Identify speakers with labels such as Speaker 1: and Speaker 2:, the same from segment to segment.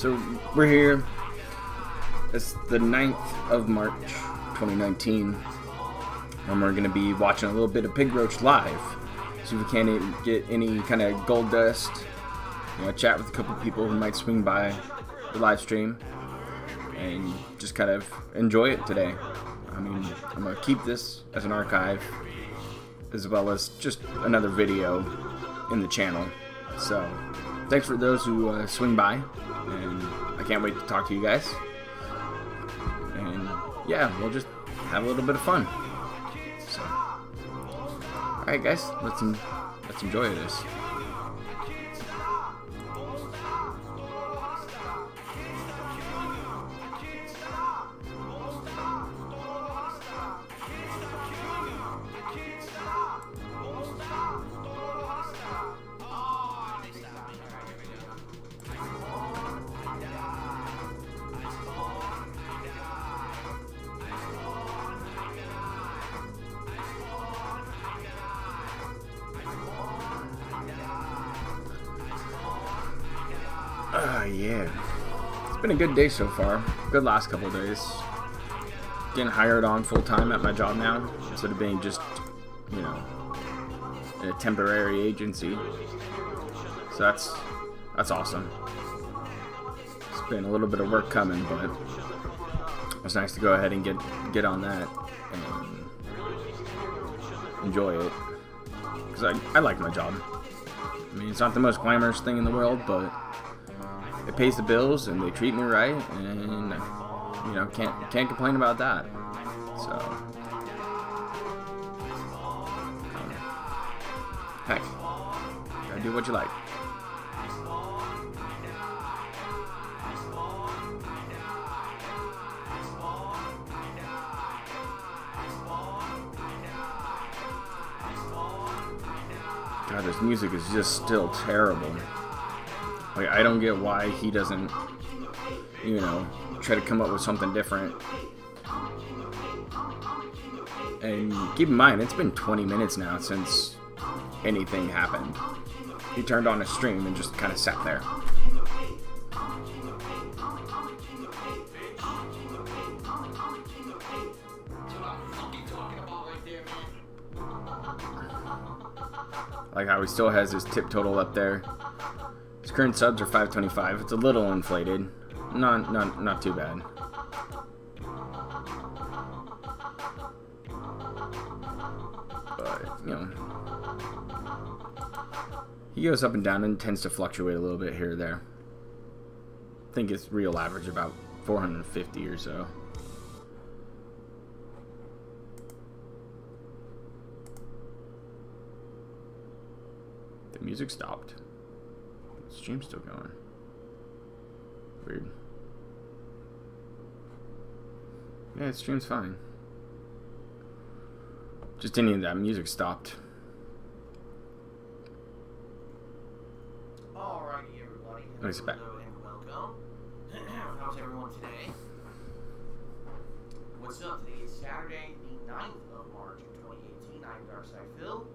Speaker 1: So we're here. It's the 9th of March, 2019, and we're going to be watching a little bit of Pig Roach live. See if we can get any kind of gold dust. You know, chat with a couple people who might swing by the live stream and just kind of enjoy it today. I mean, I'm going to keep this as an archive as well as just another video in the channel. So thanks for those who swing by, and I can't wait to talk to you guys. And yeah, we'll just have a little bit of fun. So, all right, guys, let's enjoy this. Yeah, it's been a good day so far. Good last couple of days. Getting hired on full time at my job now instead of being just, you know, a temporary agency. So that's awesome. It's been a little bit of work coming, but it's nice to go ahead and get on that and enjoy it, because I like my job. I mean, it's not the most glamorous thing in the world, but it pays the bills and they treat me right, and you know, can't complain about that. So heck, gotta do what you like. God, this music is just still terrible. Like, I don't get why he doesn't, you know, try to come up with something different. And keep in mind, it's been 20 minutes now since anything happened. He turned on a stream and just kind of sat there. Like how he still has his tip total up there. His current subs are 525. It's a little inflated. Not too bad. But, you know, he goes up and down and tends to fluctuate a little bit here or there. I think his real average about 450 or so. The music stopped. The stream's still going. Weird. Yeah, the stream's fine. Just any of that music stopped.
Speaker 2: Alrighty, everybody.
Speaker 1: Nice back.
Speaker 2: Hello and welcome. How's everyone today? What's up? Today is Saturday, the 9th of March, 2018. I'm Darkside Phil,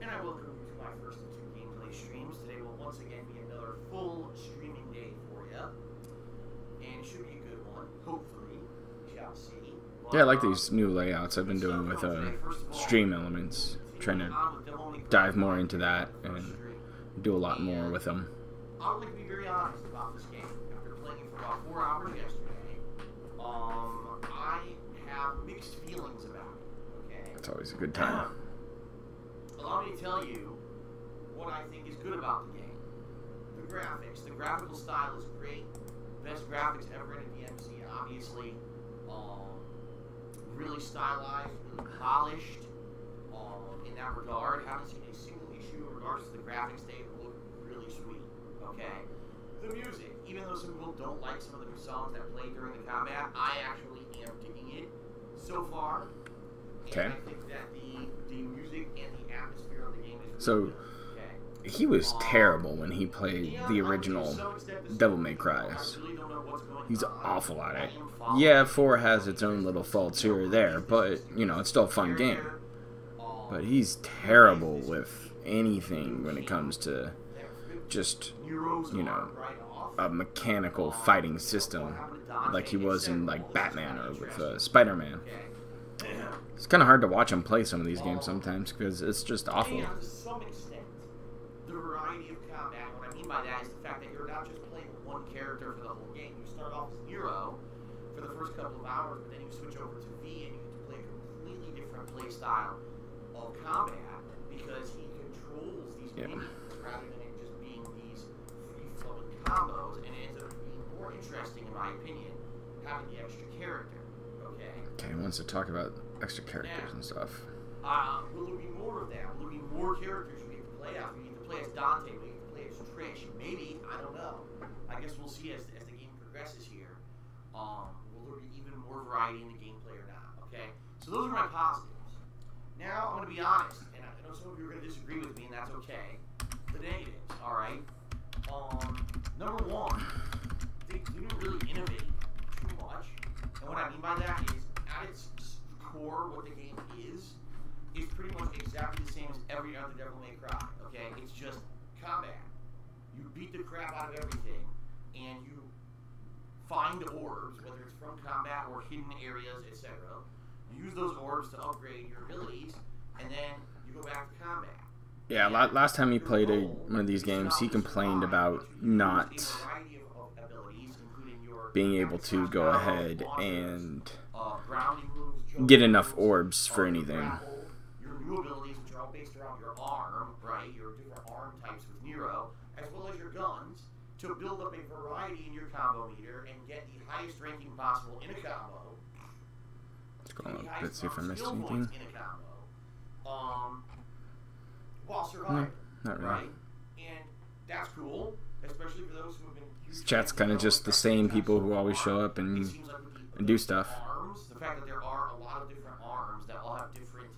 Speaker 2: and I welcome you to my first of two gameplay streams. Today will once again be another full streaming day for you, and it should be a good one. Hopefully, we shall see.
Speaker 1: Yeah, I like these new layouts I've been doing with stream elements. Trying to dive more into that and do a lot more with them.
Speaker 2: I would like to be very honest about this game. After playing it for about 4 hours yesterday, I have mixed feelings about it. Okay.
Speaker 1: That's always a good time.
Speaker 2: Allow me to tell you what I think is good about the game. The graphics. The graphical style is great. Best graphics ever in a DMC, obviously. Really stylized, really polished. In that regard, haven't seen a single issue in regards to the graphics. They look really sweet. Okay. The music, even though some people don't like some of the songs that play during the combat, I actually am digging it so far.
Speaker 1: Okay.
Speaker 2: And I think that the music and the atmosphere of the game is
Speaker 1: So,
Speaker 2: really good. Okay.
Speaker 1: he was terrible when he played the original Devil May Cry's. He's awful at it. Yeah, 4 has its own little faults here or there, but, you know, it's still a fun game. But he's terrible with anything when it comes to just, you know, a mechanical fighting system like he was in like Batman or with Spider-Man. It's kind of hard to watch him play some of these games sometimes because it's just awful.
Speaker 2: And to some extent, the variety of combat, what I mean by that is the fact that you're not just playing one character for the whole game. You start off as Nero for the first couple of hours, but then you switch over to V and you get to play a completely different play style of combat because he controls these minions rather than it just being these free-flowing combos, and it ends up being more interesting, in my opinion, having the extra character. Okay,
Speaker 1: he wants to talk about extra characters and stuff.
Speaker 2: Will there be more of that? Will there be more characters you get to play as? We get to play as Dante, we get to play as Trish. Maybe, I don't know. I guess we'll see as the game progresses here. Will there be even more variety in the gameplay or not? Okay, so those are my positives. Now I'm going to be honest, and I know some of you are going to disagree with me, and that's okay. The negatives, all right. Number one, they didn't really innovate too much, and what I mean by that is, at its core, what the game is pretty much exactly the same as every other Devil May Cry. Okay, it's just combat. You beat the crap out of everything, and you find orbs, whether it's from combat or hidden areas, etc. You use those orbs to upgrade your abilities, and then you go back to combat.
Speaker 1: Yeah, last time he played one of these games, he complained about not being able to go ahead and get enough orbs for anything.
Speaker 2: Your new abilities, which are all based around your arm, right? Your different arm types with Nero, as well as your guns, to build up a variety in your combo meter and get the highest ranking possible in a combo.
Speaker 1: Let's go on a bit, see if I missed anything.
Speaker 2: While surviving,
Speaker 1: not really.
Speaker 2: right? And that's cool, especially for those who have been.
Speaker 1: This chat's kind of just the same people who always show up and do stuff.
Speaker 2: Arms, the fact that there are a lot of different arms that all have different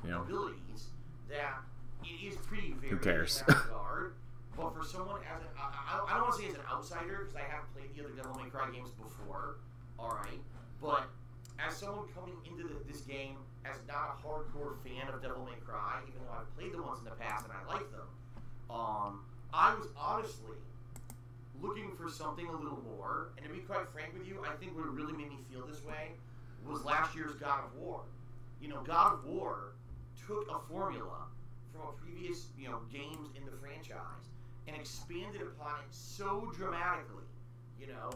Speaker 2: abilities, that it is pretty varied.
Speaker 1: Who cares?
Speaker 2: In that regard. But for someone as an, I don't want to say as an outsider because I haven't played the other Devil May Cry games before. All right, but as someone coming into this game as not a hardcore fan of Devil May Cry, even though I've played the ones in the past and I like them, I was honestly looking for something a little more. And to be quite frank with you, I think what really made me feel this way was last year's God of War. You know, God of War took a formula from a previous, games in the franchise and expanded upon it so dramatically.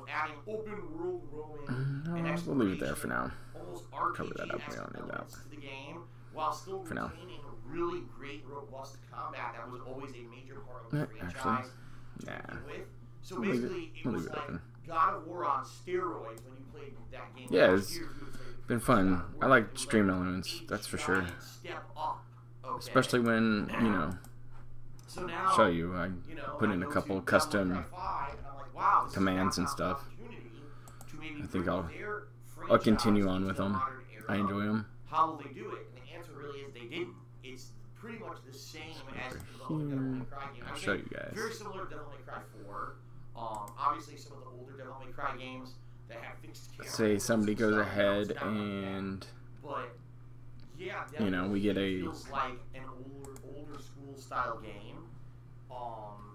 Speaker 2: Adding open world roaming and exploration.
Speaker 1: We'll leave it there for now.
Speaker 2: Almost
Speaker 1: Cover that up. We
Speaker 2: RPG-esque
Speaker 1: don't need that.
Speaker 2: elements to the game, while still retaining a really great, robust combat that was always a major part of the franchise to begin with. So basically, it was like God of War on steroids when you played that game.
Speaker 1: Yeah, it's been fun. I like stream elements, that's for sure.
Speaker 2: Step up, okay?
Speaker 1: Especially when,
Speaker 2: so now,
Speaker 1: show you, I put in a couple custom commands and stuff. I think I'll continue on with them. I enjoy them.
Speaker 2: How will they do it? And the answer really is they didn't. It's pretty much the same as the Devil May Cry game.
Speaker 1: I'll show you guys.
Speaker 2: Very similar to Devil May Cry 4. Obviously, some of the older Devil May Cry games that have fixed cameras.
Speaker 1: Say somebody goes ahead and,
Speaker 2: but yeah,
Speaker 1: we get a
Speaker 2: feels like an older school style game.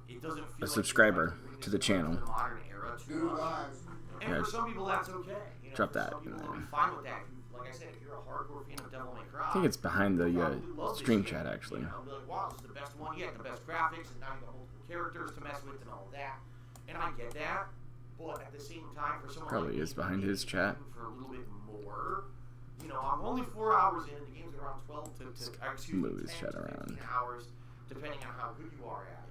Speaker 2: It doesn't feel
Speaker 1: subscriber to the channel.
Speaker 2: Modern era too much. And for some people, that's okay.
Speaker 1: Drop that.
Speaker 2: Some people will be fine with that. Like I said, if you're a hardcore fan of Devil May Cry,
Speaker 1: I think it's behind the stream chat actually.
Speaker 2: Be like, wow, this is the best one yet, the best graphics, and now you got multiple characters to mess with and all of that. And I get that, but at the same time, for someone
Speaker 1: probably
Speaker 2: like
Speaker 1: is behind his chat.
Speaker 2: For a little bit more, I'm only 4 hours in, and the game's around 12 to 10
Speaker 1: move his chat around.
Speaker 2: 15 hours, depending on how good you are at it.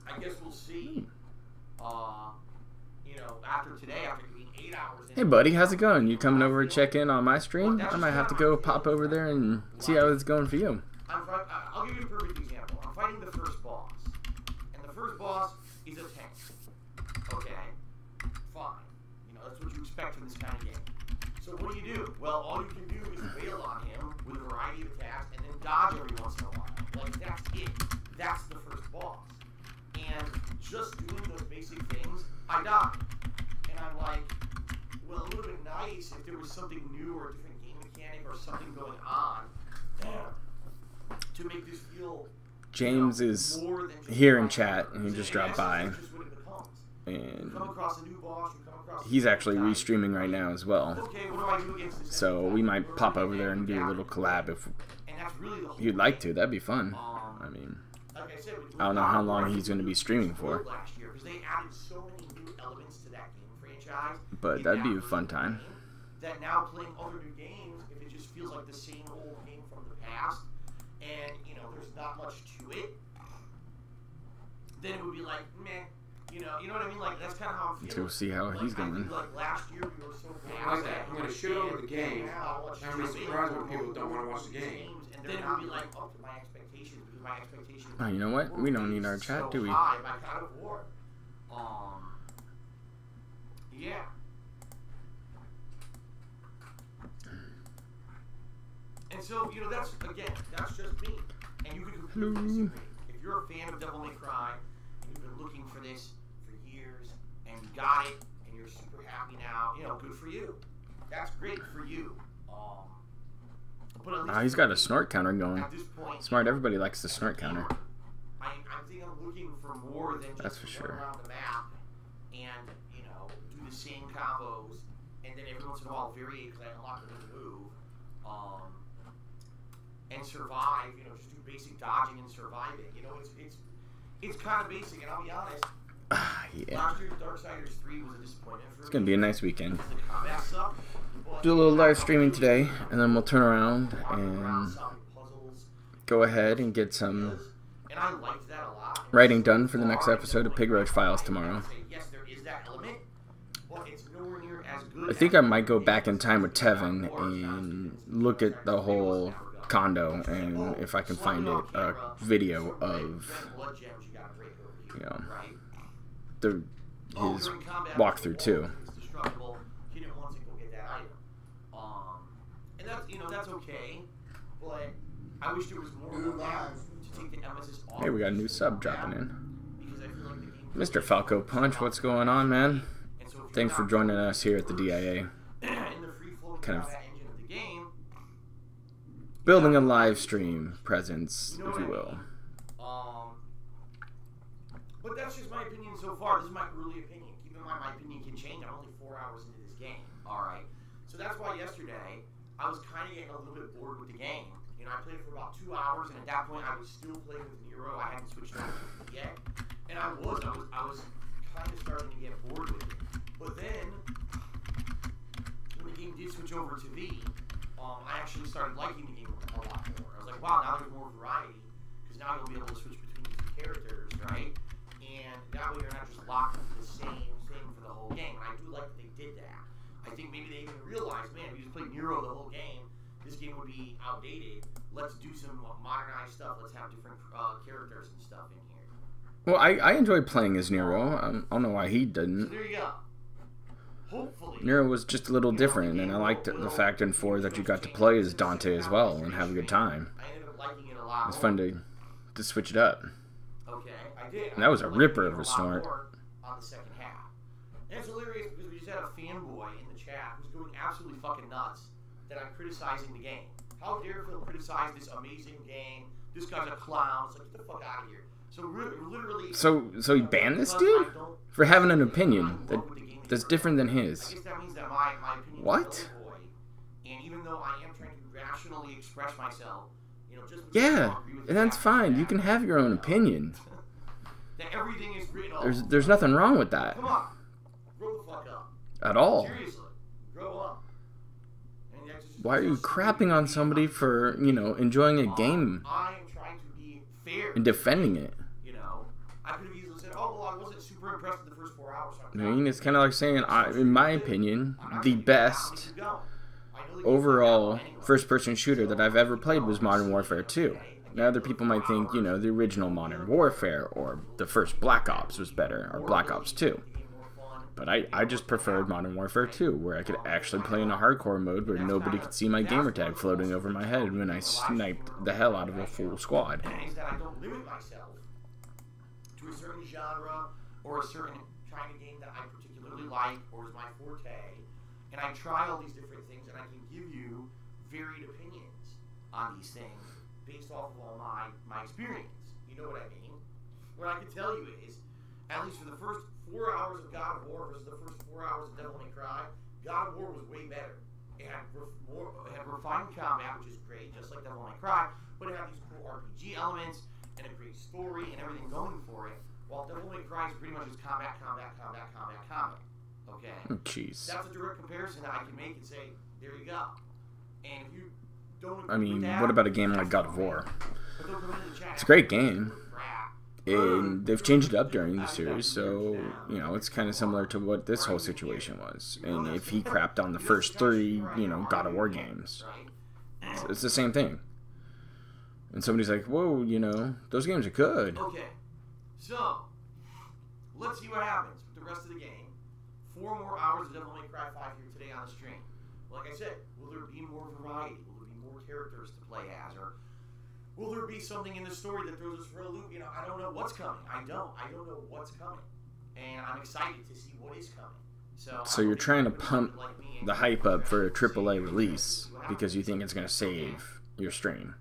Speaker 2: I guess we'll see. After today, after being 8 hours in.
Speaker 1: Hey, buddy, how's it going? You coming over to check in on my stream? I might have to go pop over there and see how it's going for you.
Speaker 2: I'll give you a perfect example. I'm fighting the first boss, and the first boss is a tank. Okay, fine. That's what you expect from this kind of game. So what do? Well, all you can do is wail on him with a variety of attacks, and then dodge every once in a while. Like that's it. That's the first boss. And just doing those basic things, I died. And I'm like, well, it would have been nice if there was something new or a different game mechanic or something going on to make this feel
Speaker 1: James is here in chat, and he just dropped by. And he's actually restreaming right now as well. So we might pop over there and do a little collab if you'd like to. That'd be fun. I mean, I don't know how long he's going to be streaming for, but that'd be a fun time.
Speaker 2: That now playing other new games, if it just feels like the same old game from the past, and you know there's not much to it, then it would be like meh. You know what I mean? Like that's kind of how I'm feeling.
Speaker 1: Let's go see how he's going.
Speaker 2: Like last year we were so
Speaker 3: Like that. I'm gonna shit over the game. I'm really surprised when people don't want to watch the game.
Speaker 2: And then it would be like up to my expectations because my expectations.
Speaker 1: Oh, you know what? We don't need our chat, do we?
Speaker 2: Yeah. And so, you know, that's just me. And you can completely disagree. If you're a fan of Devil May Cry, and you've been looking for this for years, and you got it, and you're super happy now, you know, good for you. That's great for you. But at least
Speaker 1: he's got a snort counter going.
Speaker 2: At this point,
Speaker 1: Smart, everybody likes the snort counter.
Speaker 2: I think I'm looking for more than just
Speaker 1: that's for sure.
Speaker 2: Run around the map and, you know, do the same combos, and then every once in a while vary because I unlock a new move. And survive, you know, just do basic dodging and surviving. You know, it's kind of basic, and I'll be honest.
Speaker 1: Yeah.
Speaker 2: Last year's Darksiders 3 was a disappointment for me.
Speaker 1: It's gonna be a nice weekend.
Speaker 2: The combat sucked,
Speaker 1: Do a little live streaming today, and then we'll turn around and go ahead and get some writing done for the next episode of PigRoach Files tomorrow.
Speaker 2: Yes, there is that element, but it's nowhere near as good.
Speaker 1: I think I might go back in time with Tevin and look at the whole condo, and if I can find it, a video of, you know, his walkthrough too.
Speaker 2: And that's, you know, that's okay, but I wish there was more to take the emphasis off.
Speaker 1: Hey, we got a new sub dropping in. Mr. Falco Punch, what's going on, man? Thanks for joining us here at the DIA. Kind of building a live stream presence, if you will.
Speaker 2: But that's just my opinion so far. This is my early opinion. Keep in mind, my opinion can change. I'm only 4 hours into this game. Alright? So that's why yesterday, I was kind of getting a little bit bored with the game. You know, I played it for about 2 hours, and at that point, I was still playing with Nero. I hadn't switched over to it yet. And I was kind of starting to get bored with it. But then, when the game did switch over to V, I actually started liking the game a lot more. I was like, wow, now there's more variety, because now you'll be able to switch between the two characters, right? And that way you're not just locked into the same thing for the whole game. And I do like that they did that. I think maybe they even realized, man, if you just played Nero the whole game, this game would be outdated. Let's do some modernized stuff. Let's have different characters and stuff in here.
Speaker 1: Well, I enjoyed playing as Nero. I don't know why he didn't.
Speaker 2: So there you go. Hopefully,
Speaker 1: Nero was just a little different, and I liked the fact in 4 that you got to play as Dante as well and have a good time.
Speaker 2: I ended up liking it a lot.
Speaker 1: It's fun to switch it up.
Speaker 2: Okay, I did.
Speaker 1: And that was a ripper of a snort.
Speaker 2: On the second half. And it's hilarious because we just had a fanboy in the chat who's going absolutely fucking nuts that I'm criticizing the game. How dare Phil criticize this amazing game? This guy's a clown. It's like, get the fuck out of here. So literally.
Speaker 1: So he banned this dude for having an opinion that's different than his.
Speaker 2: I guess that means that my opinion
Speaker 1: what?
Speaker 2: Is and even though I am trying to rationally express myself, you know, just
Speaker 1: yeah, and that's fine. You can have your own opinion.
Speaker 2: That everything is written.
Speaker 1: There's nothing wrong with that.
Speaker 2: Come on, grow the fuck up.
Speaker 1: At all.
Speaker 2: Seriously, grow up.
Speaker 1: Why are you crapping on somebody for, you know, enjoying a game
Speaker 2: I am trying to be fair
Speaker 1: and defending it?
Speaker 2: You know, I could have easily said, oh, well, I wasn't super impressed with the first 4 hours.
Speaker 1: I mean, it's kind of like saying, in my opinion, the best overall first-person shooter that I've ever played was Modern Warfare 2. Now, other people might think, you know, the original Modern Warfare or the first Black Ops was better, or Black Ops 2. But I just preferred Modern Warfare 2, where I could actually play in a hardcore mode where nobody could see my gamertag floating over my head when I sniped the hell out of a full squad.
Speaker 2: Is that I don't limit myself to a certain genre or a certain kind of game that I particularly like or is my forte, and I try all these different things, and I can give you varied opinions on these things based off of all my experience. You know what I mean? What I can tell you is, at least for the first 4 hours of God of War versus the first 4 hours of Devil May Cry, God of War was way better. It had refined combat, which is great, just like Devil May Cry, but it had these cool RPG elements and a great story and everything going for it, while Devil May Cry is pretty much just combat. Okay?
Speaker 1: Jeez.
Speaker 2: That's a direct comparison that I can make and say, there you go. And if you don't agree
Speaker 1: I mean,
Speaker 2: with that,
Speaker 1: what about a game like God of War?
Speaker 2: but they'll come into the chat
Speaker 1: It's a great game. And they've changed it up during the series, so, you know, it's kind of similar to what this whole situation was. And if he crapped on the first 3, you know, God of War games, it's the same thing. And somebody's like, whoa, you know, those games are good.
Speaker 2: Okay, so, let's see what happens with the rest of the game. 4 more hours of Devil May Cry 5 here today on the stream. Like I said, will there be more variety? Will there be more characters to play as? Or will there be something in the story that throws us for a loop? You know, I don't know what's coming. I don't know what's coming. And I'm excited to see what is coming.
Speaker 1: So you're trying to pump the hype up for a AAA release because you think it's going to save your stream.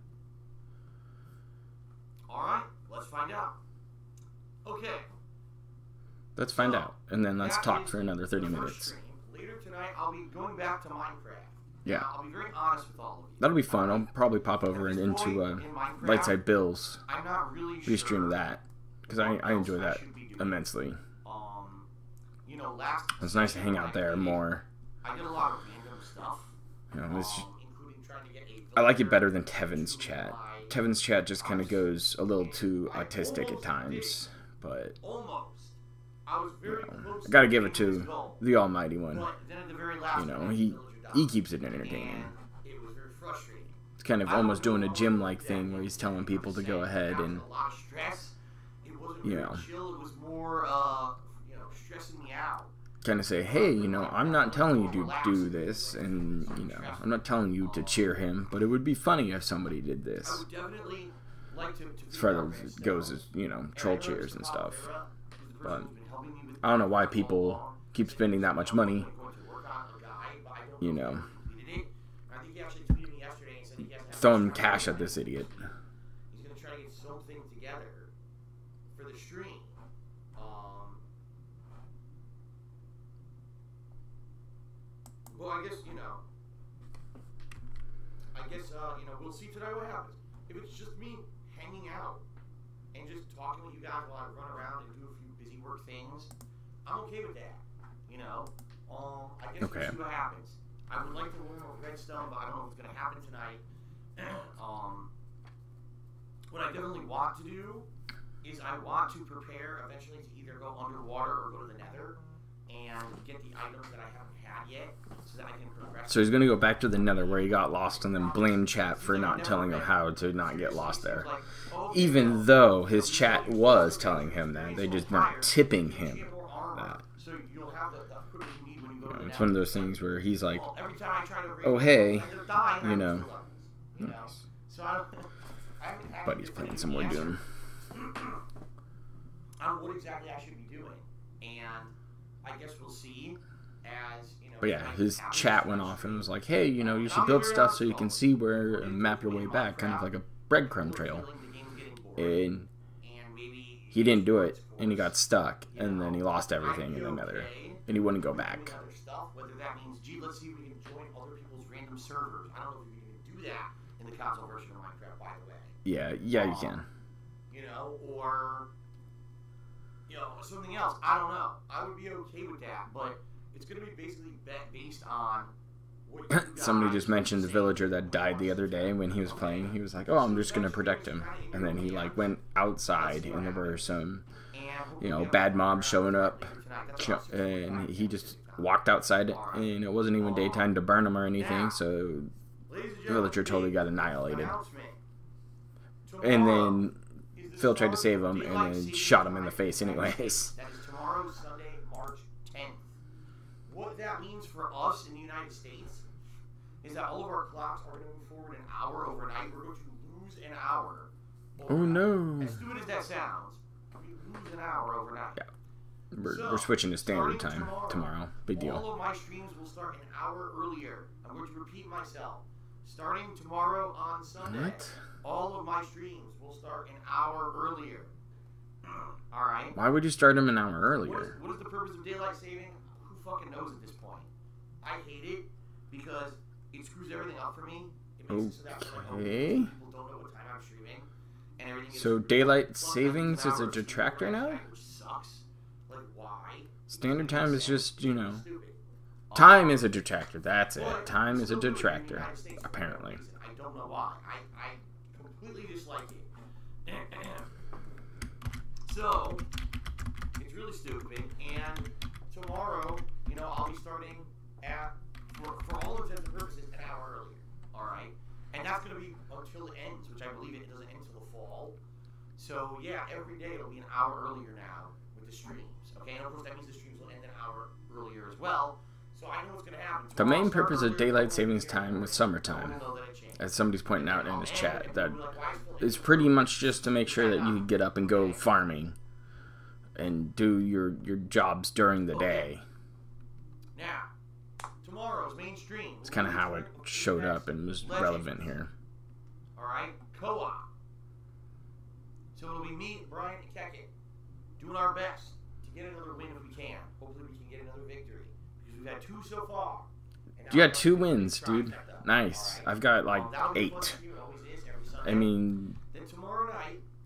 Speaker 2: Alright, let's find out. Okay.
Speaker 1: Let's find out. And then let's talk for another 30 minutes.
Speaker 2: Stream. Later tonight, I'll be going back to Minecraft.
Speaker 1: Yeah.
Speaker 2: Now, I'll be very honest with all of you.
Speaker 1: That'll be fun. I'll probably pop over and into Lightside Bill's
Speaker 2: I'm not really sure
Speaker 1: restream of that because I enjoy that immensely.
Speaker 2: You know, last
Speaker 1: It's nice to hang out there more.
Speaker 2: I did a lot of random stuff.
Speaker 1: You know,
Speaker 2: Including trying to get
Speaker 1: I like it better than Tevin's chat. Tevin's chat just kind of goes a little too autistic at times, but
Speaker 2: almost. I was very close.
Speaker 1: I gotta give it to the Almighty One.
Speaker 2: But then at the very last
Speaker 1: You know,
Speaker 2: minute,
Speaker 1: he keeps it entertaining.
Speaker 2: and it was very frustrating.
Speaker 1: It's kind of almost doing a gym-like thing where he's telling people to go ahead and,
Speaker 2: A lot of stress. It wasn't
Speaker 1: you
Speaker 2: very
Speaker 1: know,
Speaker 2: chill. It was more, you know, stressing me out.
Speaker 1: kind of say, hey, you know, I'm not telling you to do this, and, you know, I'm not telling you to cheer him, but it would be funny if somebody did
Speaker 2: I
Speaker 1: this.
Speaker 2: would definitely like to
Speaker 1: As far as it goes as, you know, troll cheers and stuff. But I don't know why people keep spending that much money, you know, throwing cash at this idiot.
Speaker 2: He's going to try to get something together for the stream. Well, I guess, you know, we'll see tonight what happens. If it's just me hanging out and just talking with you guys while I run around and do a few busy work things, I'm okay with that, you know. I guess we'll see what happens. I would like to learn more Redstone, but I don't know if it's going to happen tonight. What I definitely want to do is I want to prepare eventually to either go underwater or go to the Nether and get the items that I haven't had yet so that I can progress.
Speaker 1: So he's going to go back to the Nether where he got lost and then blame chat for not telling him how to not get lost there. Even though his chat was telling him that, they just weren't tipping him that.
Speaker 2: So you'll have the equipment you need when you go to the Nether.
Speaker 1: It's one of those things where he's like,
Speaker 2: Every time I try to
Speaker 1: oh hey, you know.
Speaker 2: Nice. So I haven't had
Speaker 1: But he's playing some more Doom.
Speaker 2: on what exactly I should be doing, and I guess we'll see as, you know.
Speaker 1: But yeah, his chat went off and was like, hey, you know, you should build stuff so you can see where and map your way back, kind of like a breadcrumb trail. And he didn't do it, and he got stuck, and then he lost everything in the Nether, and he wouldn't go back.
Speaker 2: Whether that means, gee, let's see if we can join other people's random servers. I don't know if you can do that in the console version of Minecraft, by the way.
Speaker 1: Yeah, you can.
Speaker 2: You know, or, you know, something else. I don't know. I would be okay with that, but it's going to be basically based on what you guys
Speaker 1: Somebody just mentioned the villager that died the other day when he was playing. He was like, oh, I'm just going to protect him. And then he, like, went outside, and there were some, you know, bad mobs showing up, and he just walked outside, and it wasn't even daytime to burn him or anything, so the villager totally got annihilated. And then Phil tried to save him, and then shot him in the face anyways.
Speaker 2: That is tomorrow, Sunday, March 10th. What that means for us in the United States is that all of our clocks are going to move forward an hour overnight. We're going to lose an hour overnight.
Speaker 1: Oh no.
Speaker 2: As stupid as that sounds, we lose an hour overnight.
Speaker 1: Yeah. We're switching to standard time tomorrow. Big deal.
Speaker 2: All of my streams will start an hour earlier. I'm going to repeat myself. Starting tomorrow on Sunday,
Speaker 1: What?
Speaker 2: all of my streams will start an hour earlier. Alright?
Speaker 1: Why would you start them an hour earlier?
Speaker 2: What is the purpose of daylight saving? Who fucking knows at this point? I hate it because it screws everything up for me. It makes it so that
Speaker 1: Okay.
Speaker 2: people don't know what time I'm streaming. And everything
Speaker 1: So daylight savings is a detractor now?
Speaker 2: Which sucks. Like, why?
Speaker 1: Standard time is just, you know... Time is a detractor. That's it. Time is a detractor, apparently.
Speaker 2: I don't know why. I completely dislike it. So, it's really stupid. And tomorrow, you know, I'll be starting at, for all intents and purposes, an hour earlier. Alright? And that's going to be until it ends, which I believe it doesn't end until the fall. So, yeah, every day it'll be an hour earlier now with the streams. Okay? And of course, that means the streams will end an hour earlier as well. So I know what's going to happen.
Speaker 1: The main purpose of daylight savings time was summertime, as somebody's pointing out in his chat, that is pretty much just to make sure that you can get up and go farming and do your jobs during the day.
Speaker 2: Now, tomorrow's main stream.
Speaker 1: It's kind of how it showed up and was relevant here.
Speaker 2: Alright, co-op. So it'll be me, Brian, and Keket doing our best to get another win if we can. Hopefully we can get another victory. We've had 2 so far.
Speaker 1: You got 2 wins, dude. Nice. I've got like 8. I mean,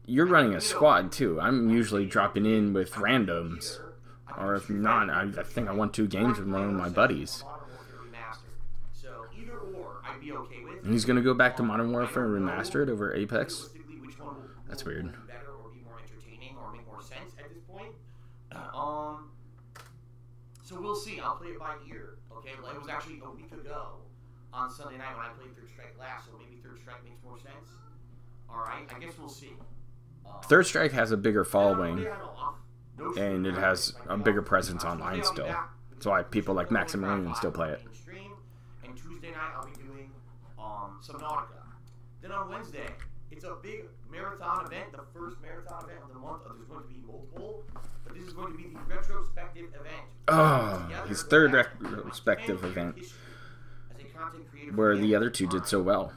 Speaker 1: you're running a squad too. I'm usually dropping in with randoms. Or if not, I think I won 2 games with one of my buddies. And he's going to go back to Modern Warfare Remastered over Apex? That's weird.
Speaker 2: So we'll see. I'll play it by ear. Okay, it was actually a week ago on Sunday night when I played Third Strike last, so maybe Third Strike makes more sense. Alright, I guess we'll see.
Speaker 1: Third Strike has a bigger following, and it has a bigger presence online still. That's why people like Maximilian still play it.
Speaker 2: And Tuesday night I'll be doing Subnautica. Then on Wednesday, it's a big marathon event, the first marathon event of the month. There's going to be multiple, but this is going to be the retrospective event.
Speaker 1: Oh, his third retrospective event, where the other 2 did so well.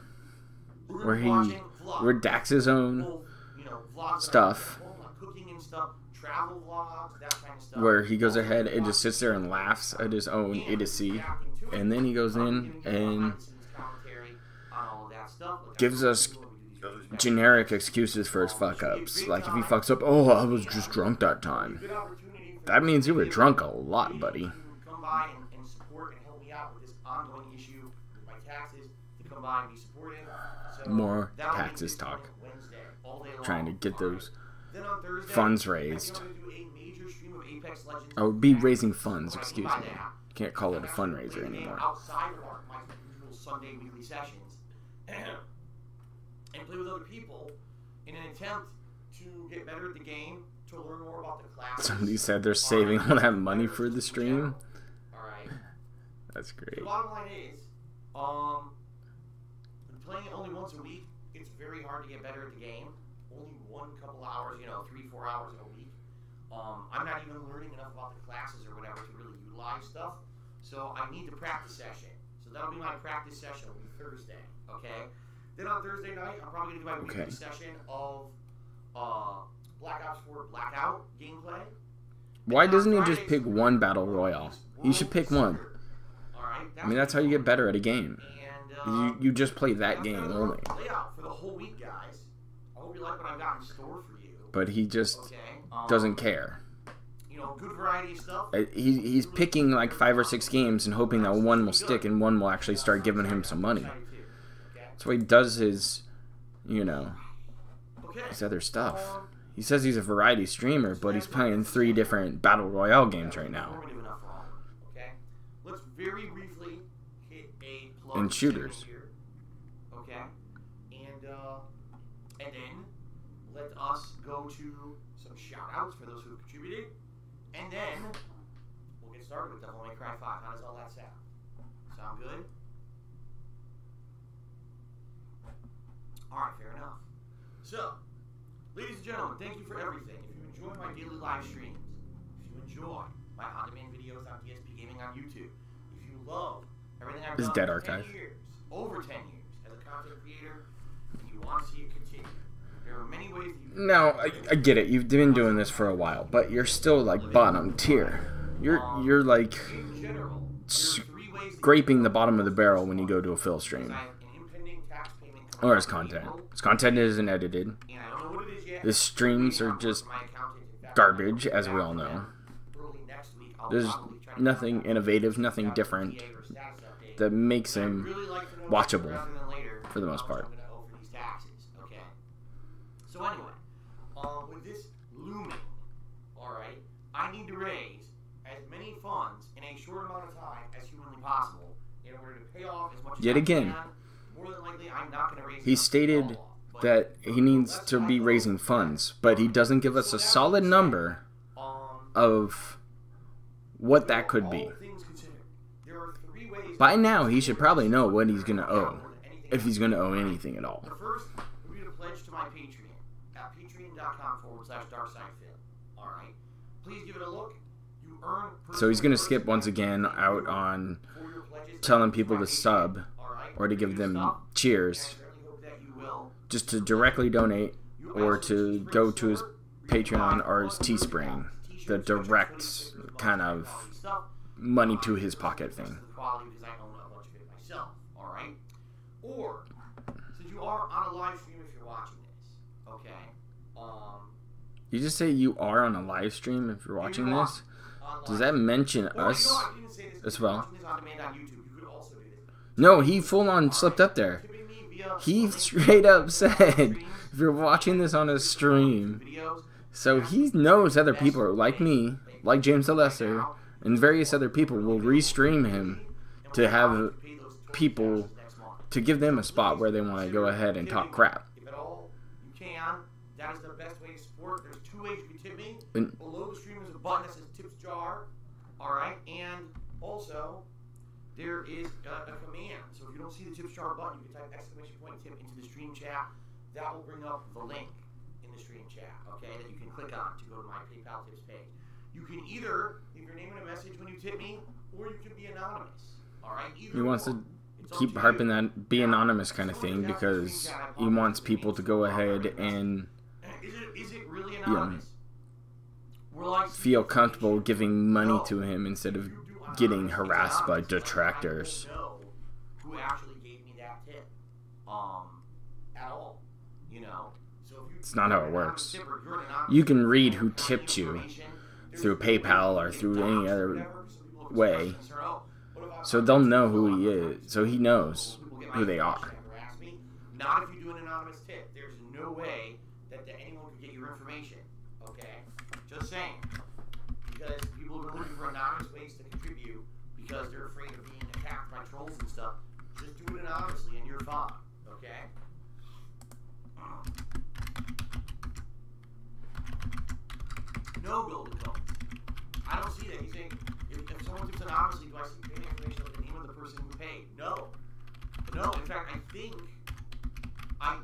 Speaker 1: Where Dax's own stuff, where he goes ahead and just sits there and laughs at his own idiocy, and then he goes in and gives us generic excuses for his fuck-ups. Like, if he fucks up, oh, I was just drunk that time. That means you were drunk a lot, buddy.
Speaker 2: Come by and support and help me out with this ongoing issue with my taxes. To come by and be supportive. So
Speaker 1: more taxes talk. Trying to get those funds raised. Oh, be raising funds, excuse me. You can't call it a fundraiser anymore.
Speaker 2: Outside of my usual Sunday weekly sessions. And play with other people in an attempt to get better at the game, to learn more about the classes.
Speaker 1: Somebody said they're saving all that money for the stream.
Speaker 2: Alright.
Speaker 1: That's great.
Speaker 2: The bottom line is, playing it only once a week, it's very hard to get better at the game. Only one couple hours, 3-4 hours in a week. I'm not even learning enough about the classes or whatever to really utilize stuff. So I need the practice session. So that'll be my practice session. It'll be Thursday, okay? Then on Thursday night, I'm probably going to do my weekly session of Black Ops 4 Blackout gameplay.
Speaker 1: Why doesn't he just pick one battle royale? He should pick one. I mean, that's how you get better at a game. You just play that game only.
Speaker 2: Layout for the whole week, guys. I hope you like what I've got in store for you.
Speaker 1: But he just doesn't care.
Speaker 2: Good variety of stuff.
Speaker 1: He's picking like 5 or 6 games and hoping that one will stick and one will actually start giving him some money. That's why he does his, his other stuff. He says he's a variety streamer, but he's playing 3 different Battle Royale games right now.
Speaker 2: Let's very briefly hit a plug
Speaker 1: and shooters.
Speaker 2: Here. Okay. And then let us go to some shout outs for those who have contributed. And then we'll get started with Devil May Cry 5. How does all that sound? Sound good? Alright, fair enough. So, ladies and gentlemen, thank you for everything. If you enjoy my daily live streams, if you enjoy my on-demand videos on DSP Gaming on YouTube, if you love everything I've done
Speaker 1: Dead
Speaker 2: for
Speaker 1: Archive.
Speaker 2: 10 years, over 10 years as a content creator, and you want to see it continue,
Speaker 1: Now, I get it. You've been doing this for a while, but you're still like bottom tier. You're like
Speaker 2: In general,
Speaker 1: scraping the bottom of the barrel when you go to a fill stream. Or his content. His content isn't edited. His streams are just garbage, as we all know. There's nothing innovative, nothing different that makes him watchable for the most part.
Speaker 2: So anyway, with this looming, alright, I need to raise as many funds in a short amount of time as humanly possible in order to pay off as much as I can. More than likely, I'm not going to raise.
Speaker 1: He stated that he needs to be raising funds, but he doesn't give us a solid number of what that could be. By now, he should probably know what he's going to owe, if he's going to owe anything at all.
Speaker 2: The first would be to pledge to my Patreon at patreon.com/darksidefilm. Alright? Please give it a look. You earn.
Speaker 1: So he's going to skip once again out on telling people to sub or to give them cheers, just to directly donate or to go to his Patreon or his Teespring, the direct kind of money to his pocket thing.
Speaker 2: Or, since you are on a live stream if you're watching this, okay?
Speaker 1: You just say you are on a live stream if you're watching this? Does that mention us as well? No, he full on slipped up there. He straight up said, if you're watching this on a stream, so he knows other people like me, like James the Lesser, and various other people will restream him to have people, to give them a spot where they want to go ahead and talk crap.
Speaker 2: If at all you can, that is the best way to support. There's two ways you can tip me. Below the stream is a button that says tips jar. Alright, and also there is a command. So if you don't see the tips jar button, you can type !tip into the stream chat. That will bring up the link in the stream chat, okay, that you can click on to go to my PayPal tips page. You can either leave your name in a message when you tip me, or you can be anonymous. Alright,
Speaker 1: he wants to keep harping that be anonymous kind of thing because he wants people to go ahead and feel comfortable giving money to him instead of getting harassed by detractors.
Speaker 2: Who actually gave me that tip at all, you know?
Speaker 1: It's not how it works. You can read who tipped you through PayPal or through any other way, so they'll know who he is, so he knows who they are.
Speaker 2: Not if you do an anonymous tip. There's no way that anyone could get your information, okay? Just saying. Because people have been looking for anonymous ways to contribute because they're afraid of being attacked by trolls and stuff. Just do it anonymously and you're fine, okay? No golden cones. I don't see that. He's saying, if someone tips anonymously, do I see payment information like the name of the person who paid? No. No, in fact, I think,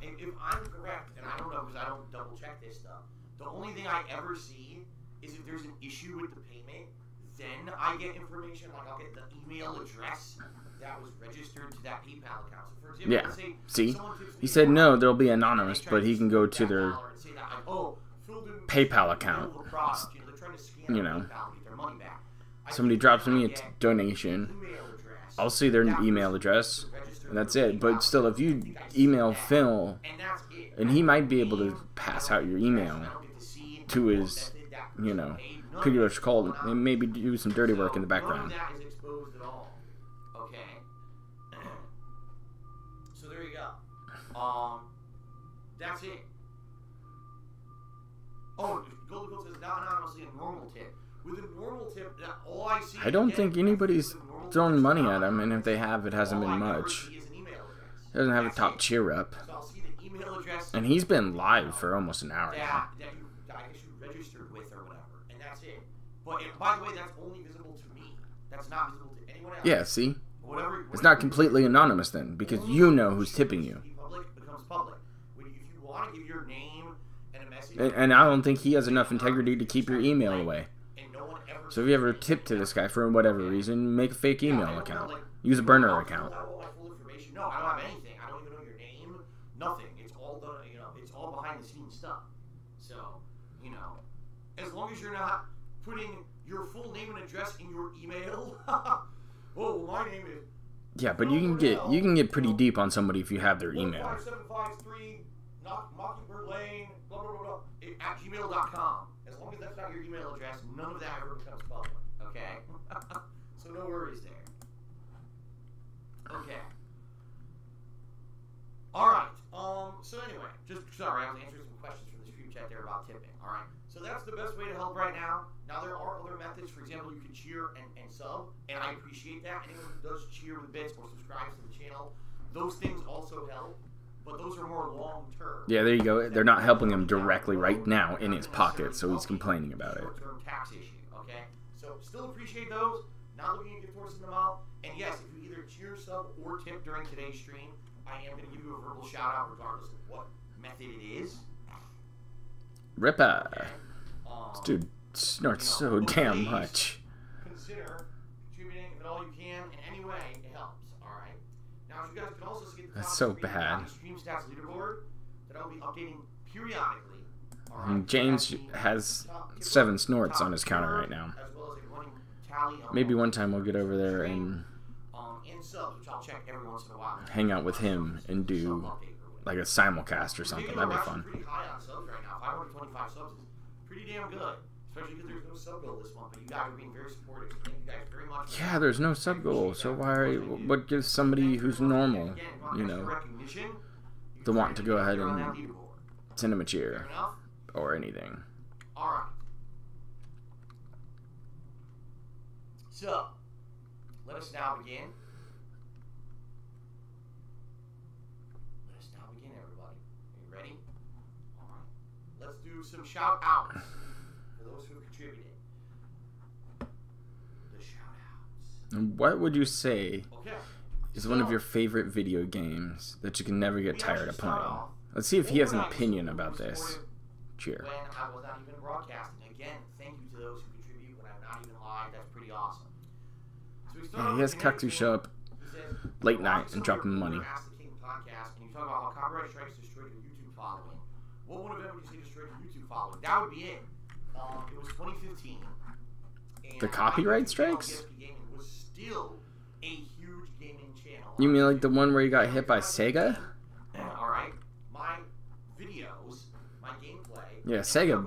Speaker 2: if I'm correct, and I don't know because I don't double check this stuff, the only thing I ever see is if there's an issue with the payment, then I get information, like I'll get the email address that was registered to that PayPal account. So for example,
Speaker 1: Yeah,
Speaker 2: let's say
Speaker 1: see? He said no, they'll be anonymous, but he can go to their PayPal account. You know, somebody drops me a donation, I'll see their email address, and that's it. But still, if you email Phil, and he might be able to pass out your email to his, you know, PigRoach call and maybe do some dirty work in the background.
Speaker 2: So there you go. That's it. Oh, Golden Gold says not anonymously a normal tip. With a normal tip, all I see.
Speaker 1: I don't think anybody's thrown money at him, and if they have, it hasn't been much. He doesn't have a top cheer up.
Speaker 2: So I'll see the email address.
Speaker 1: And he's been live for almost an hour now.
Speaker 2: That you registered with or whatever, and that's it. But by the way, that's only visible to me. That's not visible to anyone else.
Speaker 1: Yeah, see? It's not completely anonymous then, because you know who's tipping you.
Speaker 2: Public becomes public. If you want to give your name and a message,
Speaker 1: And I don't think he has enough integrity to keep your email away. So if you ever tip to this guy for whatever reason, make a fake email account. Use a burner account.
Speaker 2: No, I don't have anything. I don't even know your name. Nothing. It's all done. You know, it's all behind the scenes stuff. So, you know, as long as you're not putting your full name and address in your email. Oh, my name is.
Speaker 1: Yeah, but you can get pretty deep on somebody if you have their email.
Speaker 2: 15753 Mockingbird Lane, blah blah blah, at gmail.com. As long as that's not your email address, none of that ever becomes public. Okay. So no worries there. Okay. All right. So anyway, just sorry, I was answering some questions from the stream chat there about tipping. All right. So that's the best way to help right now. Now there are other methods. For example, you can cheer and sub, and I appreciate that. Anyone who does cheer with bits or subscribes to the channel, those things also help. But those are more long term.
Speaker 1: Yeah, there you go. They're not helping him directly right now in his pocket, so he's complaining about it.
Speaker 2: Short-term tax issue. Okay. So still appreciate those. Not looking to get towards them out. And yes, if you either cheer, sub, or tip during today's stream, I am going to give you a verbal shout out regardless of what method it is.
Speaker 1: Ripper.
Speaker 2: Okay.
Speaker 1: This dude snorts so damn much.
Speaker 2: Consider contributing if at all you can in any way. It helps. All right. Now, as you guys can also see, the
Speaker 1: That's so bad.
Speaker 2: Stream stats leaderboard that I'll be updating periodically. All right.
Speaker 1: And James has 7 snorts on his counter right now.
Speaker 2: As well as a running tally.
Speaker 1: Maybe one time we'll get over there and
Speaker 2: subs, which I'll check every once in a while.
Speaker 1: hang out with him and do like a simulcast or something. That'd be fun.
Speaker 2: Pretty high on subs right now. 525 subs is pretty damn good. Especially because there's no sub goal this month, but you guys are being very supportive. So thank you guys very much.
Speaker 1: Yeah, there's no sub goal, so what gives somebody who's normal, you know, the want to go ahead and send him a cheer or anything?
Speaker 2: Alright. So, let us now begin. Everybody. Are you ready? Alright. Let's do some shout outs for those who contributed. The shout outs.
Speaker 1: What would you say is one of your favorite video games that you can never get tired of playing? Let's see if he has an opinion about this. Cheer.
Speaker 2: When I was not even broadcasting. Again, thank you to those who contribute when I'm not even live. That's pretty awesome. So
Speaker 1: yeah, he has Cucks who show up late night and drop him money.
Speaker 2: Podcast, and you talk about how copyright strikes destroyed your YouTube following. What one event would you say destroyed your YouTube following? That would be it. It was 2015. And
Speaker 1: the copyright strikes?
Speaker 2: PSP Gaming was still a huge gaming channel.
Speaker 1: You mean like the one where you got hit by Sega?
Speaker 2: Alright. My videos, my gameplay.
Speaker 1: Yeah, Sega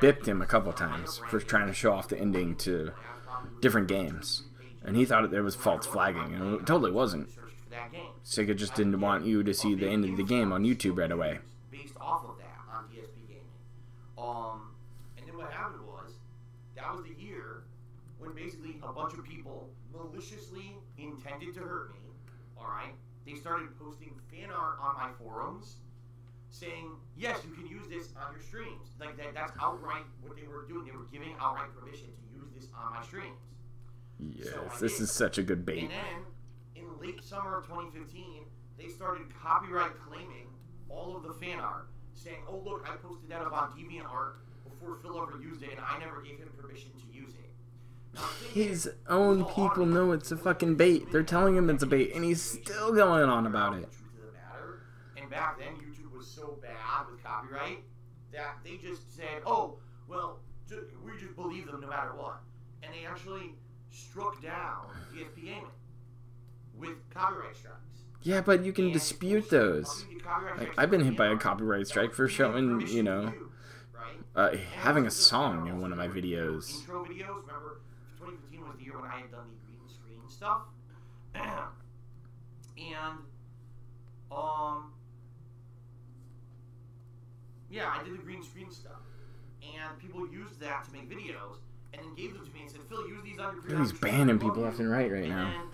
Speaker 1: bipped him a couple times for trying to show off the ending to different games. And he thought it was false flagging, and it totally wasn't. Sega just didn't want you to see the end of the game on YouTube right away.
Speaker 2: Based off of that on PSP Gaming. And then what happened was, that was the year when basically a bunch of people maliciously intended to hurt me. Alright? They started posting fan art on my forums saying, yes, you can use this on your streams. Like that's outright what they were doing. They were giving outright permission to use this on my streams.
Speaker 1: Yes, so this is such a good bait.
Speaker 2: And then, in late summer of 2015, they started copyright claiming all of the fan art, saying, oh look, I posted that up on DeviantArt before Phil ever used it, and I never gave him permission to use it. Now,
Speaker 1: his own people know it's a fucking bait. They're telling him it's a bait, and he's still going on about it.
Speaker 2: And back then, YouTube was so bad with copyright that they just said, oh, well, we just believe them no matter what. And they actually struck down PSP Gaming with copyright strikes.
Speaker 1: Yeah, but you can dispute those. Like, I've been hit by a copyright strike for showing, you know, having a song in one of my videos.
Speaker 2: Intro videos, remember, 2015 was the year when I had done the green screen stuff. And, yeah, I did the green screen stuff. And people used that to make videos. And then gave them to me and said, Phil, use these on your videos.
Speaker 1: He's banning people left and right now.
Speaker 2: And then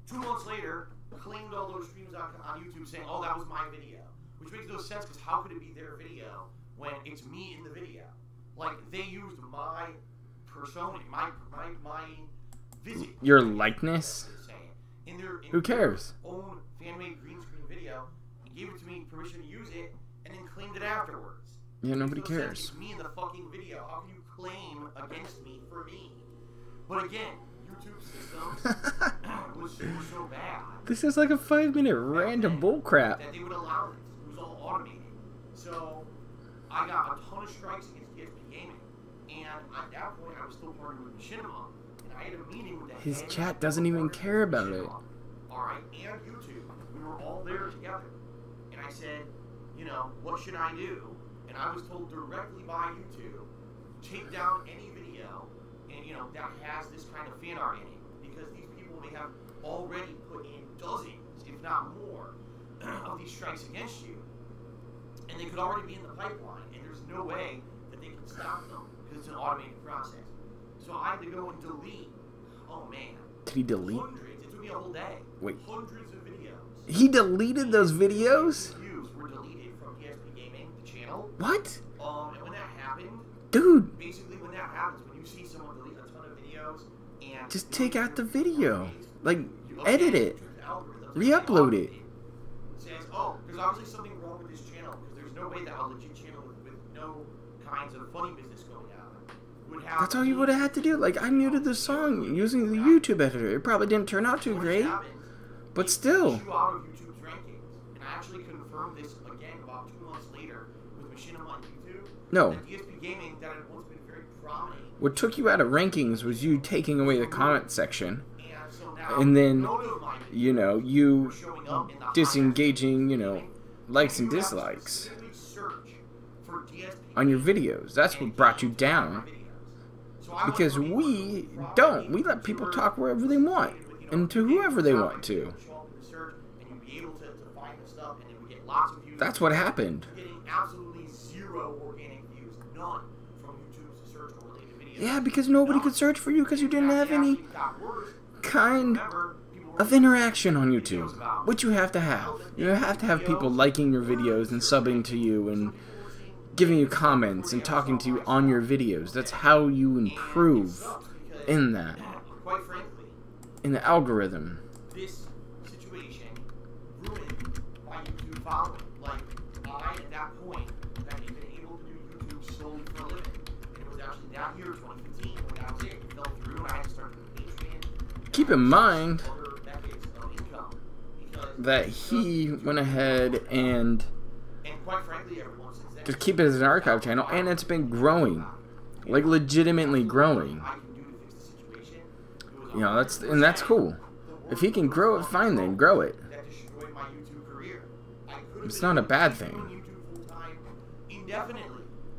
Speaker 2: 2 months later, claimed all those streams on YouTube saying, oh, that was my video. Which makes no sense, because how could it be their video when it's me in the video? Like, they used my persona, my visit.
Speaker 1: Your likeness?
Speaker 2: In their
Speaker 1: who cares?
Speaker 2: Own fan-made green screen video, and gave it to me permission to use it, and then claimed it afterwards.
Speaker 1: Yeah, nobody cares.
Speaker 2: It's me in the fucking video. How can you claim against me for me? But again, YouTube system was so bad.
Speaker 1: This is like a 5-minute random bullcrap.
Speaker 2: That they would allow this. It was all automated. So I got a ton of strikes against ESP Gaming, and at that point, I was still partnering with Machinima, and I had a meeting with the
Speaker 1: His
Speaker 2: head
Speaker 1: chat doesn't even care about it.
Speaker 2: Alright, and YouTube. We were all there together. And I said, you know, what should I do? And I was told directly by YouTube, take down any video, and you know, that has this kind of fan art in it. Because these people may have already put in dozens, if not more, of these strikes against you. And they could already be in the pipeline, and there's no way that they can stop them, because it's an automated process. So I had to go and delete, oh man.
Speaker 1: Did he delete?
Speaker 2: Hundreds, it took me a whole day.
Speaker 1: Wait.
Speaker 2: Hundreds of videos.
Speaker 1: He deleted those videos?
Speaker 2: Views were deleted from ESP Gaming, the channel.
Speaker 1: What?
Speaker 2: And when that happened,
Speaker 1: dude,
Speaker 2: basically when that happens, when you see someone delete a ton of videos, and
Speaker 1: just take out the video. Like, edit it. Re-upload it.
Speaker 2: Says, oh, there's obviously something wrong with this channel, because there's no way that a legit channel with no kinds of funny business going on would have.
Speaker 1: That's all you would have had to do. Like, I muted the song using the YouTube editor. It probably didn't turn out too great, but still.
Speaker 2: Out of YouTube's rankings, and I actually confirmed this again about 2 months later with Machinima on YouTube.
Speaker 1: No.
Speaker 2: That ESP Gaming, that had once been very prominent.
Speaker 1: What took you out of rankings was you taking away the comment section,
Speaker 2: And so now,
Speaker 1: and then, you know, you disengaging, you know, likes and dislikes on your videos. That's what brought you down. Because we don't. We let people talk wherever they want and to whoever they want to. That's what happened. Yeah, because nobody could search for you because you didn't have any kind of interaction on YouTube. Which you have to have. You have to have people liking your videos and subbing to you and giving you comments and talking to you on your videos. That's how you improve in that. In the algorithm.
Speaker 2: This situation ruined my YouTube following. Like, I, at that point, had been able to do YouTube solely for a living. And it was actually that year, 2015, when that was it. It fell through, and I had to start doing Patreon.
Speaker 1: Keep in mind that he went ahead and
Speaker 2: quite frankly, everyone since then,
Speaker 1: just keep it as an archive channel, and it's been growing. Like, legitimately growing. You know, that's cool. If he can grow it, fine then, grow it. It's not a bad thing.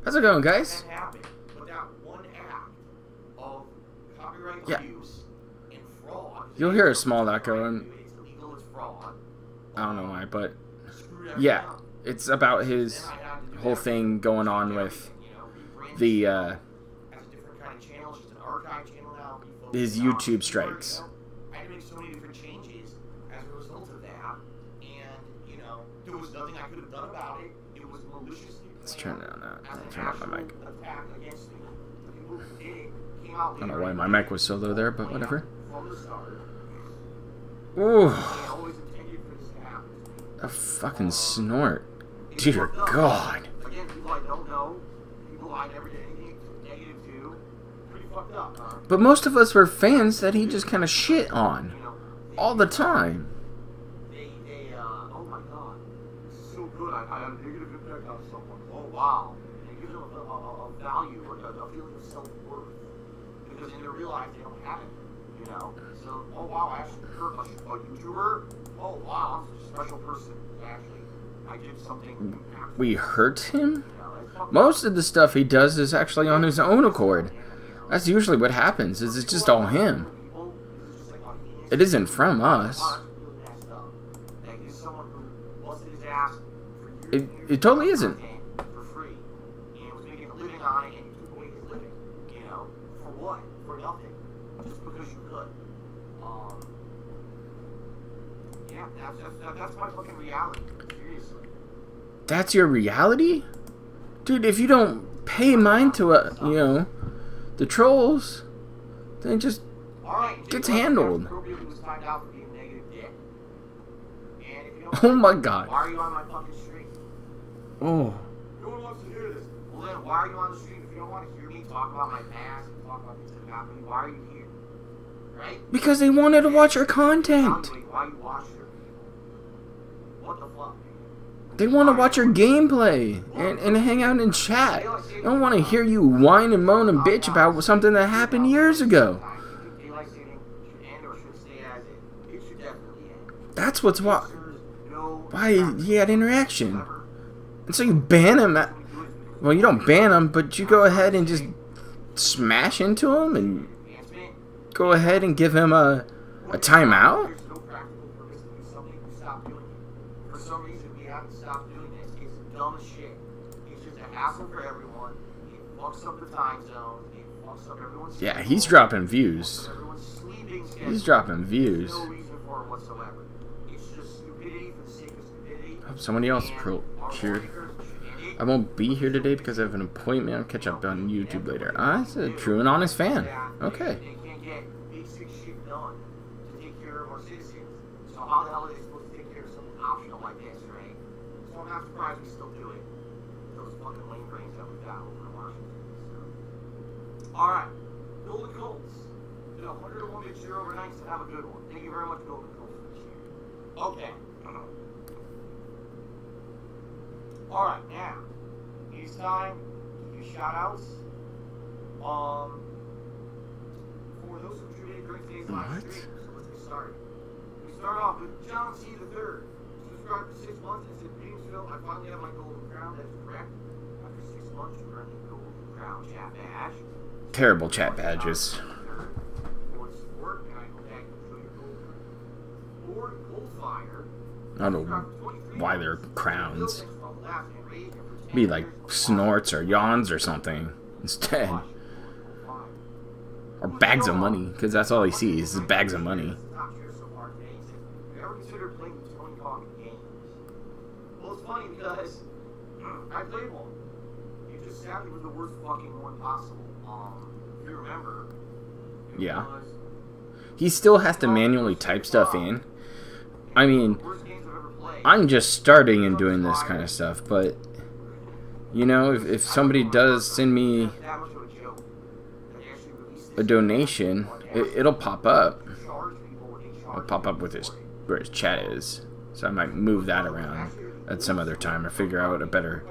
Speaker 1: How's it going, guys? Yeah. You'll hear a small echo, and I don't know why, but yeah, it's about his whole thing going on with the his YouTube strikes.
Speaker 2: I had to make so many different changes as a result of that, and you know, there was nothing I could have done about it. It was maliciously.
Speaker 1: Let's turn down that. Turn off my mic.
Speaker 2: Attack against me. The people who did it came out
Speaker 1: I don't know why my mic was so low there, but whatever.
Speaker 2: From the start.
Speaker 1: Ooh,
Speaker 2: I always intended for this to happen.
Speaker 1: a fucking snort. Dear God.
Speaker 2: Again, people I don't know, people I never did anything negative to. Pretty fucked up, huh?
Speaker 1: But most of us were fans that he just kind of shit on all the time.
Speaker 2: Oh my god, this is so good. I have a negative impact on someone. Oh wow. And it gives them a value, like a feeling of self-worth. Because in their real life, they don't have it, you know? So, oh wow, I actually hurt a YouTuber. Oh wow, I'm such a special person. Actually, I did something impactful.
Speaker 1: We hurt him? Most of the stuff he does is actually on his own accord. That's usually what happens, is it's just all him. It isn't from us. It totally isn't.
Speaker 2: That's my fucking reality. Seriously.
Speaker 1: That's your reality? Dude, if you don't pay mind to, you know, the trolls, then it just gets handled. Oh my god.
Speaker 2: Why are you on my fucking stream?
Speaker 1: Oh.
Speaker 2: No one wants to hear this. Well then, why are you on the stream? If you don't want to hear me talk about my past and talk about things that have happened, why are you here? Right?
Speaker 1: Because they wanted to watch our content.
Speaker 2: Why you watch your people? What the fuck?
Speaker 1: They want to watch your gameplay and hang out and chat. They don't want to hear you whine and moan and bitch about something that happened years ago. That's why he had interaction. And so you ban him. Well, you don't ban him, but you go ahead and just smash into him and go ahead and give him a timeout. Yeah, he's dropping views. He's dropping views. Oh, somebody else cheered. I won't be here today because I have an appointment. I'll catch up on YouTube later. Ah, that's a true and honest fan. Okay.
Speaker 2: How the hell are they supposed to take care of something optional like this, right? So I'm not surprised we still do it. Those fucking lame brains that we've got over in Washington. So. Alright. Golden Colts. Did a 100-to-1 big cheer overnight, so have a good one. Thank you very much, Golden Colts, for the cheer. Okay. Alright, now. It's time to do shout-outs. For those who contributed during today's live stream. So let's get started. Start off with John C. III. Subscribed for 6 months and said, Painesville, I finally have my golden crown. That is correct. After 6 months, you earned the golden crown chat badge.
Speaker 1: Terrible chat badges. I don't know why they're crowns. Be like snorts or yawns or something instead. Or bags of money, because that's all he sees is bags of money.
Speaker 2: Funny because I played one. It just sadly was the worst fucking one possible. If you remember.
Speaker 1: Yeah. He still has to manually type stuff in. I mean, I'm just starting and doing this kind of stuff, but you know, if somebody does send me a donation, it'll pop up. It'll pop up with where his chat is. So I might move that around at some other time or figure out a better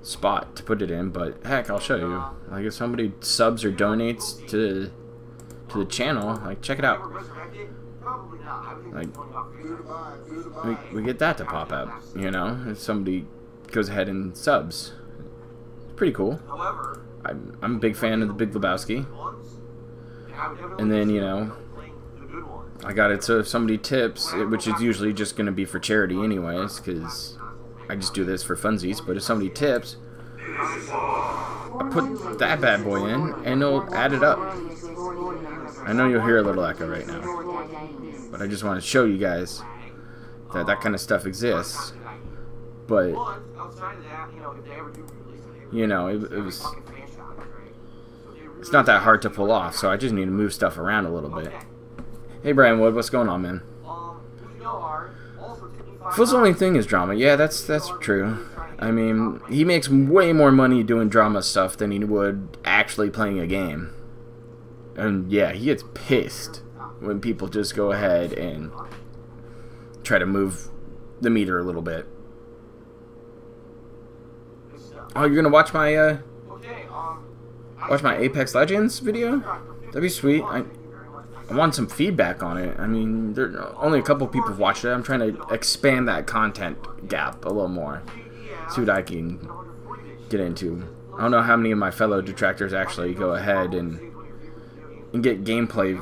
Speaker 1: spot to put it in, but heck, I'll show you. Like if somebody subs or donates to the channel, like check it out. Like we get that to pop up, you know, if somebody goes ahead and subs. It's pretty cool. I'm a big fan of the Big Lebowski. And then, you know, I got it so if somebody tips, which is usually just going to be for charity anyways, because I just do this for funsies, but if somebody tips, I put that bad boy in, and it'll add it up. I know you'll hear a little echo right now, but I just want to show you guys that that kind of stuff exists. But, you know, it's not that hard to pull off, so I just need to move stuff around a little bit. Hey Brian Wood, what's going on, man? Phil's only thing is drama. Yeah, that's true. I mean, he makes way more money doing drama stuff than he would actually playing a game. And yeah, he gets pissed when people just go ahead and try to move the meter a little bit. Oh, you're gonna watch my Apex Legends video? That'd be sweet. I want some feedback on it. I mean, there are only a couple people have watched it. I'm trying to expand that content gap a little more. See what I can get into. I don't know how many of my fellow detractors actually go ahead and get gameplay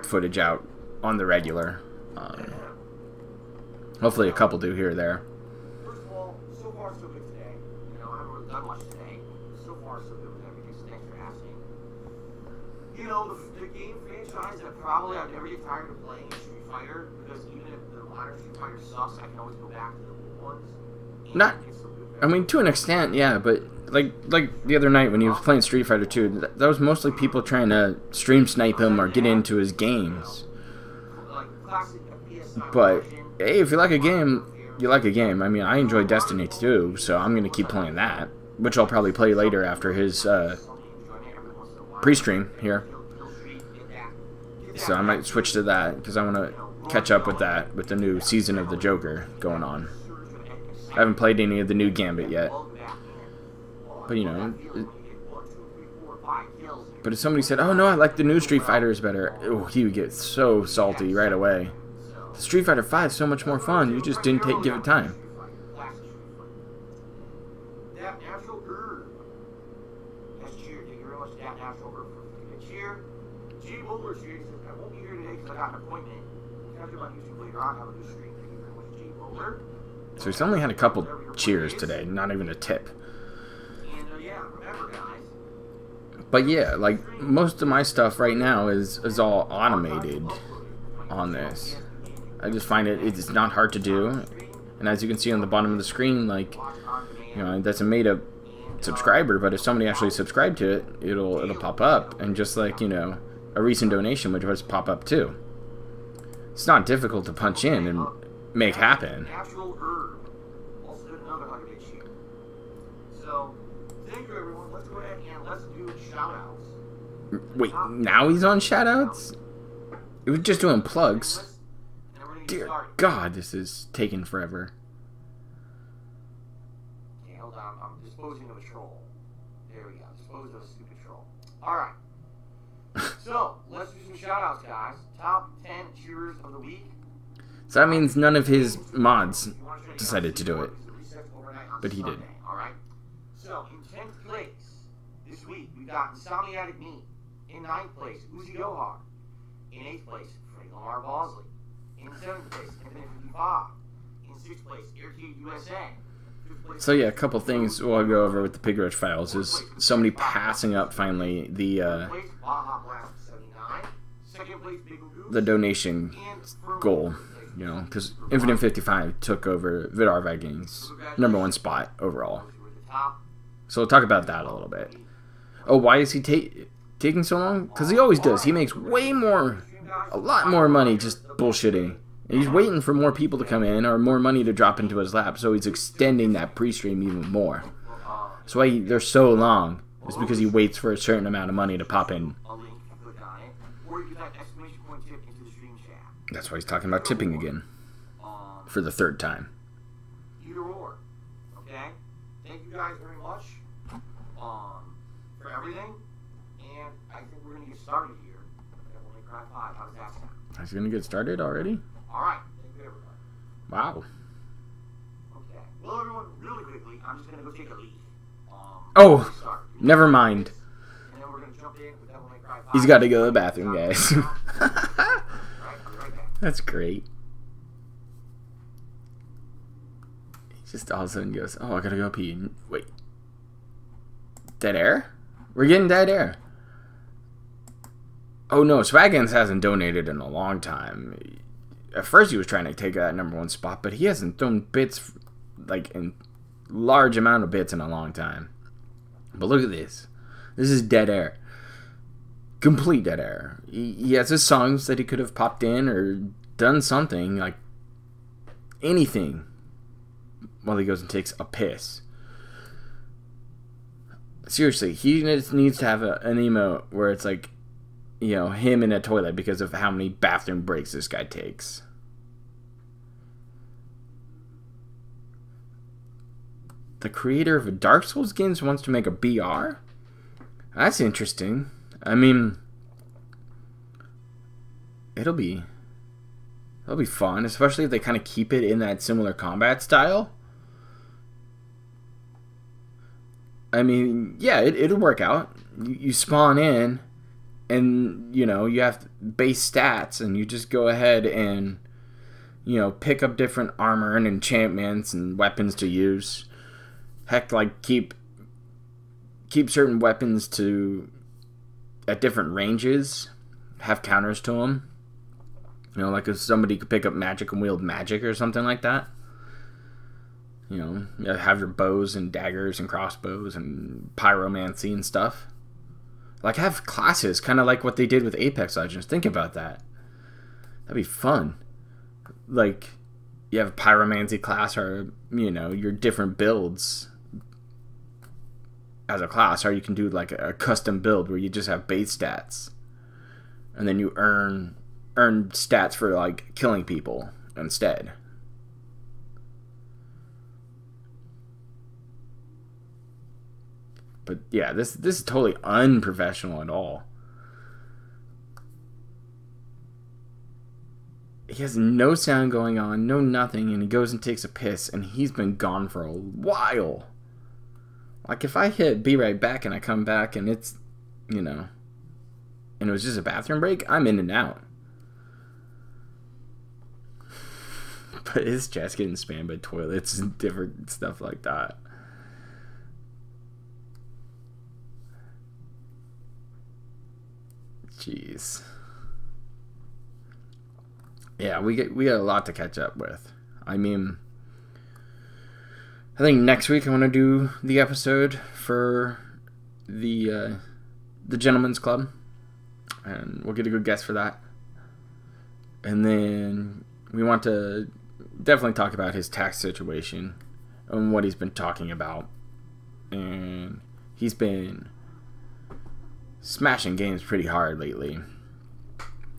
Speaker 1: footage out on the regular. Hopefully a couple do here or there.
Speaker 2: First of all, so far so good today. You know, I haven't really done much today. So far so good with everything, so thanks for asking. You know, the game franchise that probably I'd never get tired of playing is Street Fighter, because even if the modern Street Fighter sucks, I can always go back to the old ones.
Speaker 1: Not, I mean, to an extent, yeah, but like the other night when he was playing Street Fighter 2, that was mostly people trying to stream snipe him or get into his games. But hey, if you like a game, you like a game. I mean, I enjoy Destiny 2, so I'm going to keep playing that, which I'll probably play later after his pre-stream here. So I might switch to that, because I want to catch up with that, with the new season of the Joker going on. I haven't played any of the new Gambit yet. But, you know, but if somebody said, oh no, I like the new Street Fighters better, oh, he would get so salty right away. The Street Fighter 5 is so much more fun, you just didn't give it time.
Speaker 2: That natural herb. That's cheer. Thank you very much, that natural herb, for the cheer. G. Bowler says, I won't be here today because I got an appointment. I'll do my YouTube later on. Have a new stream. Thank you very much, G. Bowler.
Speaker 1: So he's only had a couple cheers today, not even a tip.
Speaker 2: And yeah, remember, guys.
Speaker 1: But yeah, like, most of my stuff right now is all automated on this. I just find it's not hard to do. And as you can see on the bottom of the screen, like, you know, that's a made-up subscriber, but if somebody actually subscribed to it, it'll pop up. And just like, you know, a recent donation would just pop up too. It's not difficult to punch in and make happen.
Speaker 2: Natural herb. Also another 100 cheer. So, thank you everyone. Let's go ahead and let's do shout-outs.
Speaker 1: Wait, now he's on shout-outs? It was just doing plugs. Dear God, this is taking forever.
Speaker 2: Okay, hold on. I'm disposing of a troll. There we go. Disposed of a stupid troll. Alright. So, let's do some shout-outs, guys. Top 10 cheerers of the week.
Speaker 1: So that means none of his mods decided to do it. But he did.
Speaker 2: Alright. So, in 10th place this week, we got Insomniatic Me. In 9th place, Uzi Gohar. In 8th place, Freddie Lamar Bosley. In 7th place, Infinite 55. In 6th place, Aircade USA.
Speaker 1: So yeah, a couple things we'll go over with the Pig Roach files is somebody passing up finally the donation goal, you know, because Infinite 55 took over Vidar Vikings' #1 spot overall. So we'll talk about that a little bit. Oh, why is he taking so long? Because he always does. He makes a lot more money just bullshitting. And he's waiting for more people to come in or more money to drop into his lap, so he's extending that pre-stream even more. So why they're so long is because he waits for a certain amount of money to pop in. That's why he's talking about tipping again. For the 3rd time.
Speaker 2: Either or. Okay? Thank you guys very much for everything. And I think we're going to get started here. How does that sound?
Speaker 1: He's going to get started already?
Speaker 2: Alright. Thank you, everybody.
Speaker 1: Wow.
Speaker 2: Okay. Well, everyone, really quickly, I'm just going to go take a leak.
Speaker 1: Oh, never mind.
Speaker 2: And then we're going to jump in with Devil May Cry 5.
Speaker 1: He's got to go to the bathroom, guys.
Speaker 2: Right, I'll be right back.
Speaker 1: That's great. He just all of a sudden goes, oh, I got to go pee. Wait. Dead air? We're getting dead air. Oh no, Swaggins hasn't donated in a long time. At first he was trying to take that #1 spot, but he hasn't thrown bits, like, in large amount of bits in a long time. But look at this. This is dead air. Complete dead air. He has his songs that he could have popped in or done something, like anything, while he goes and takes a piss. Seriously, he needs to have an emote where it's like, you know, him in a toilet because of how many bathroom breaks this guy takes. The creator of Dark Souls games wants to make a BR? That's interesting. I mean, it'll be fun, especially if they kind of keep it in that similar combat style. I mean, yeah, it'll work out. You spawn in, and, you know, you have base stats, and you just go ahead and, you know, pick up different armor and enchantments and weapons to use. Heck, like, keep certain weapons at different ranges, have counters to them. You know, like if somebody could pick up magic and wield magic or something like that. You know, have your bows and daggers and crossbows and pyromancy and stuff. Like, have classes, kind of like what they did with Apex Legends. Think about that. That'd be fun. Like, you have a pyromancy class or, you know, your different builds as a class. Or you can do, like, a custom build where you just have base stats. And then you earn stats for, like, killing people instead. But yeah, this is totally unprofessional at all. He has no sound going on, no nothing, and he goes and takes a piss, and he's been gone for a while. Like, if I hit be right back and I come back and it's, you know, and it was just a bathroom break, I'm in and out. But his chat's getting spammed by toilets and different stuff like that. Jeez. Yeah, we got a lot to catch up with. I mean, I think next week I want to do the episode for the Gentleman's Club, and we'll get a good guest for that. And then we want to definitely talk about his tax situation and what he's been talking about. And he's been smashing games pretty hard lately.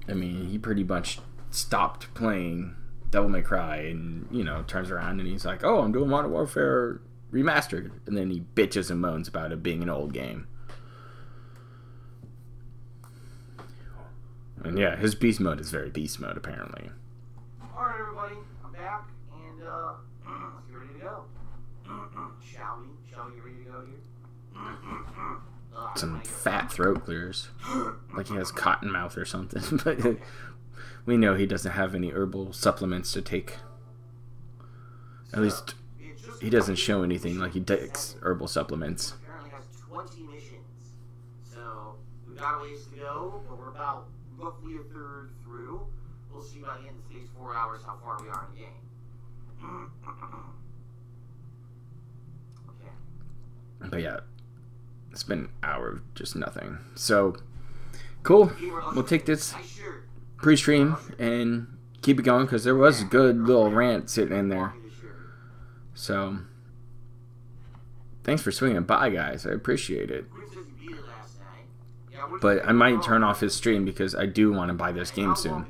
Speaker 1: I mean, he pretty much stopped playing Devil May Cry and, you know, turns around and he's like, oh, I'm doing Modern Warfare Remastered. And then he bitches and moans about it being an old game. And yeah, his beast mode is very beast mode, apparently.
Speaker 2: Alright, everybody, I'm back, and let's get ready to go. Shall we? Shall we get ready to go here?
Speaker 1: Some fat throat clears. Like he has cotton mouth or something. But we know he doesn't have any herbal supplements to take. At least he doesn't show anything like he takes herbal supplements.
Speaker 2: Apparently has 20 missions. So we've got a ways to go, but we're about roughly a third through. We'll see by the end of today's 4 hours how far we are in the game. Okay.
Speaker 1: But yeah, it's been an hour of just nothing. So, cool. We'll take this pre-stream and keep it going because there was a good little rant sitting in there. So, thanks for swinging by, guys. I appreciate it. But I might turn off his stream because I do want to buy this game soon.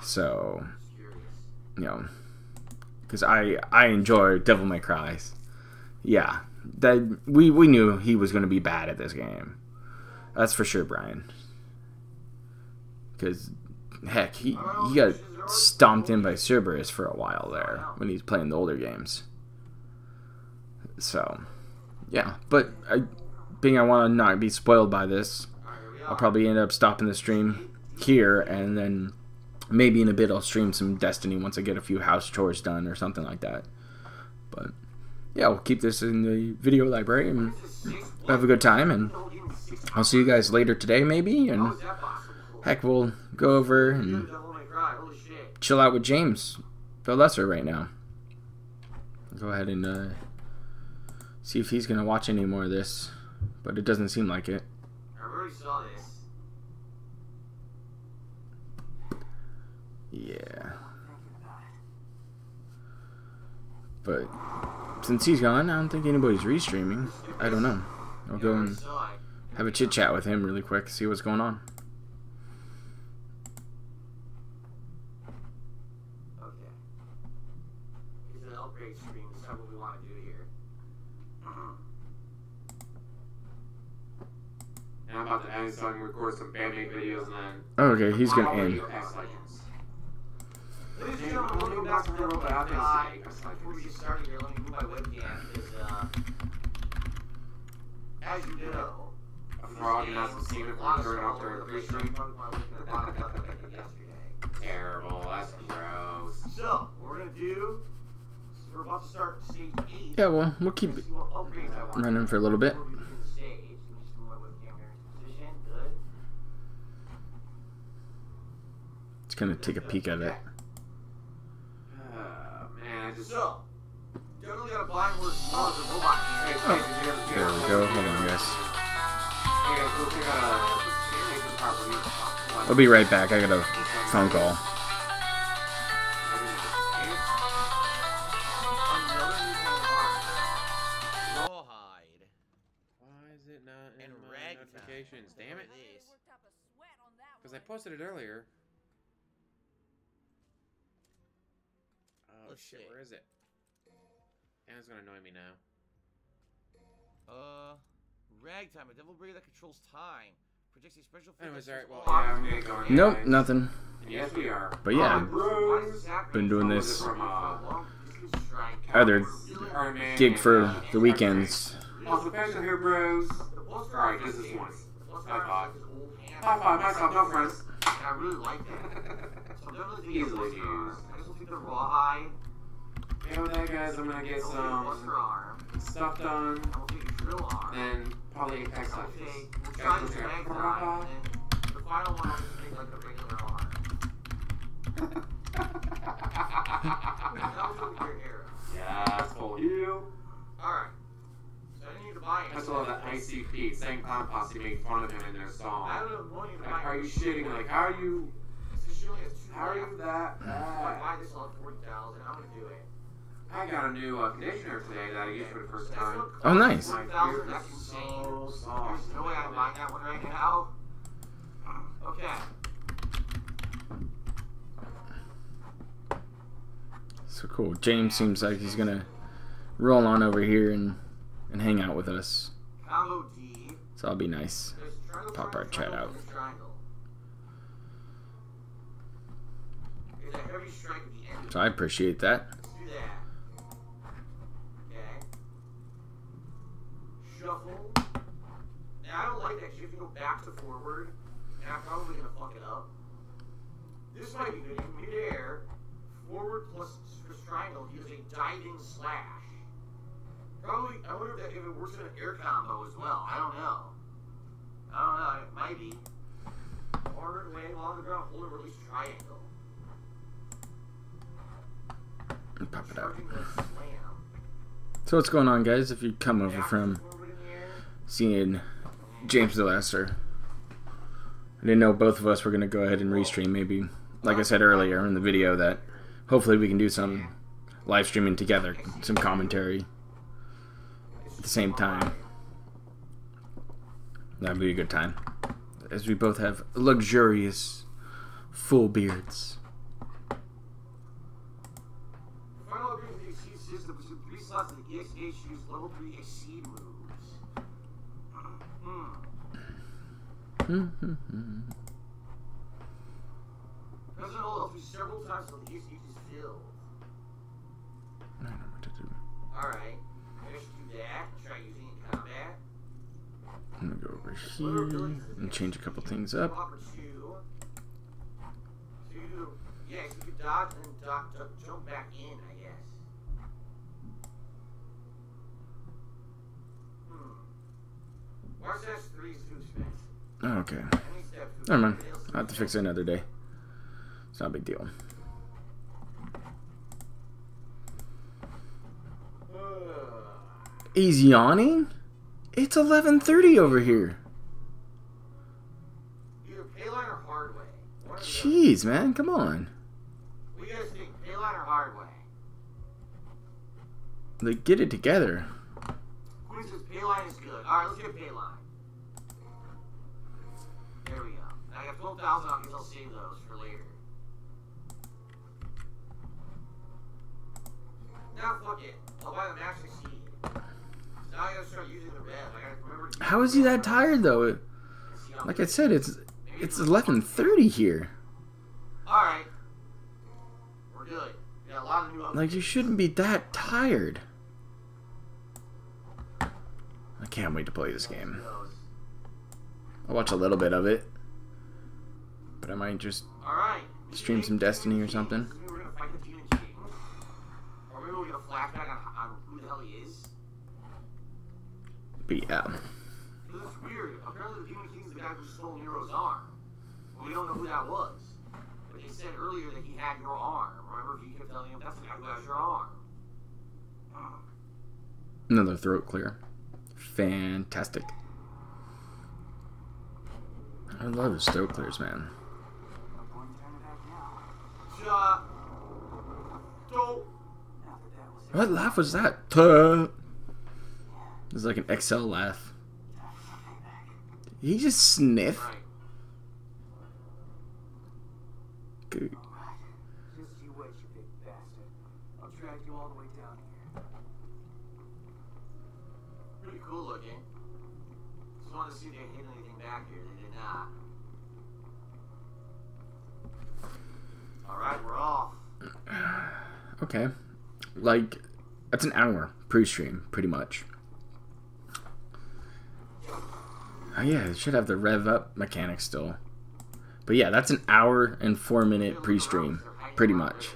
Speaker 1: So, you know, because I enjoy Devil May Cry. Yeah, that we knew he was going to be bad at this game. That's for sure, Brian. Because, heck, he got stomped in by Cerberus for a while there when he's playing the older games. So, yeah. But being I want to not be spoiled by this, I'll probably end up stopping the stream here, and then maybe in a bit I'll stream some Destiny once I get a few house chores done or something like that. But yeah, we'll keep this in the video library and have a good time, and I'll see you guys later today maybe, and heck, we'll go over and chill out with James the Lesser right now. Go ahead and see if he's going to watch any more of this, but it doesn't seem like it.
Speaker 2: I already saw this.
Speaker 1: Yeah. But since he's gone, I don't think anybody's restreaming. I don't know. I'll go and have a chit chat with him really quick, see what's going on.
Speaker 2: Okay. It's an upgrade stream, so what we want to do here.
Speaker 3: And I'm about to end so I can record some bandmate videos and then.
Speaker 1: Oh, okay, he's gonna end.
Speaker 2: Ladies and gentlemen, welcome back to the before we get started here, let me move my webcam, because, as you know,
Speaker 3: A frog hasn't seen it from turn off during the pre-stream. Terrible, that's gross.
Speaker 2: So, what we're going to do is we're about to start stage 8.
Speaker 1: Yeah, well, we'll keep it running for a little bit. It's gonna take a peek at it.
Speaker 2: So, definitely got to buy more smaller robot.
Speaker 1: There we go. Hold on, guys. I'll be right back. I got a phone call.
Speaker 2: Rawhide.
Speaker 3: Why is it not in
Speaker 2: And
Speaker 3: my
Speaker 2: rag
Speaker 3: notifications? Damn it.
Speaker 2: This.
Speaker 3: Because I posted it earlier. Oh
Speaker 2: Let's
Speaker 3: shit,
Speaker 2: see.
Speaker 3: where is it? Anna's gonna annoy me now.
Speaker 2: mag time, a devil breeder that controls time. Projects a special
Speaker 3: Anyways, alright, well,
Speaker 2: all
Speaker 3: yeah, I'm gonna go.
Speaker 1: Nope, nothing.
Speaker 3: Yes, we are.
Speaker 1: But yeah,
Speaker 3: Bros.
Speaker 1: been doing this
Speaker 3: From,
Speaker 1: other
Speaker 3: Iron Man
Speaker 1: gig
Speaker 3: and,
Speaker 1: for the weekends.
Speaker 3: Also, fashion here, bros. Alright, this is one. High five, myself, no friends.
Speaker 2: I really like that. So I'm definitely thinking
Speaker 3: Easily
Speaker 2: of
Speaker 3: used.
Speaker 2: I just don't think the rawhide.
Speaker 3: And with that, guys, I'm gonna get some stuff done.
Speaker 2: I will take a drill arm.
Speaker 3: And probably a pack slices.
Speaker 2: Okay, we'll
Speaker 3: Guys,
Speaker 2: try
Speaker 3: let's
Speaker 2: this
Speaker 3: go.
Speaker 2: mag time, and then the final one I'll just make like a regular arm. That was a weird era.
Speaker 3: Yeah, it's full you.
Speaker 2: Alright. So I didn't need to buy it.
Speaker 3: I saw that ICP, Sang Clown Posse, made fun of him in their song.
Speaker 2: I don't know money to
Speaker 3: Like,
Speaker 2: buy
Speaker 3: are you shitting? Like, how are you?
Speaker 2: So she only has 2
Speaker 3: How are you
Speaker 2: left.
Speaker 3: that
Speaker 2: So I
Speaker 3: bad?
Speaker 2: buy this on 40,000. I'm gonna do it.
Speaker 3: I got a new conditioner today that I used for the first
Speaker 2: That's
Speaker 3: time.
Speaker 2: what
Speaker 1: Oh, nice.
Speaker 2: 40,000. That's insane.
Speaker 3: So soft.
Speaker 2: There's no way I'm buying that one right now. Okay.
Speaker 1: So cool. James seems like he's gonna roll on over here and hang out with us.
Speaker 2: Combo D.
Speaker 1: So that'll be nice.
Speaker 2: There's triangle,
Speaker 1: Pop our chat out.
Speaker 2: and triangle. There's a heavy strike at the end.
Speaker 1: So I appreciate that.
Speaker 2: Let's do that. Okay. Shuffle. Now I don't like that. You have to go back to forward, and I'm probably gonna fuck it up. This might be good. In mid-air, forward plus triangle, he does a diving slash. Probably, I wonder if it works in an air combo as well. I don't know. It might be. Forward, way along the ground, hold and release triangle.
Speaker 1: And pop it out.
Speaker 2: Charging the slam.
Speaker 1: So what's going on, guys? If you come over from
Speaker 2: Forward in the air.
Speaker 1: seeing James the Lesser, I didn't know both of us were gonna go ahead and restream. Maybe, like I said earlier in the video, that hopefully we can do some live streaming together, some commentary at the same time. That'd be a good time, as we both have luxurious, full beards.
Speaker 2: Final upgrade to the Exceed system was 3 slots of the EXH use level 3 Exceed moves. President will help you several times until the EXH is filled.
Speaker 1: I don't know what to do.
Speaker 2: Alright, maybe I should do that. Try using it in combat.
Speaker 1: I'm gonna go over here and change a couple things up.
Speaker 2: Popper 2. So you do, yeah, so you can dodge and then jump back in, I guess. Warsash 3 is too expensive.
Speaker 1: Oh, okay.
Speaker 2: Any step to
Speaker 1: Never mind. I'll have to fix it another day. It's not a big deal. He's yawning? It's 11:30 over here.
Speaker 2: Either Payline or Hard Way. One or the other.
Speaker 1: Jeez, man, come on.
Speaker 2: What do you guys think? Payline or Hard Way?
Speaker 1: Like, get it together.
Speaker 2: Queen says Payline is good. Alright, let's get Payline. There we go. Now I got 12,000 on because I'll save those for later. Now fuck it. I'll buy the Max Exceed. Now I gotta start using the red. I gotta remember to
Speaker 1: How is he that tired though? Like I said, it's 11:30 here.
Speaker 2: Alright. We're good. We got a lot of new updates.
Speaker 1: Like, you shouldn't be that tired. I can't wait to play this game. I'll watch a little bit of it, but I might just
Speaker 2: Alright.
Speaker 1: stream some Destiny or something.
Speaker 2: Maybe we're gonna fight the Demon King. Or maybe we'll get a flashback on who the hell he is.
Speaker 1: But yeah.
Speaker 2: Because it's weird. Apparently the Demon King's the guy who stole Nero's arm. But we don't know who that was. But they said earlier that he had your arm. Remember, he kept telling him, that's the guy who has your arm.
Speaker 1: Another throat clear. Fantastic. I love his throat clears, man.
Speaker 2: Shut. Don't.
Speaker 1: What laugh was that? Tuh. It was like an XL laugh. Did he just sniff?
Speaker 2: Right.
Speaker 1: Good.
Speaker 4: Just you wait, you big bastard. I'll drag you all the way down here.
Speaker 2: Pretty cool looking. wanted to see if they hit anything back here. They did not. Alright, we're off.
Speaker 1: Okay. Like, that's an hour pre-stream, pretty much. Oh yeah, it should have the rev up mechanic still. But yeah, that's an hour and 4-minute pre-stream, pretty much.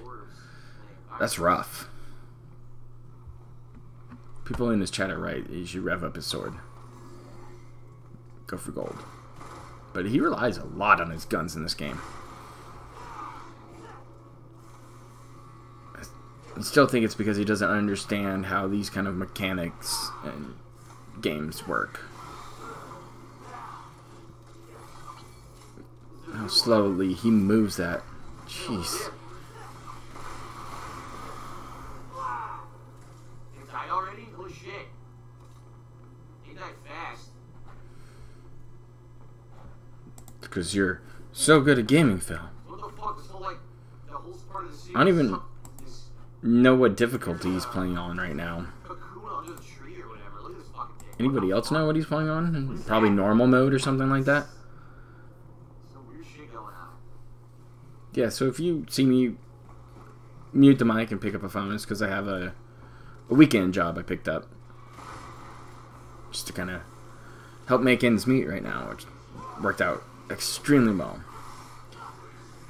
Speaker 1: That's rough. People in this chat are right. He should rev up his sword. Go for gold. But he relies a lot on his guns in this game. I still think it's because he doesn't understand how these kind of mechanics and games work. How slowly he moves that. Jeez.
Speaker 2: You died already? Holy shit. He died fast.
Speaker 1: Because you're so good at gaming, Phil.
Speaker 2: What the fuck? This whole, like, the whole part of the series.
Speaker 1: I don't even know what difficulty he's playing on right now.
Speaker 2: Under the tree or whatever. Look at this fucking thing.
Speaker 1: Anybody else know what he's playing on? Probably normal mode or something like that.
Speaker 2: Some weird shit going on.
Speaker 1: Yeah, so if you see me mute the mic and pick up a phone, it's because I have a weekend job I picked up. Just to kind of help make ends meet right now, which worked out extremely well.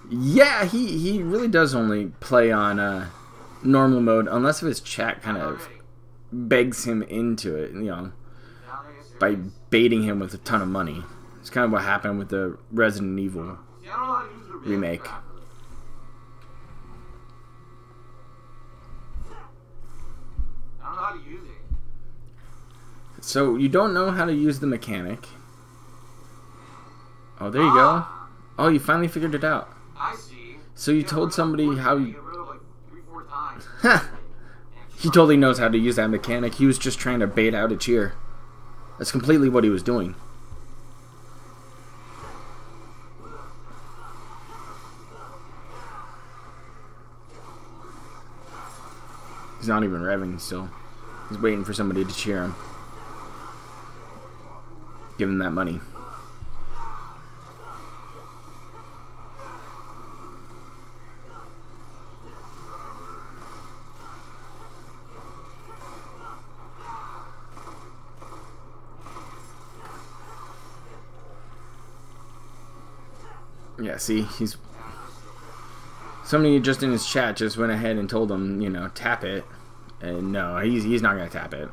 Speaker 1: Yeah, he really does only play on normal mode, unless if his chat kind of begs him into it, you know, by baiting him with a ton of money. It's kind of what happened with the Resident Evil remake.
Speaker 2: I don't know how to use it.
Speaker 1: So you don't know how to use the mechanic. Oh, there you go. Oh, you finally figured it out.
Speaker 2: I see.
Speaker 1: So you told somebody how you...
Speaker 2: Like 3-4 times.
Speaker 1: He totally knows how to use that mechanic. He was just trying to bait out a cheer. That's completely what he was doing. He's not even revving still. He's waiting for somebody to cheer him. Give him that money. Yeah, see, he's... Somebody just in his chat just went ahead and told him, you know, tap it. And no, he's not going to tap it.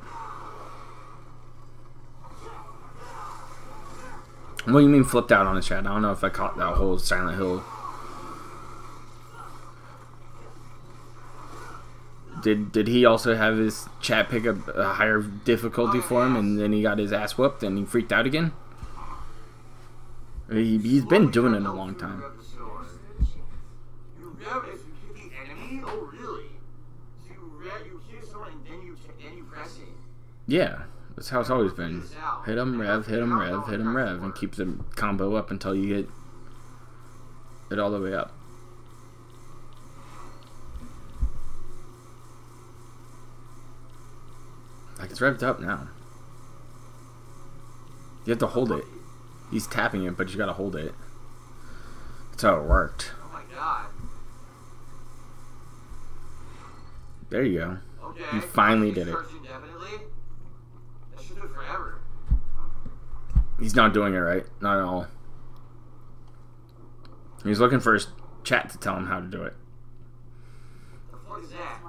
Speaker 1: What do you mean flipped out on his chat? I don't know if I caught that whole Silent Hill. Did he also have his chat pick up a higher difficulty for him and then he got his ass whooped and he freaked out again? He's been doing it a long time.
Speaker 2: You rev if you hit the enemy? Oh, really? So you hit someone and then you press it?
Speaker 1: Yeah, that's how it's always been. Hit him, rev, hit him, rev, hit him, rev, and keep the combo up until you get it all the way up. Like, it's revved up now. You have to hold it. He's tapping it, but you gotta hold it. That's how it worked.
Speaker 2: Oh my god.
Speaker 1: There you go.
Speaker 2: Okay.
Speaker 1: You finally did it.
Speaker 2: That should do it forever.
Speaker 1: He's not doing it right. Not at all. He's looking for his chat to tell him how to do it.
Speaker 2: The fuck is that?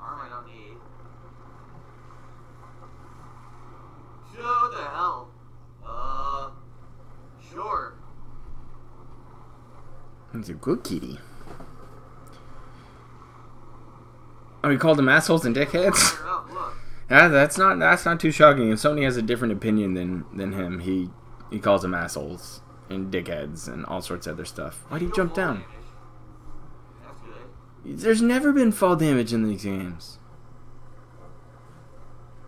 Speaker 2: Arm I don't need. What the hell? Sure.
Speaker 1: He's a good kitty. Oh, he called them assholes and dickheads? That's not too shocking. If somebody has a different opinion than him, he calls them assholes and dickheads and all sorts of other stuff. Why do you jump down?
Speaker 2: That's good.
Speaker 1: There's never been fall damage in these games.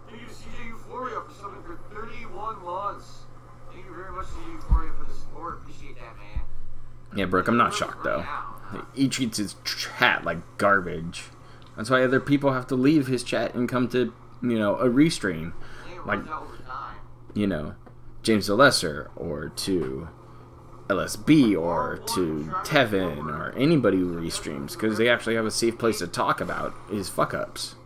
Speaker 2: Thank you, CJ Euphoria, for something for 31 months. Thank you very much, CJ Euphoria, for the support. Appreciate that, man.
Speaker 1: Yeah, Brooke, I'm not shocked, though. He treats his chat like garbage. That's why other people have to leave his chat and come to, you know, a restream. Like, you know, James the Lesser, or to LSB, or to Tevin, or anybody who restreams, because they actually have a safe place to talk about his fuck-ups.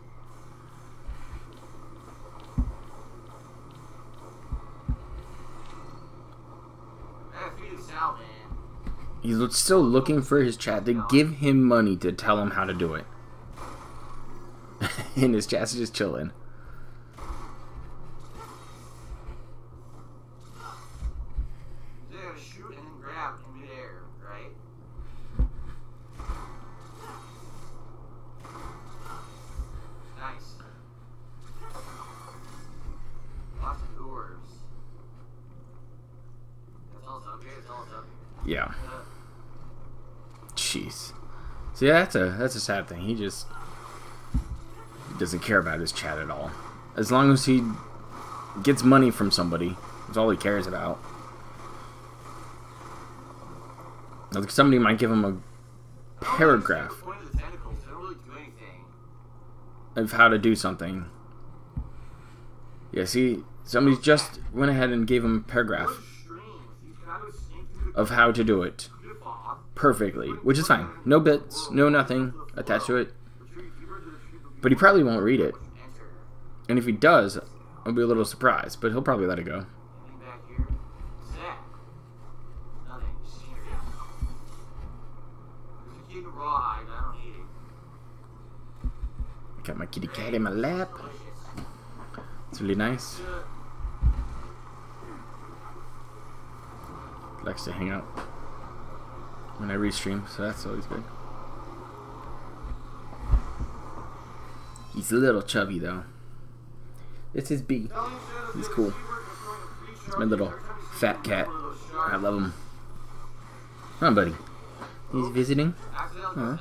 Speaker 1: He's still looking for his chat to give him money to tell him how to do it. And his chat's just chilling.
Speaker 2: They're gonna shoot and then grab in midair, right? Nice. Lots of doors. That's also okay. It's also up here.
Speaker 1: Yeah. Jeez. See, that's a sad thing. He doesn't care about his chat at all. As long as he gets money from somebody, that's all he cares about. Like, somebody might give him a paragraph of how to do something. Yeah, see, somebody just went ahead and gave him a paragraph of how to do it perfectly, which is fine. No bits, no nothing attached to it. But he probably won't read it. And if he does, I'll be a little surprised, but he'll probably let it go. Got my kitty cat in my lap. It's really nice. Likes to hang out when I restream, so that's always good. He's a little chubby though. This is B. He's cool. It's my little fat cat. I love him. Come on, buddy. He's visiting. Huh?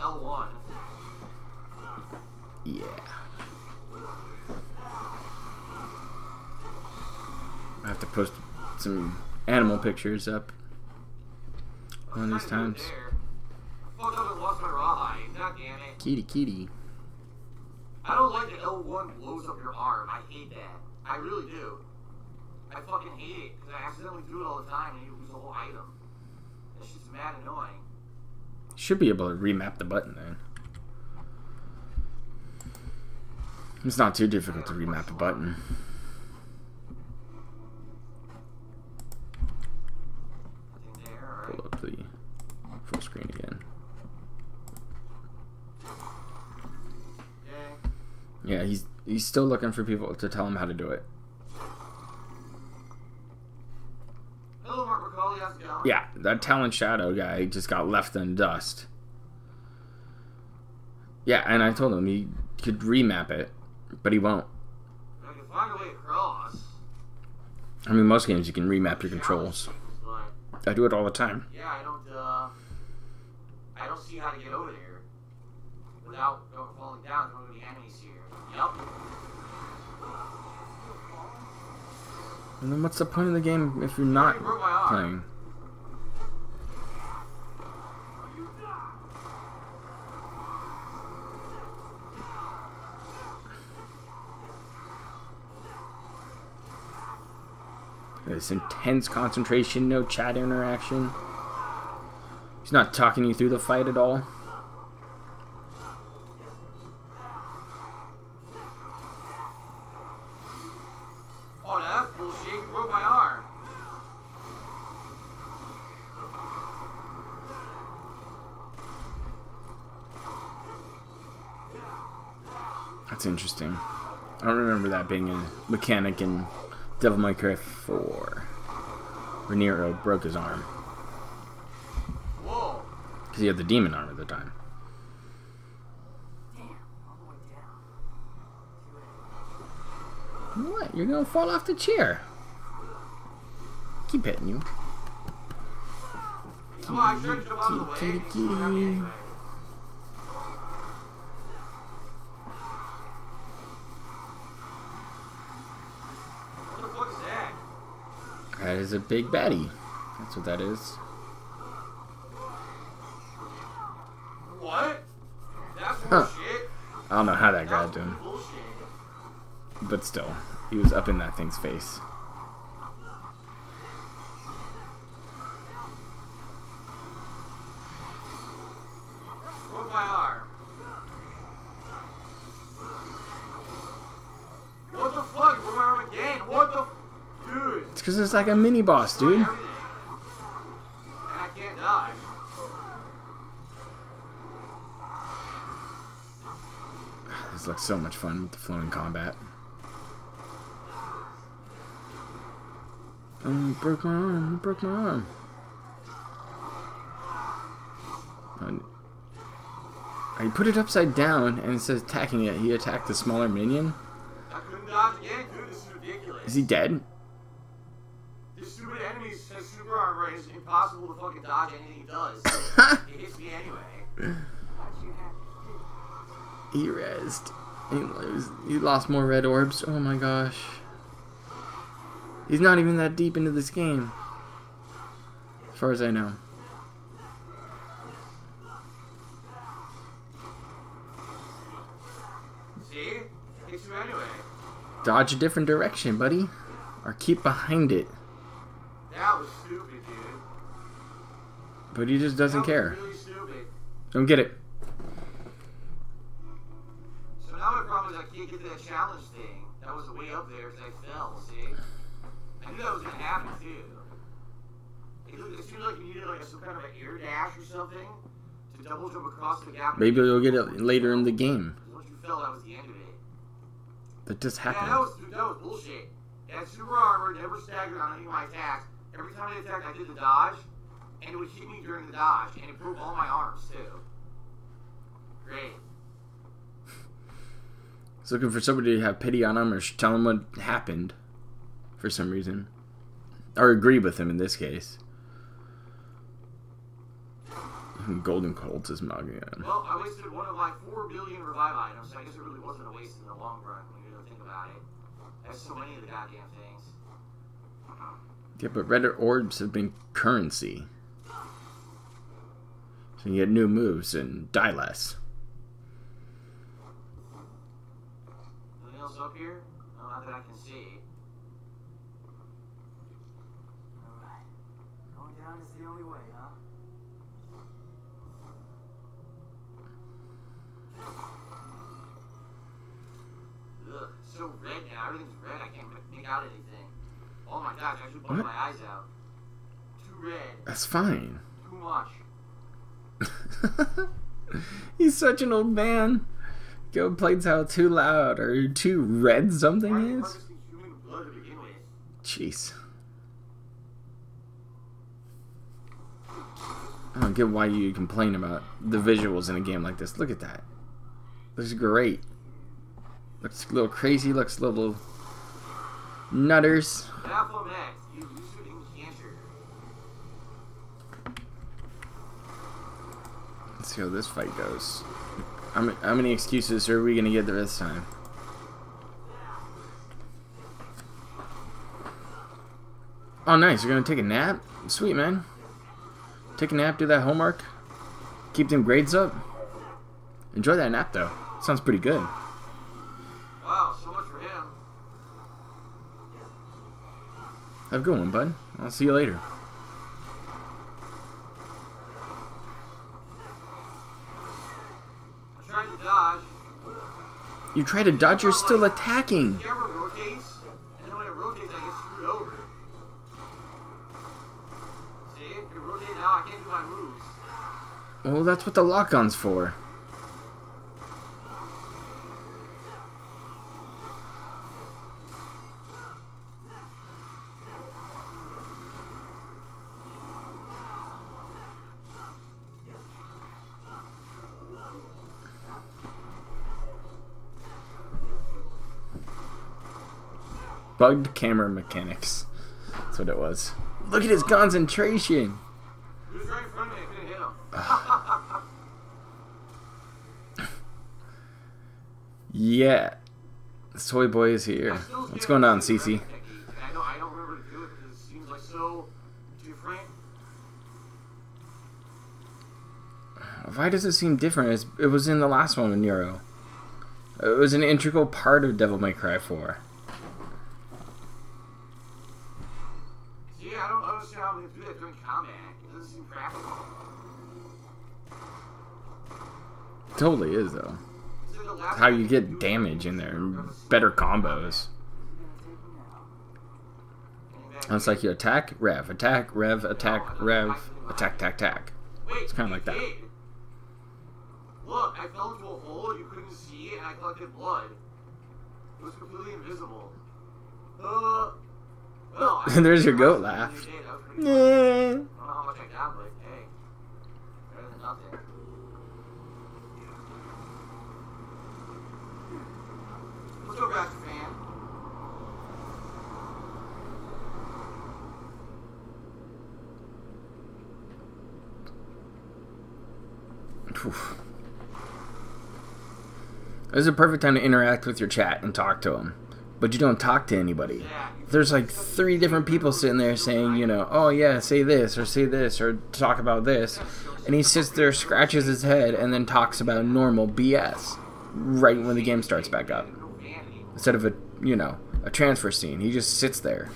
Speaker 1: Yeah. I have to post some animal pictures up one of these times. Kitty, kitty.
Speaker 2: I don't like that L1 blows up your arm. I hate that. I really do. I fucking hate it because I accidentally do it all the time and you lose the whole item. It's just mad annoying.
Speaker 1: Should be able to remap the button then. It's not too difficult to remap a button. Pull up the full screen again. Yeah, he's still looking for people to tell him how to do it.
Speaker 2: Hello, Mark McCauley. How's it going?
Speaker 1: Yeah, that Talon Shadow guy just got left in dust. Yeah, and I told him he could remap it, but he won't.
Speaker 2: I can find a way across.
Speaker 1: I mean, most games you can remap your controls. I do it all the time.
Speaker 2: Yeah, I don't see how to get over there without falling down to one of the enemies here. Yup.
Speaker 1: And then what's the point of the game if you're not playing? This intense concentration, no chat interaction. He's not talking you through the fight at all.
Speaker 2: Oh, that's bullshit. You broke my arm.
Speaker 1: That's interesting. I don't remember that being a mechanic in Devil May Cry 4. Where Nero broke his arm.
Speaker 2: Whoa.
Speaker 1: Because he had the demon arm at the time.
Speaker 4: Damn, all the way down.
Speaker 1: What? You're gonna fall off the chair. Keep hitting you.
Speaker 2: Come on, I tried to jump out of the way.
Speaker 1: Kitty, kitty.
Speaker 2: Anyway. What the fuck is that?
Speaker 1: That is a big baddie. That's what that is.
Speaker 2: What? That's
Speaker 1: Huh.
Speaker 2: bullshit.
Speaker 1: I don't know how that
Speaker 2: That's
Speaker 1: got to him,
Speaker 2: bullshit.
Speaker 1: but still, he was up in that thing's face.
Speaker 2: Broke my arm. What the fuck? Broke my arm again? What the? Dude.
Speaker 1: It's because it's like a mini boss, dude.
Speaker 2: Everything. And I can't die.
Speaker 1: This looks so much fun with the flowing combat. Oh, you broke my arm. You broke my arm. He put it upside down and it says attacking it. He attacked the smaller minion.
Speaker 2: I couldn't dodge again, dude. This is ridiculous.
Speaker 1: Is he dead?
Speaker 2: This stupid enemy has super armor and it's impossible to fucking dodge anything he does. It hits me anyway.
Speaker 1: He rezzed. He lost more red orbs. Oh my gosh. He's not even that deep into this game. As far as I know.
Speaker 2: See? Hits you anyway.
Speaker 1: Dodge a different direction, buddy. Or keep behind it.
Speaker 2: That was stupid, dude.
Speaker 1: But he just doesn't
Speaker 2: That
Speaker 1: care.
Speaker 2: was really stupid.
Speaker 1: Don't get it.
Speaker 2: So now my problem is I can't get to that challenge thing. That was way up there because I fell, see? I knew that was going to happen, too. It seemed like you needed like some kind of an air dash or something to double jump across the gap.
Speaker 1: Maybe you'll get it later in the game.
Speaker 2: Once you fell, that was the end of it.
Speaker 1: That just
Speaker 2: Yeah,
Speaker 1: happened.
Speaker 2: that was bullshit. It had super armor, never staggered on any of my attacks. Every time I attacked, I did the dodge, and it would hit me during the dodge, and it broke all my arms, too. Great.
Speaker 1: He's looking for somebody to have pity on him or tell him what happened for some reason. Or agree with him in this case. Golden Colts is mugging him.
Speaker 2: Well, I wasted one of my 4 billion revive items, so I guess it really wasn't a waste in the long run when you really think about it. There's so many of the goddamn things.
Speaker 1: Yeah, but red orbs have been currency. So you get new moves and die less.
Speaker 2: Anything else up here? No, not that I can see.
Speaker 4: Alright. Going down is the only way, huh?
Speaker 2: Ugh, it's so red now. Everything's red. I can't make out anything. Oh my gosh, I actually bugged my eyes out. Too red.
Speaker 1: That's fine.
Speaker 2: Too much.
Speaker 1: He's such an old man. Go plays how too loud or too red something
Speaker 2: Why are you
Speaker 1: is.
Speaker 2: harvesting human blood to begin with?
Speaker 1: Jeez. I don't get why you complain about the visuals in a game like this. Look at that. Looks great. Looks a little crazy. Looks a little nutters.
Speaker 2: Baphomet, you lucid incanter.
Speaker 1: Let's see how this fight goes. How many excuses are we going to get this time? Oh, nice. You're going to take a nap? Sweet, man. Take a nap, do that homework. Keep them grades up. Enjoy that nap, though. Sounds pretty good.
Speaker 2: Wow, so much for him.
Speaker 1: Have a good one, bud. I'll see you later.
Speaker 2: I tried to dodge.
Speaker 1: You try to dodge, you're still attacking.
Speaker 2: The camera rotates, and then when it rotates, I get screwed over. See? It rotates now, I can't do my moves.
Speaker 1: Well, that's what the lock-on's for. Bugged camera mechanics. That's what it was. Look at his concentration.
Speaker 2: He was right in front of me, I couldn't hit him.
Speaker 1: Yeah. This toy boy is here. What's going on, Cece?
Speaker 2: I don't remember to do it because it seems like so different.
Speaker 1: Why does it seem different? It was in the last one with Nero. It was an integral part of Devil May Cry 4.
Speaker 2: See, I don't understand how they do that during combat. It doesn't seem practical.
Speaker 1: Totally is, though. It's how you get damage in there and better combos. It's like you attack, rev, attack, rev, attack, rev, attack, tack, tack. It's kind of like that.
Speaker 2: Look, I fell into a hole, you couldn't see it, and I collected blood. It was completely invisible. Well,
Speaker 1: There's your goat laugh.
Speaker 2: I don't know how much I got, but hey, better than nothing. Let's go back to fan.
Speaker 1: This is a perfect time to interact with your chat and talk to them, but you don't talk to anybody. There's like 3 different people sitting there saying, you know, oh yeah, say this or talk about this, and he sits there, scratches his head, and then talks about normal BS right when the game starts back up. Instead of a, you know, a transfer scene, he just sits there.